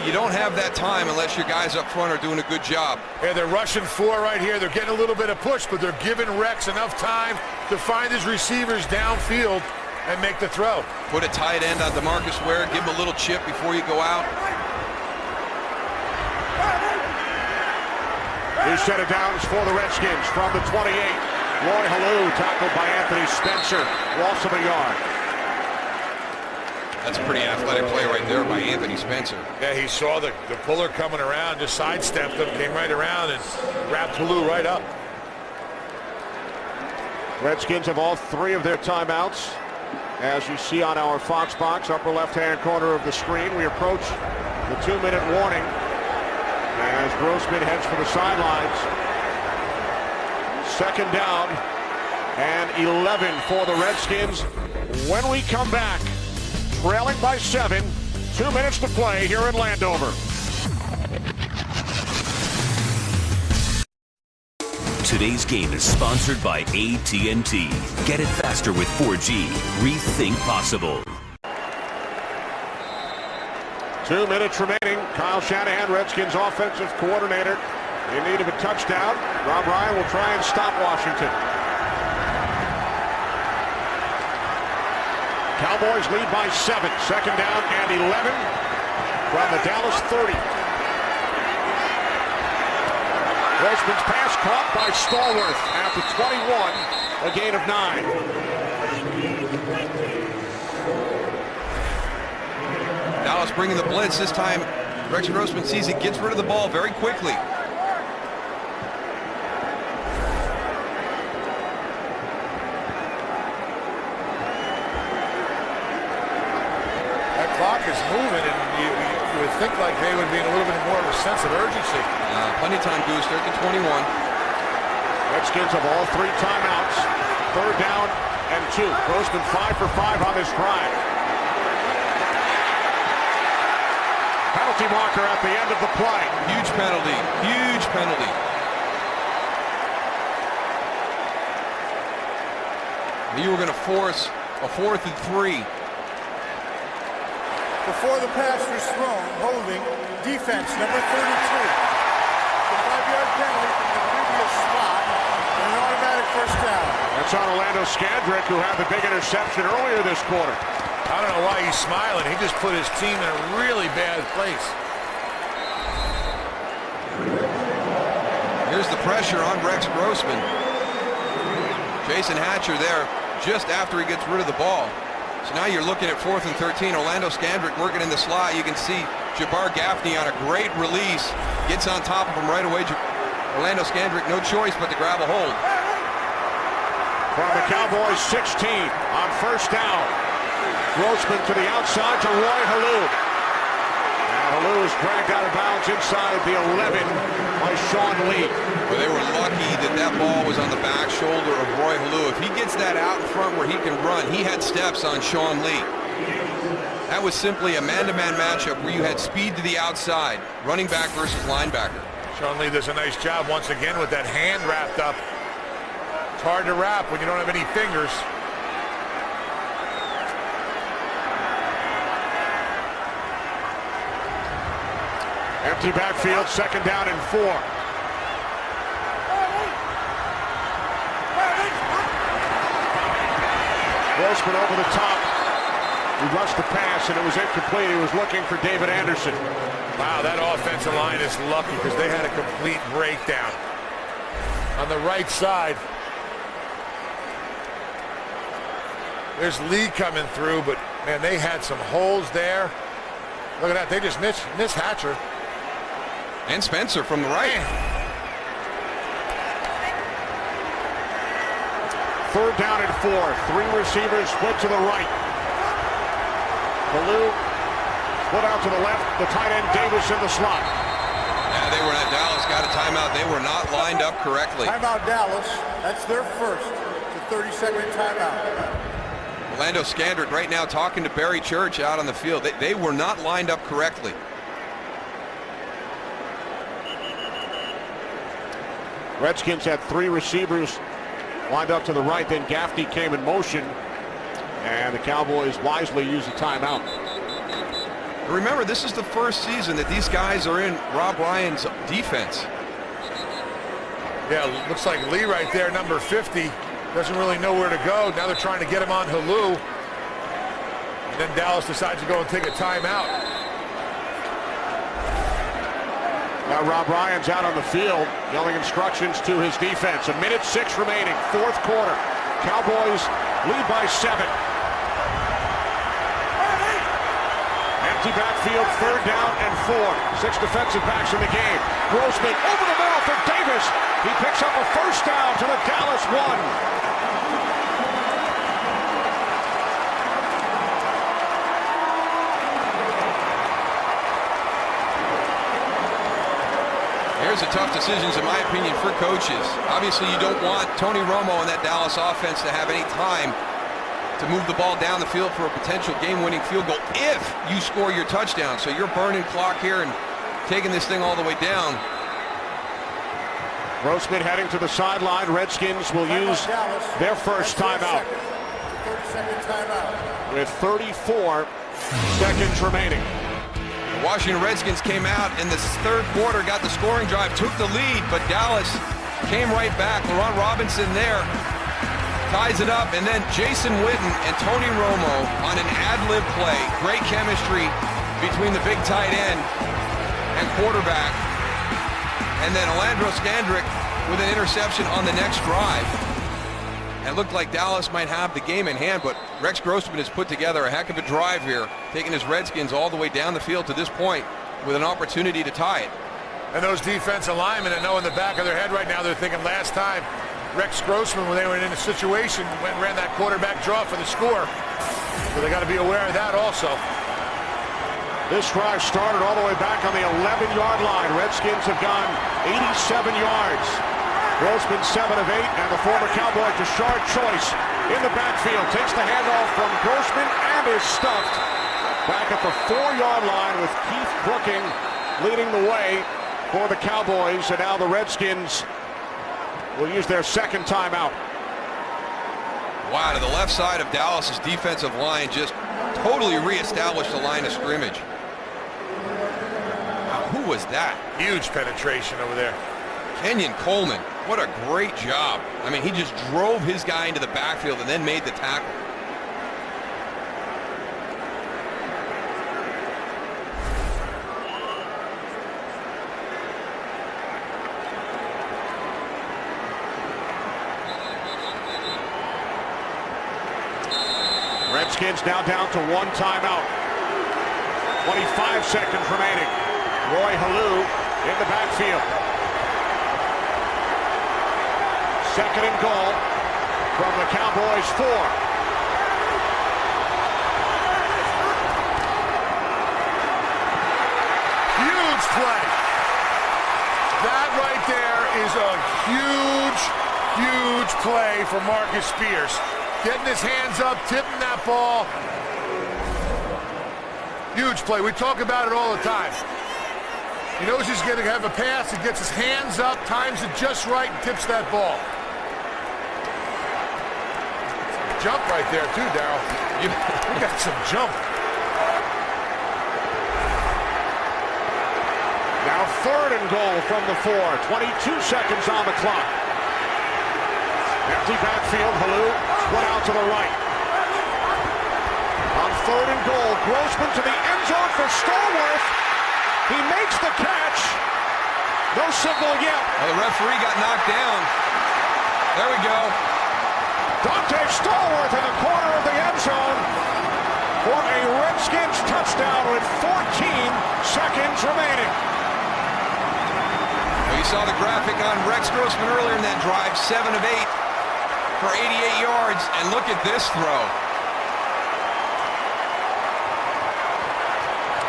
You don't have that time unless your guys up front are doing a good job. Yeah, they're rushing 4 right here. They're getting a little bit of push, but they're giving Rex enough time to find his receivers downfield and make the throw. Put a tight end on DeMarcus Ware. Give him a little chip before you go out. These set of downs for the Redskins from the 28. Roy Halou tackled by Anthony Spencer. Loss of a yard. That's a pretty athletic play right there by Anthony Spencer. Yeah, he saw the puller coming around, just sidestepped him, came right around and wrapped Halou right up. Redskins have all 3 of their timeouts. as you see on our Fox box, upper left-hand corner of the screen. We approach the 2-minute warning as Grossman heads for the sidelines. Second down and 11 for the Redskins. When we come back, trailing by 7, 2 minutes to play here in Landover. Today's game is sponsored by AT&T. Get it faster with 4G. Rethink possible. 2 minutes remaining. Kyle Shanahan, Redskins offensive coordinator, in need of a touchdown. Rob Ryan will try and stop Washington. Cowboys lead by 7. Second down and 11 from the Dallas 30. Grossman's pass caught by Stallworth after 21, a gain of 9. Dallas bringing the blitz. This time, Rex Grossman sees it, gets rid of the ball very quickly. That clock is moving, and you would think like they would be in a little bit more of a sense of urgency. Plenty of time, Goose. They're at the 21. Redskins have all 3 timeouts. Third down and 2. Grossman 5 for 5 on this drive. Penalty marker at the end of the play. Huge penalty. Huge penalty. You were going to force a 4th and 3. Before the pass was thrown, holding, defense, number 32. The 5-yard penalty from the previous spot, and an automatic first down. That's on Orlando Scandrick, who had the big interception earlier this quarter. I don't know why he's smiling. He just put his team in a really bad place. Here's the pressure on Rex Grossman. Jason Hatcher there just after he gets rid of the ball. So now you're looking at 4th and 13. Orlando Scandrick working in the slot. You can see Jabbar Gaffney on a great release. Gets on top of him right away. Orlando Scandrick, no choice but to grab a hold. From the Cowboys 16 on first down. Grossman to the outside to Roy Halou. And Halou is dragged out of bounds inside the 11 by Sean Lee. Well, they were lucky that that ball was on the back shoulder of Roy Halou. If he gets that out in front where he can run, he had steps on Sean Lee. That was simply a man-to-man matchup where you had speed to the outside, running back versus linebacker. Sean Lee does a nice job once again with that hand wrapped up. It's hard to wrap when you don't have any fingers. Empty backfield, second down and 4. Grossman over the top. He rushed the pass, and it was incomplete. He was looking for David Anderson. Wow, that offensive line is lucky because they had a complete breakdown. On the right side, there's Lee coming through, but, man, they had some holes there. Look at that. They just missed Hatcher. And Spencer from the right. Third down and 4. 3 receivers split to the right. Halou split out to the left. The tight end Davis in the slot. Yeah, they were at Dallas. Got a timeout. They were not lined up correctly. Timeout Dallas. That's their first. It's a 30-second timeout. Orlando Scandrick right now talking to Barry Church out on the field. They were not lined up correctly. Redskins had 3 receivers lined up to the right. Then Gaffney came in motion, and the Cowboys wisely used a timeout. Remember, this is the first season that these guys are in Rob Ryan's defense. Yeah, looks like Lee right there, number 50, doesn't really know where to go. Now they're trying to get him on Halou. And then Dallas decides to go and take a timeout. Now Rob Ryan's out on the field, yelling instructions to his defense. 1:06 remaining, 4th quarter. Cowboys lead by 7. Empty backfield, 3rd down and 4. 6 defensive backs in the game. Grossman over the middle for Davis. He picks up a first down to the Dallas 1. tough decisions, in my opinion, for coaches. Obviously, you don't want Tony Romo and that Dallas offense to have any time to move the ball down the field for a potential game-winning field goal if you score your touchdown. So you're burning clock here and taking this thing all the way down. Grossman heading to the sideline. Redskins will use their first timeout. 30-second timeout. With 34 seconds remaining. The Washington Redskins came out in the third quarter, got the scoring drive, took the lead, but Dallas came right back. Laurent Robinson there ties it up, and then Jason Witten and Tony Romo on an ad-lib play. Great chemistry between the big tight end and quarterback. And then Alandro Skandrick with an interception on the next drive. And it looked like Dallas might have the game in hand, but Rex Grossman has put together a heck of a drive here, taking his Redskins all the way down the field to this point with an opportunity to tie it. And those defensive linemen, I know in the back of their head right now, they're thinking last time Rex Grossman, when they were in a situation, went and ran that quarterback draw for the score. So they got to be aware of that also. This drive started all the way back on the 11-yard line. Redskins have gone 87 yards. Grossman 7 of 8, and the former Cowboy Tashard Choice in the backfield. Takes the handoff from Grossman and is stuffed back at the 4-yard line with Keith Brooking leading the way for the Cowboys. And now the Redskins will use their second timeout. Wow, to the left side of Dallas's defensive line, just totally reestablished the line of scrimmage. Wow, who was that? Huge penetration over there. Kenyon Coleman, what a great job. I mean, he just drove his guy into the backfield and then made the tackle. Redskins now down to one timeout. 25 seconds remaining. Roy Halou in the backfield. Second and goal from the Cowboys 4. Huge play. That right there is a huge play for Marcus Spears. Getting his hands up, tipping that ball. Huge play. We talk about it all the time. He knows he's going to have a pass. He gets his hands up, times it just right, and tips that ball. Jump right there, too, Darryl. You got some jump. Now third and goal from the 4. 22 seconds on the clock. Empty backfield. Halou split out to the right. On third and goal, Grossman to the end zone for Stallworth. He makes the catch. No signal yet. Well, the referee got knocked down. There we go. Dante Stallworth in the corner of the end zone for a Redskins touchdown with 14 seconds remaining. Well, you saw the graphic on Rex Grossman earlier in that drive, 7 of 8 for 88 yards, and look at this throw.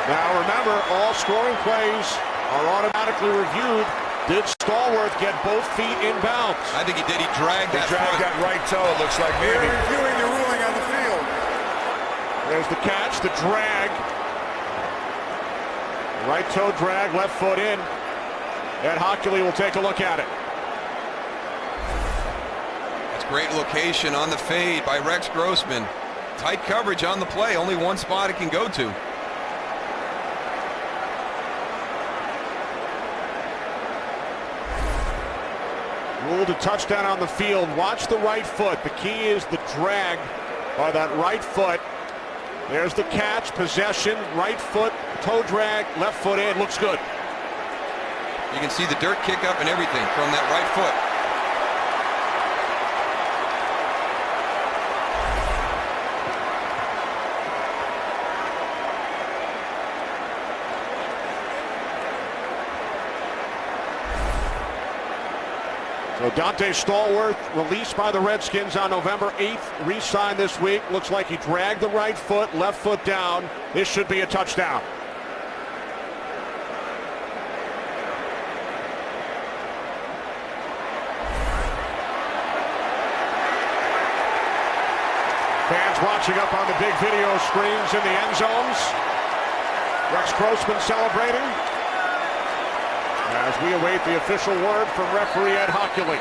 Now remember, all scoring plays are automatically reviewed. Did Stallworth get both feet in bounds? I think he did. He dragged that right toe, it looks like. They're Maybe. reviewing the ruling on the field. There's the catch, the drag. Right toe drag, left foot in. And Hockley will take a look at it. That's great location on the fade by Rex Grossman. Tight coverage on the play. Only one spot it can go to. Ruled a touchdown on the field. Watch the right foot. The key is the drag by that right foot. There's the catch, possession, right foot, toe drag, left foot in. Looks good. You can see the dirt kick up and everything from that right foot. So Dante Stallworth released by the Redskins on November 8th, re-signed this week. Looks like he dragged the right foot, left foot down. This should be a touchdown. watching up on the big video screens in the end zones. Rex Grossman celebrating as we await the official word from referee Ed Hockley.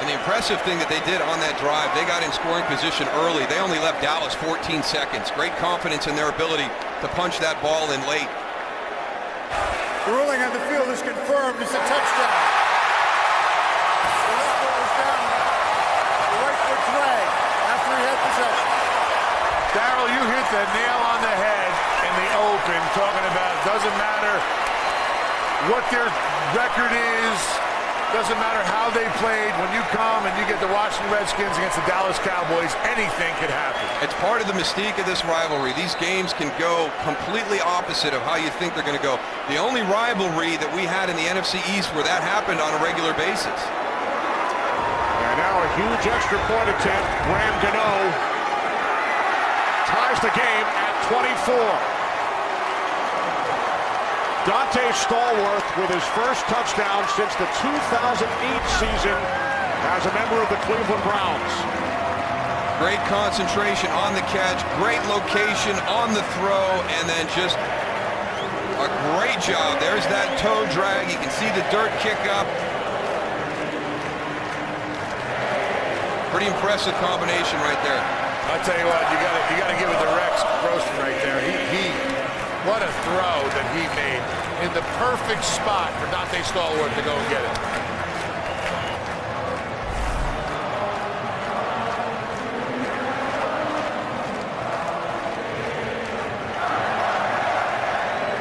And the impressive thing that they did on that drive, they got in scoring position early. They only left Dallas 14 seconds. Great confidence in their ability to punch that ball in late. The ruling on the field is confirmed. It's a touchdown. The left foot was down. The right foot dragged after he had possession. Darryl, you hit the nail on the head in the open, talking about it doesn't matter what their record is, doesn't matter how they played. When you come and you get the Washington Redskins against the Dallas Cowboys, anything could happen. It's part of the mystique of this rivalry. These games can go completely opposite of how you think they're going to go. The only rivalry that we had in the NFC East where that happened on a regular basis. And now a huge extra point attempt. Graham Gano ties the game at 24. Dante Stallworth with his first touchdown since the 2008 season as a member of the Cleveland Browns. Great concentration on the catch, great location on the throw, and then just a great job. There's that toe drag. You can see the dirt kick up. Pretty impressive combination right there. I'll tell you what, you gotta give it to Rex Grossman right there. What a throw that he made in the perfect spot for Dante Stallworth to go and get it.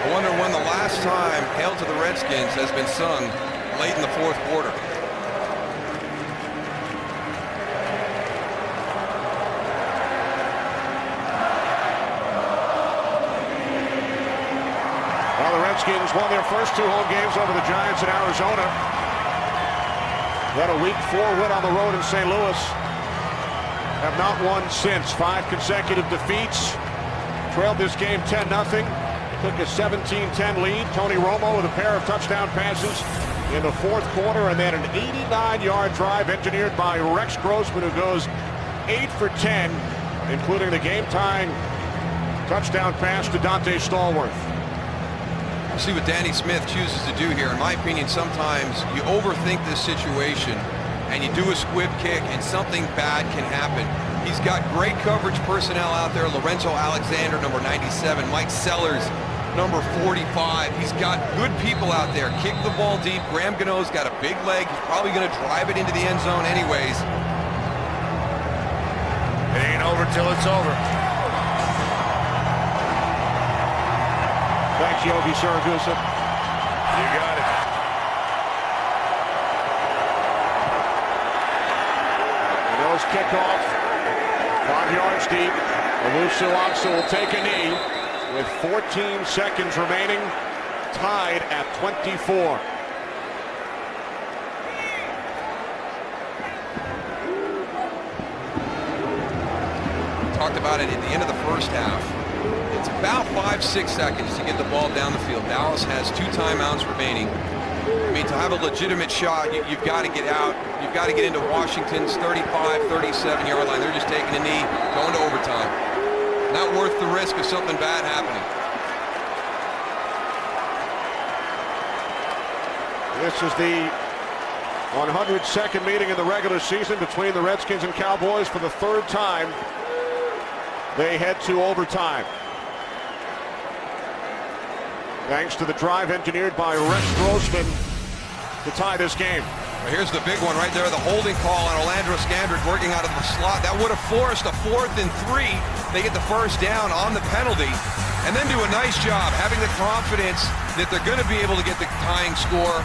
I wonder when the last time Hail to the Redskins has been sung late in the fourth quarter. Well, the Redskins won their first two home games over the Giants in Arizona. Then a Week 4 win on the road in St. Louis. Have not won since. 5 consecutive defeats. Trailed this game 10-0. Took a 17-10 lead. Tony Romo with a pair of touchdown passes in the fourth quarter, and then an 89-yard drive engineered by Rex Grossman, who goes 8 for 10, including the game-tying touchdown pass to Dante Stallworth. See what Danny Smith chooses to do here. In my opinion, sometimes you overthink this situation and you do a squib kick and something bad can happen. He's got great coverage personnel out there. Lorenzo Alexander, number 97. Mike Sellers, number 45. He's got good people out there. Kick the ball deep. Graham Gano's got a big leg. He's probably going to drive it into the end zone anyways. It ain't over till it's over. Thanks, Yogi Saragusa. You got it. Gano's kickoff. 5 yards deep. Owusu Ansah will take a knee with 14 seconds remaining. Tied at 24. Talked about it at the end of the first half. It's about 5-6 seconds to get the ball down the field. Dallas has 2 timeouts remaining. I mean, to have a legitimate shot, you've got to get out. You've got to get into Washington's 35, 37-yard line. They're just taking a knee, going to overtime. Not worth the risk of something bad happening. This is the 102nd meeting in the regular season between the Redskins and Cowboys. For the 3rd time, they head to overtime. Thanks to the drive engineered by Rex Grossman to tie this game. Well, here's the big one right there, the holding call on Orlando Scandrick working out of the slot. That would have forced a 4th and 3. They get the first down on the penalty and then do a nice job having the confidence that they're going to be able to get the tying score,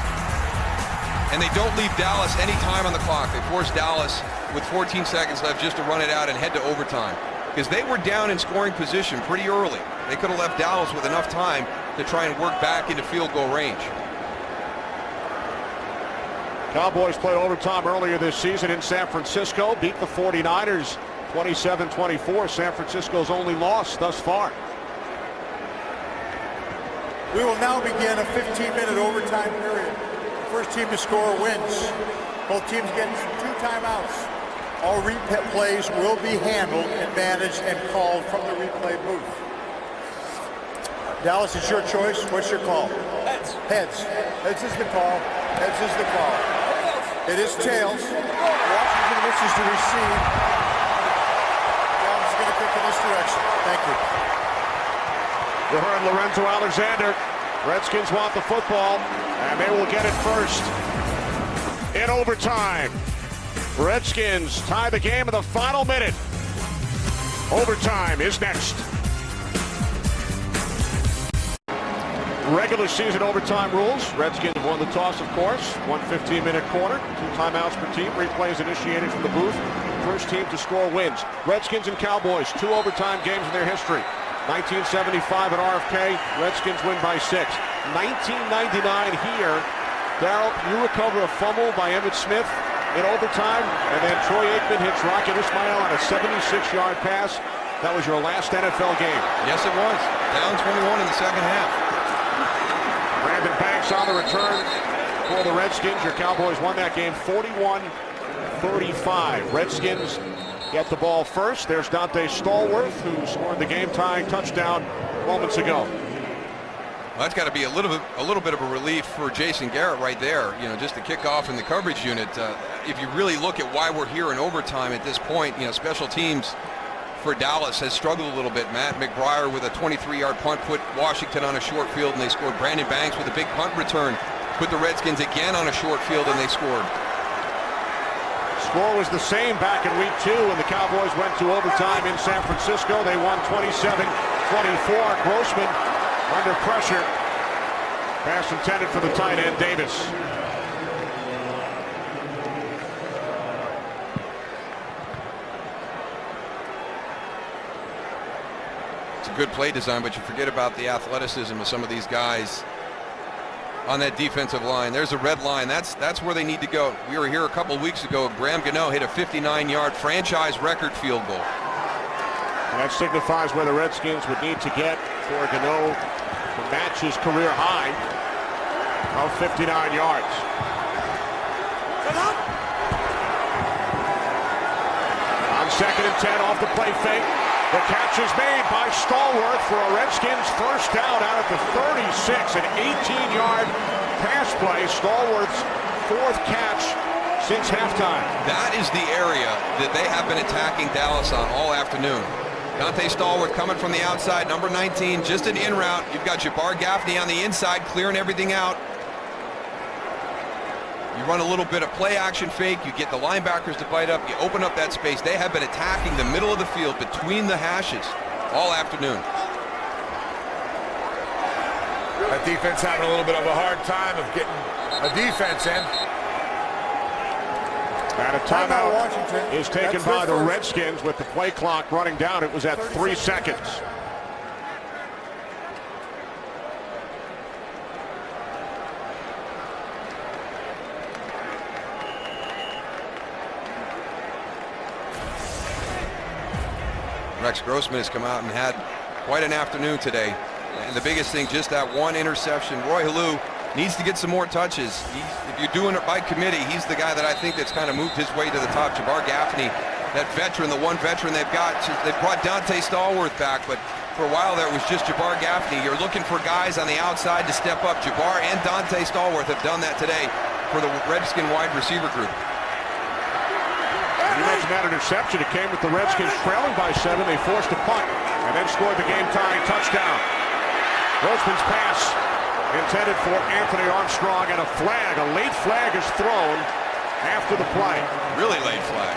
and they don't leave Dallas any time on the clock. They force Dallas with 14 seconds left just to run it out and head to overtime, because they were down in scoring position pretty early. They could have left Dallas with enough time to try and work back into field goal range. Cowboys played overtime earlier this season in San Francisco, beat the 49ers 27-24. San Francisco's only loss thus far. We will now begin a 15-minute overtime period. The first team to score wins. Both teams get 2 timeouts. All replays will be handled and managed and called from the replay booth. Dallas, it's your choice. What's your call? Heads. Heads. Heads is the call. Heads is the call. It is tails. Washington wishes to receive. Dallas is going to kick in this direction. Thank you. You heard Lorenzo Alexander. Redskins want the football, and they will get it first in overtime. Redskins tie the game in the final minute. Overtime is next. Regular season overtime rules. Redskins won the toss, of course. 1 15-minute quarter. 2 timeouts per team. Replays initiated from the booth. First team to score wins. Redskins and Cowboys, 2 overtime games in their history. 1975 at RFK. Redskins win by 6. 1999 here. Darryl, you recover a fumble by Emmitt Smith in overtime, and then Troy Aikman hits Rocket Ismail on a 76-yard pass. That was your last NFL game. Yes, it was. Down 21 in the second half. Brandon Banks on the return for the Redskins. Your Cowboys won that game 41-35. Redskins get the ball first. There's Dante Stallworth, who scored the game-tying touchdown moments ago. Well, that's got to be a little bit of a relief for Jason Garrett right there. You know, just the kickoff in the coverage unit. If you really look at why we're here in overtime at this point, you know, special teams for Dallas has struggled a little bit. Matt McBriar with a 23-yard punt put Washington on a short field, and they scored. Brandon Banks with a big punt return put the Redskins again on a short field, and they scored. Score was the same back in week 2 when the Cowboys went to overtime in San Francisco. They won 27-24. Grossman under pressure. Pass intended for the tight end, Davis. It's a good play design, but you forget about the athleticism of some of these guys on that defensive line. There's a red line. That's where they need to go. We were here a couple weeks ago. Graham Gano hit a 59-yard franchise record field goal. And that signifies where the Redskins would need to get for Gano to match his career high of 59 yards. On 2nd and 10 off the play fake. The catch is made by Stallworth for a Redskins first down out at the 36. An 18-yard pass play. Stallworth's 4th catch since halftime. That is the area that they have been attacking Dallas on all afternoon. Dante Stallworth coming from the outside, number 19, just an in route. You've got Jabbar Gaffney on the inside, clearing everything out. You run a little bit of play action fake, you get the linebackers to bite up, you open up that space. They have been attacking the middle of the field between the hashes all afternoon. That defense having a little bit of a hard time of getting a defense in. And a timeout is taken by the Redskins with the play clock running down. It was at 3 seconds. Rex Grossman has come out and had quite an afternoon today. And the biggest thing, just that one interception. Roy Halou needs to get some more touches. If you're doing it by committee, he's the guy that I think that's kind of moved his way to the top. Jabbar Gaffney, that veteran, the one veteran they've got. They brought Dante Stallworth back, but for a while there was just Jabbar Gaffney. You're looking for guys on the outside to step up. Jabbar and Dante Stallworth have done that today for the Redskin wide receiver group. You mentioned that interception. It came with the Redskins trailing by 7. They forced a punt and then scored the game-tying touchdown. Grossman's pass intended for Anthony Armstrong, and a flag, a late flag is thrown after the play. Really late flag.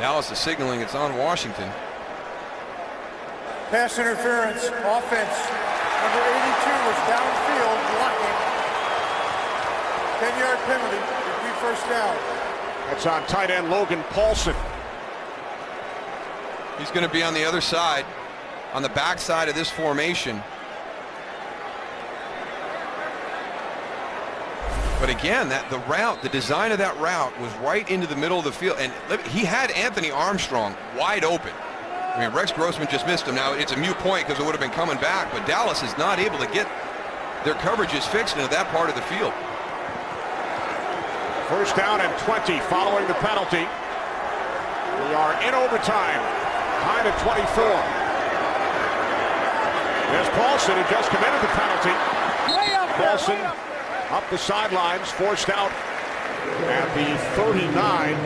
Dallas is signaling it's on Washington. Pass interference, offense. Number 82 was downfield blocking. 10-yard penalty, it'd be first down. That's on tight end Logan Paulson. He's going to be on the other side, on the back side of this formation. But again, the design of that route was right into the middle of the field, and he had Anthony Armstrong wide open. I mean, Rex Grossman just missed him. Now, it's a moot point because it would have been coming back, but Dallas is not able to get their coverages fixed into that part of the field. First down and 20 following the penalty. We are in overtime, tied at 24. There's Paulson, who just committed the penalty. Paulson up the sidelines, forced out at the 39,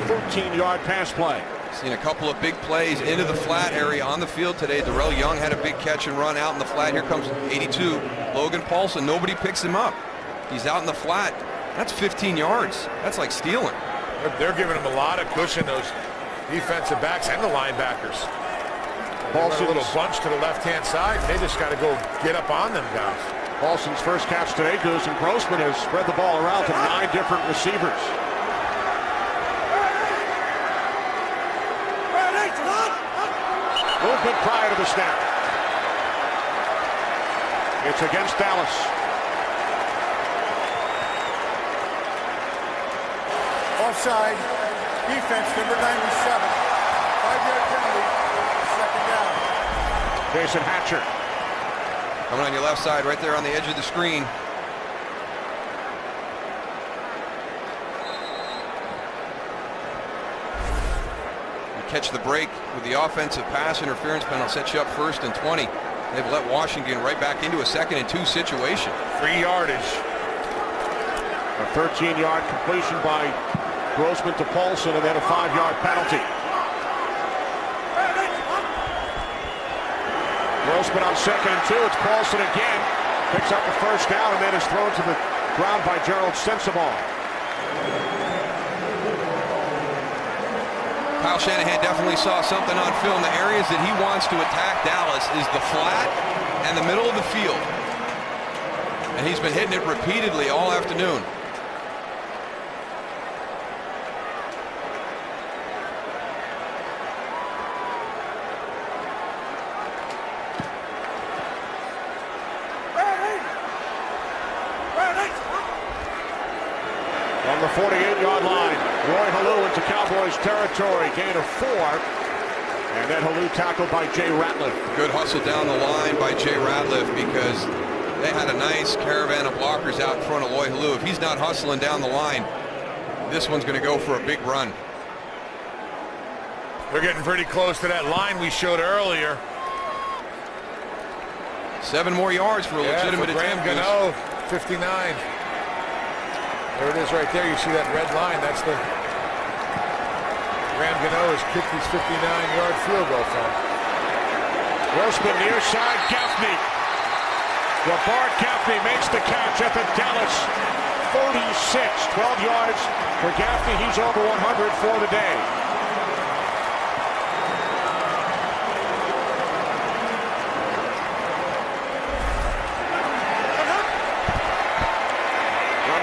13-yard pass play. Seen a couple of big plays into the flat area on the field today. Darrell Young had a big catch and run out in the flat. Here comes 82, Logan Paulson. Nobody picks him up. He's out in the flat. That's 15 yards. That's like stealing. They're giving him a lot of cushion, those defensive backs and the linebackers. Paulson, a little bunch to the left-hand side. They just got to go get up on them guys. Paulson's first catch today goes, and Grossman has spread the ball around to 9 different receivers. Movement prior to the snap. It's against Dallas. Offside, defense, number 97. 5-yard penalty, second down. Jason Hatcher. Coming on your left side, right there on the edge of the screen. You catch the break with the offensive pass interference penalty, set you up 1st and 20. They've let Washington right back into a 2nd and 2 situation. 3 yardage. A 13-yard completion by Grossman to Paulson, and then a 5-yard penalty. Grossman on 2nd and 2. It's Paulson again. Picks up the first down and then is thrown to the ground by Gerald Sensabaugh. Kyle Shanahan definitely saw something on film. The areas that he wants to attack Dallas is the flat and the middle of the field. And he's been hitting it repeatedly all afternoon. On the 48-yard line, Roy Halou into Cowboys territory, gain of 4, and then Halou tackled by Jay Ratliff. Good hustle down the line by Jay Ratliff because they had a nice caravan of blockers out in front of Roy Halou. If he's not hustling down the line, this one's going to go for a big run. They're getting pretty close to that line we showed earlier. 7 more yards for a legitimate attempt. Graham Gano, 59. There it is right there. You see that red line. That's the Graham Gano has kicked his 59-yard field goal from. Grossman near side, Gaffney. Bart Gaffney makes the catch at the Dallas 46. 12 yards for Gaffney. He's over 100 for the day.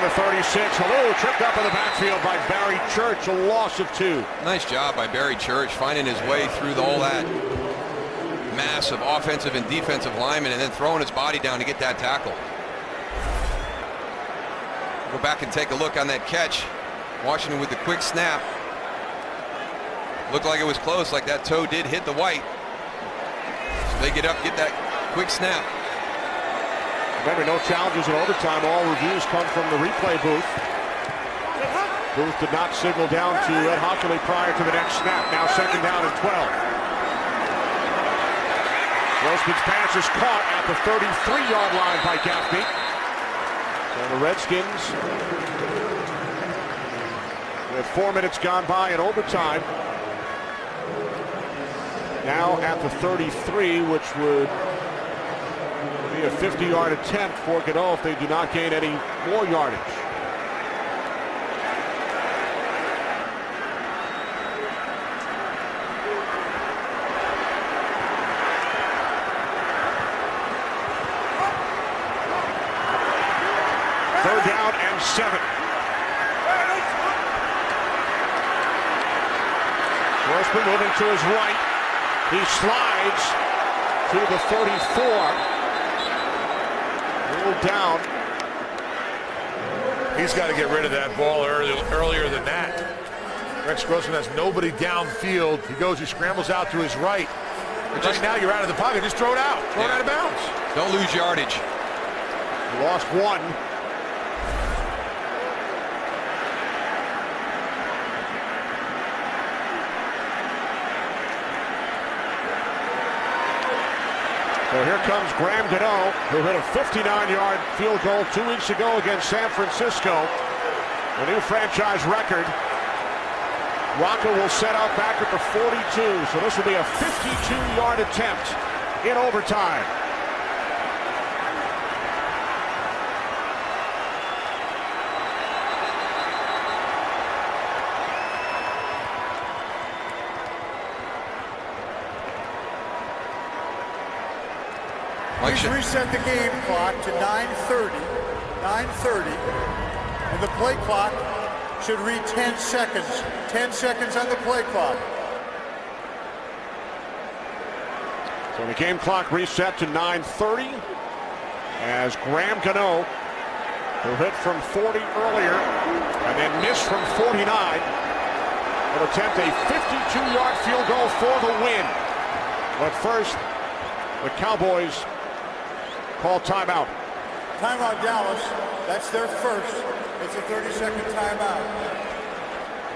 Number 36, Halou, tripped up in the backfield by Barry Church, a loss of 2. Nice job by Barry Church finding his way through all that mass of offensive and defensive linemen and then throwing his body down to get that tackle. Go back and take a look on that catch. Washington with the quick snap. Looked like it was close, like that toe did hit the white. So they get up, get that quick snap. Remember, no challenges in overtime. All reviews come from the replay booth. Booth did not signal down to Ed Hockley prior to the next snap. Now 2nd down and 12. Grossman's pass is caught at the 33-yard line by Gaffney. So the Redskins, with 4 minutes gone by in overtime, now at the 33, which would be a 50-yard attempt for Gano if they do not gain any more yardage. Third down and 7. Grossman moving to his right. He slides to the 34. Down. He's got to get rid of that ball earlier than that. Rex Grossman has nobody downfield. He scrambles out to his right. Right now you're out of the pocket. Just throw it out. Throw it out of bounds. Don't lose yardage. He lost one. So here comes Graham Gano, who hit a 59-yard field goal 2 weeks ago against San Francisco. A new franchise record. Rocco will set out back at the 42, so this will be a 52-yard attempt in overtime. Please reset the game clock to 9:30, and the play clock should read 10 seconds. 10 seconds on the play clock. So the game clock reset to 9:30 as Graham Gano, who hit from 40 earlier and then missed from 49, will attempt a 52-yard field goal for the win. But first, the Cowboys call timeout. Timeout, Dallas. That's their first. It's a 30-second timeout.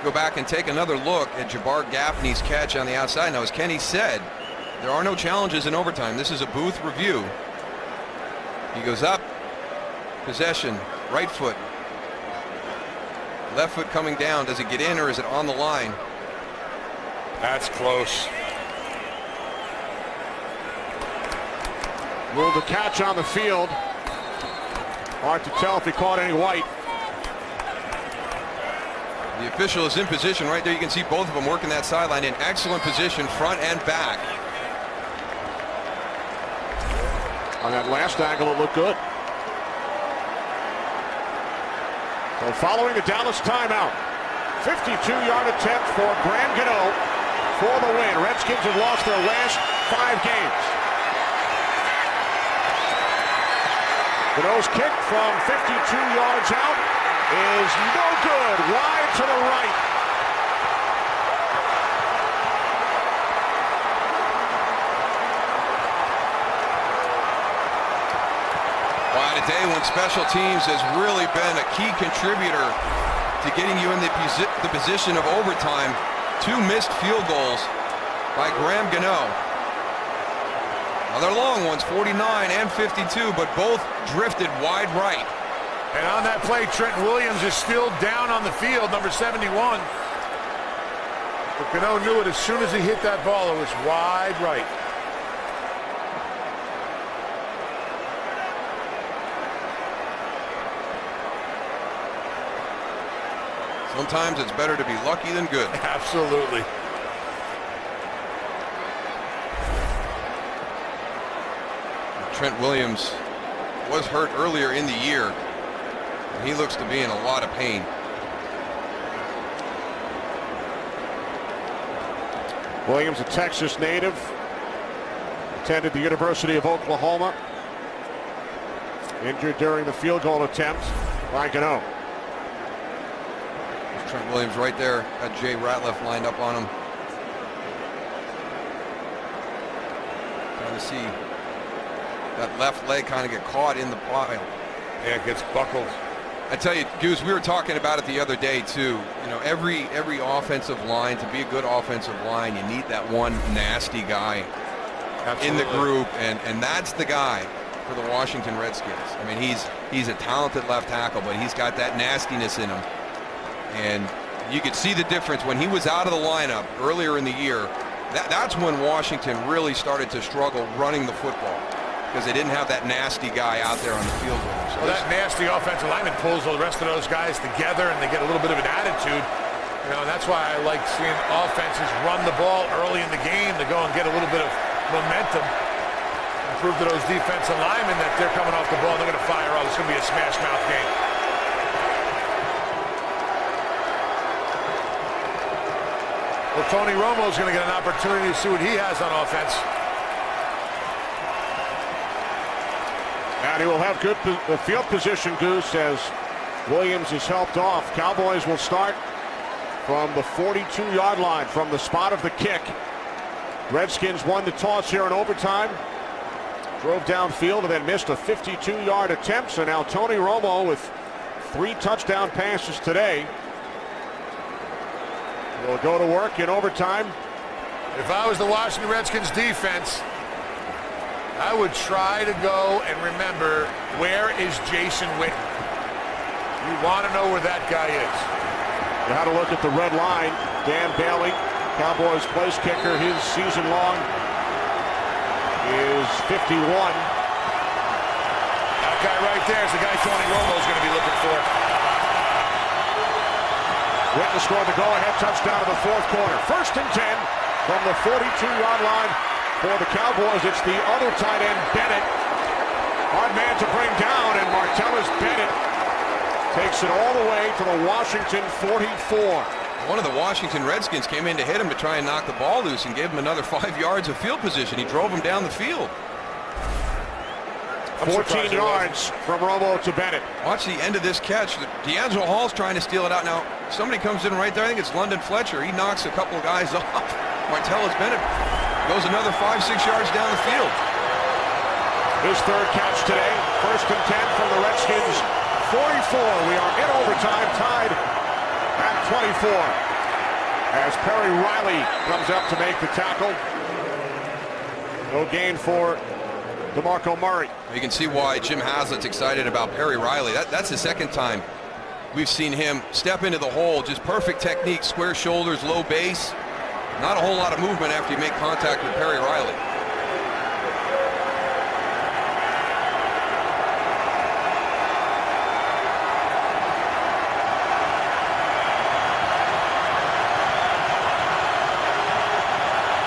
Go back and take another look at Jabbar Gaffney's catch on the outside. Now, as Kenny said, there are no challenges in overtime. This is a booth review. He goes up, possession, right foot. Left foot coming down. Does it get in or is it on the line? That's close. Ruled the catch on the field. Hard to tell if he caught any white. The official is in position right there. You can see both of them working that sideline in excellent position, front and back. On that last angle, it looked good. So following the Dallas timeout, 52-yard attempt for Graham Gano for the win. Redskins have lost their last 5 games. Gano's kick from 52 yards out is no good. Wide to the right. Wow, today when special teams has really been a key contributor to getting you in the position of overtime. 2 missed field goals by Graham Gano. Now they're long ones, 49 and 52, but both drifted wide right. And on that play, Trenton Williams is still down on the field, number 71. But Gano knew it as soon as he hit that ball. It was wide right. Sometimes it's better to be lucky than good. Absolutely. Trent Williams was hurt earlier in the year. And he looks to be in a lot of pain. Williams, a Texas native, attended the University of Oklahoma. Injured during the field goal attempt by Gano. Trent Williams right there. Got Jay Ratliff lined up on him. Trying to see that left leg kind of get caught in the pile. Yeah, it gets buckled. I tell you, Goose, we were talking about it the other day too. You know, every offensive line, to be a good offensive line, you need that one nasty guy in the group, and that's the guy for the Washington Redskins. I mean, he's a talented left tackle, but he's got that nastiness in him. And you could see the difference when he was out of the lineup earlier in the year. That's when Washington really started to struggle running the football, because they didn't have that nasty guy out there on the field with them. So well, that nasty offensive lineman pulls the rest of those guys together, and they get a little bit of an attitude. You know, and that's why I like seeing offenses run the ball early in the game to go and get a little bit of momentum. And prove to those defensive linemen that they're coming off the ball, they're going to fire off. It's going to be a smash mouth game. Well, Tony Romo's going to get an opportunity to see what he has on offense. And he will have good field position, Goose, as Williams is helped off. Cowboys will start from the 42-yard line, from the spot of the kick. Redskins won the toss here in overtime. Drove downfield and then missed a 52-yard attempt. So now Tony Romo with 3 touchdown passes today. Will go to work in overtime. If I was the Washington Redskins defense, I would try to go and remember, where is Jason Witten? You want to know where that guy is. You had to look at the red line. Dan Bailey, Cowboys place kicker, his season long is 51. That guy right there is the guy Tony Romo is going to be looking for. Witten scored the go-ahead touchdown in the fourth quarter. 1st and 10 from the 42-yard line for the Cowboys. It's the other tight end, Bennett. Hard man to bring down, and Martellus Bennett takes it all the way to the Washington 44. One of the Washington Redskins came in to hit him to try and knock the ball loose and gave him another 5 yards of field position. He drove him down the field. 14 yards from Romo to Bennett. Watch the end of this catch. D'Angelo Hall's trying to steal it out. Now, somebody comes in right there. I think it's London Fletcher. He knocks a couple of guys off. Martellus Bennett goes another 5-6 yards down the field. His 3rd catch today. 1st and 10 from the Redskins 44. We are in overtime, tied at 24. As Perry Riley comes up to make the tackle. No gain for DeMarco Murray. You can see why Jim Haslett's excited about Perry Riley. That's the 2nd time we've seen him step into the hole. Just perfect technique, square shoulders, low base. Not a whole lot of movement after you make contact with Perry Riley.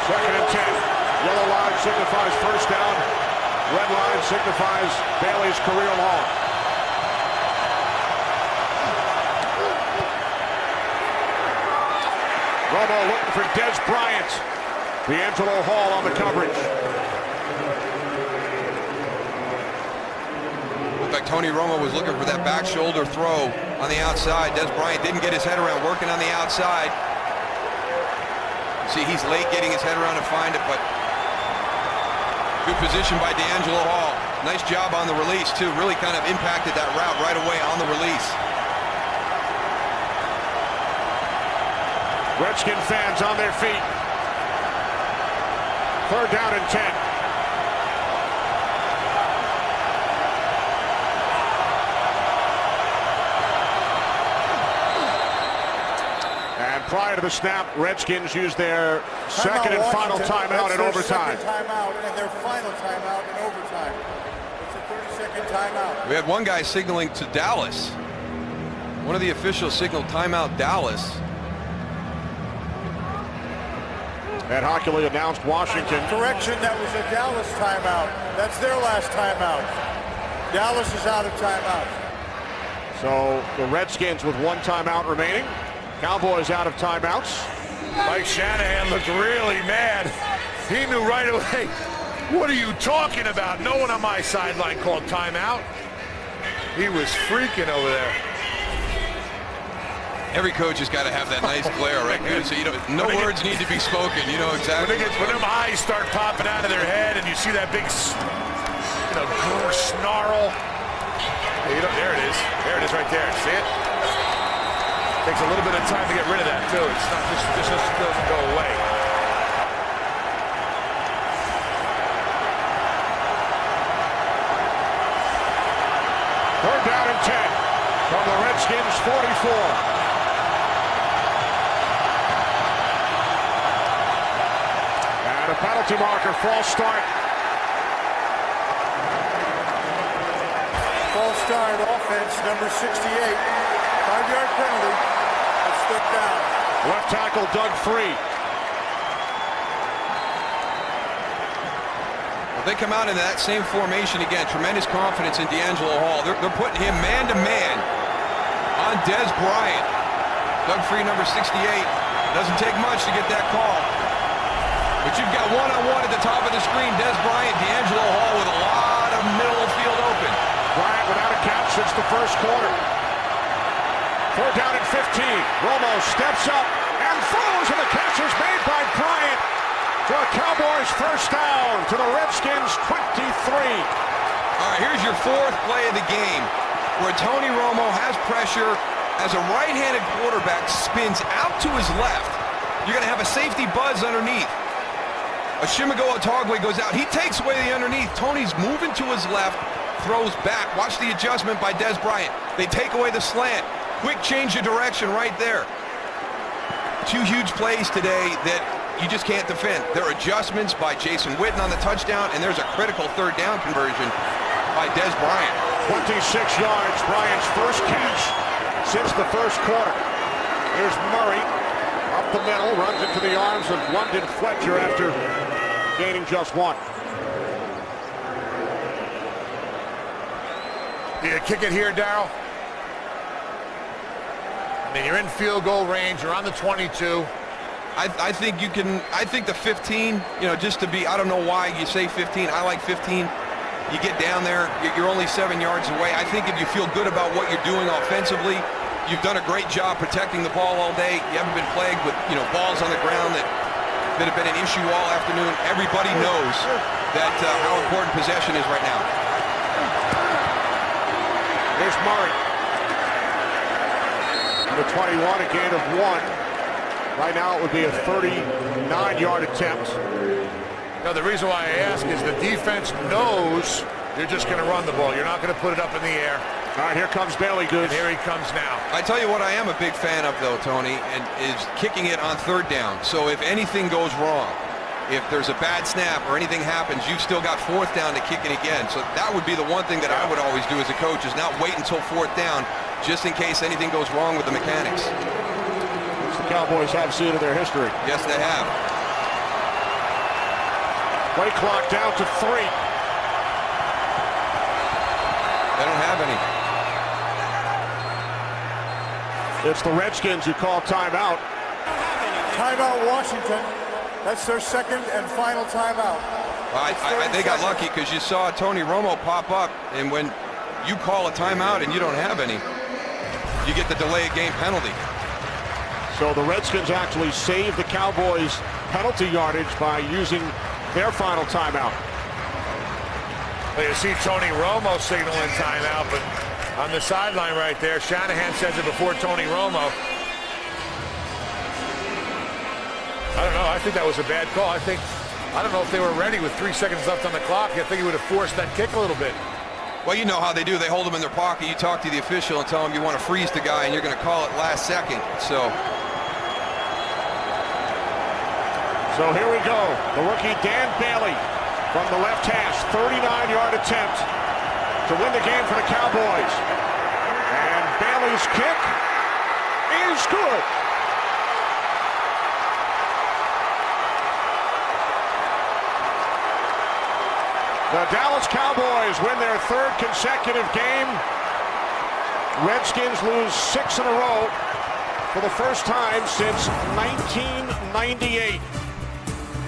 Second and 10. Yellow line signifies 1st down. Red line signifies Bailey's career long. Romo looking for Des Bryant. D'Angelo Hall on the coverage. Looked like Tony Romo was looking for that back shoulder throw on the outside. Des Bryant didn't get his head around, working on the outside. See, he's late getting his head around to find it, but good position by D'Angelo Hall. Nice job on the release, too. Really kind of impacted that route right away on the release. Redskin fans on their feet. 3rd down and 10. And prior to the snap, Redskins used their second and final timeout in overtime. Second timeout and their final timeout in overtime. It's a 30-second timeout. We had one guy signaling to Dallas. One of the officials signaled timeout Dallas. And Hockley announced Washington. Correction, that was a Dallas timeout. That's their last timeout. Dallas is out of timeout. So the Redskins with 1 timeout remaining. Cowboys out of timeouts. Mike Shanahan looked really mad. He knew right away, what are you talking about? No one on my sideline called timeout. He was freaking over there. Every coach has got to have that nice glare, right? So you know, no words need to be spoken. You know exactly. When them eyes start popping out of their head, and you see that big, snarl. There it is. There it is, right there. See it? Takes a little bit of time to get rid of that too. It's not just doesn't go away. Third down and 10 from the Redskins 44. A penalty marker, false start. False start, offense, number 68. 5-yard penalty. It's stuck down. Left tackle, Doug Free. Well, they come out in that same formation again. Tremendous confidence in D'Angelo Hall. They're putting him man-to-man on Des Bryant. Doug Free, number 68. Doesn't take much to get that call. But you've got one-on-one at the top of the screen. Des Bryant, D'Angelo Hall with a lot of middle field open. Bryant without a catch since the first quarter. 4th down and 15. Romo steps up and throws, and the catch is made by Bryant for a Cowboys first down to the Redskins 23. All right, here's your 4th play of the game where Tony Romo has pressure as a right-handed quarterback spins out to his left. You're going to have a safety buzz underneath. Oshimago Otogwe goes out. He takes away the underneath. Tony's moving to his left, throws back. Watch the adjustment by Des Bryant. They take away the slant. Quick change of direction right there. 2 huge plays today that you just can't defend. There are adjustments by Jason Witten on the touchdown, and there's a critical 3rd down conversion by Des Bryant. 26 yards, Bryant's first catch since the first quarter. Here's Murray up the middle, runs into the arms of London Fletcher after gaining just 1. Do you kick it here, Darryl? I mean, you're in field goal range. You're on the 22. I think you can. I think the 15. Just to be. I don't know why you say 15. I like 15. You get down there. You're only 7 yards away. I think if you feel good about what you're doing offensively, you've done a great job protecting the ball all day. You haven't been plagued with balls on the ground that have been an issue all afternoon. Everybody knows that how important possession is right now. There's Murray. The 21, a gain of 1. Right now it would be a 39-yard attempt. The reason why I ask is the defense knows you're just going to run the ball. You're not going to put it up in the air. All right, here comes Bailey Goose. And here he comes now. I tell you what I am a big fan of, though, Tony, and is kicking it on 3rd down. So if anything goes wrong, if there's a bad snap or anything happens, you've still got 4th down to kick it again. So that would be the one thing that I would always do as a coach, is not wait until 4th down just in case anything goes wrong with the mechanics. The Cowboys have seen in their history. Yes, they have. Play clock down to 3. They don't have any. It's the Redskins who call timeout. Timeout Washington. That's their 2nd and final timeout. They got lucky because you saw Tony Romo pop up, and when you call a timeout and you don't have any, you get the delay of game penalty. So the Redskins actually saved the Cowboys penalty yardage by using their final timeout. Well, you see Tony Romo signaling timeout, but on the sideline right there, Shanahan says it before Tony Romo. I don't know. I think that was a bad call. I don't know if they were ready with 3 seconds left on the clock. I think he would have forced that kick a little bit. Well, you know how they do. They hold him in their pocket. You talk to the official and tell him you want to freeze the guy, and you're going to call it last second. So here we go. The rookie Dan Bailey from the left hash, 39-yard attempt to win the game for the Cowboys. And Bailey's kick is good. The Dallas Cowboys win their 3rd consecutive game. Redskins lose 6 in a row for the first time since 1998.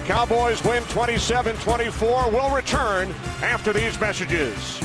Cowboys win 27-24. We'll return after these messages.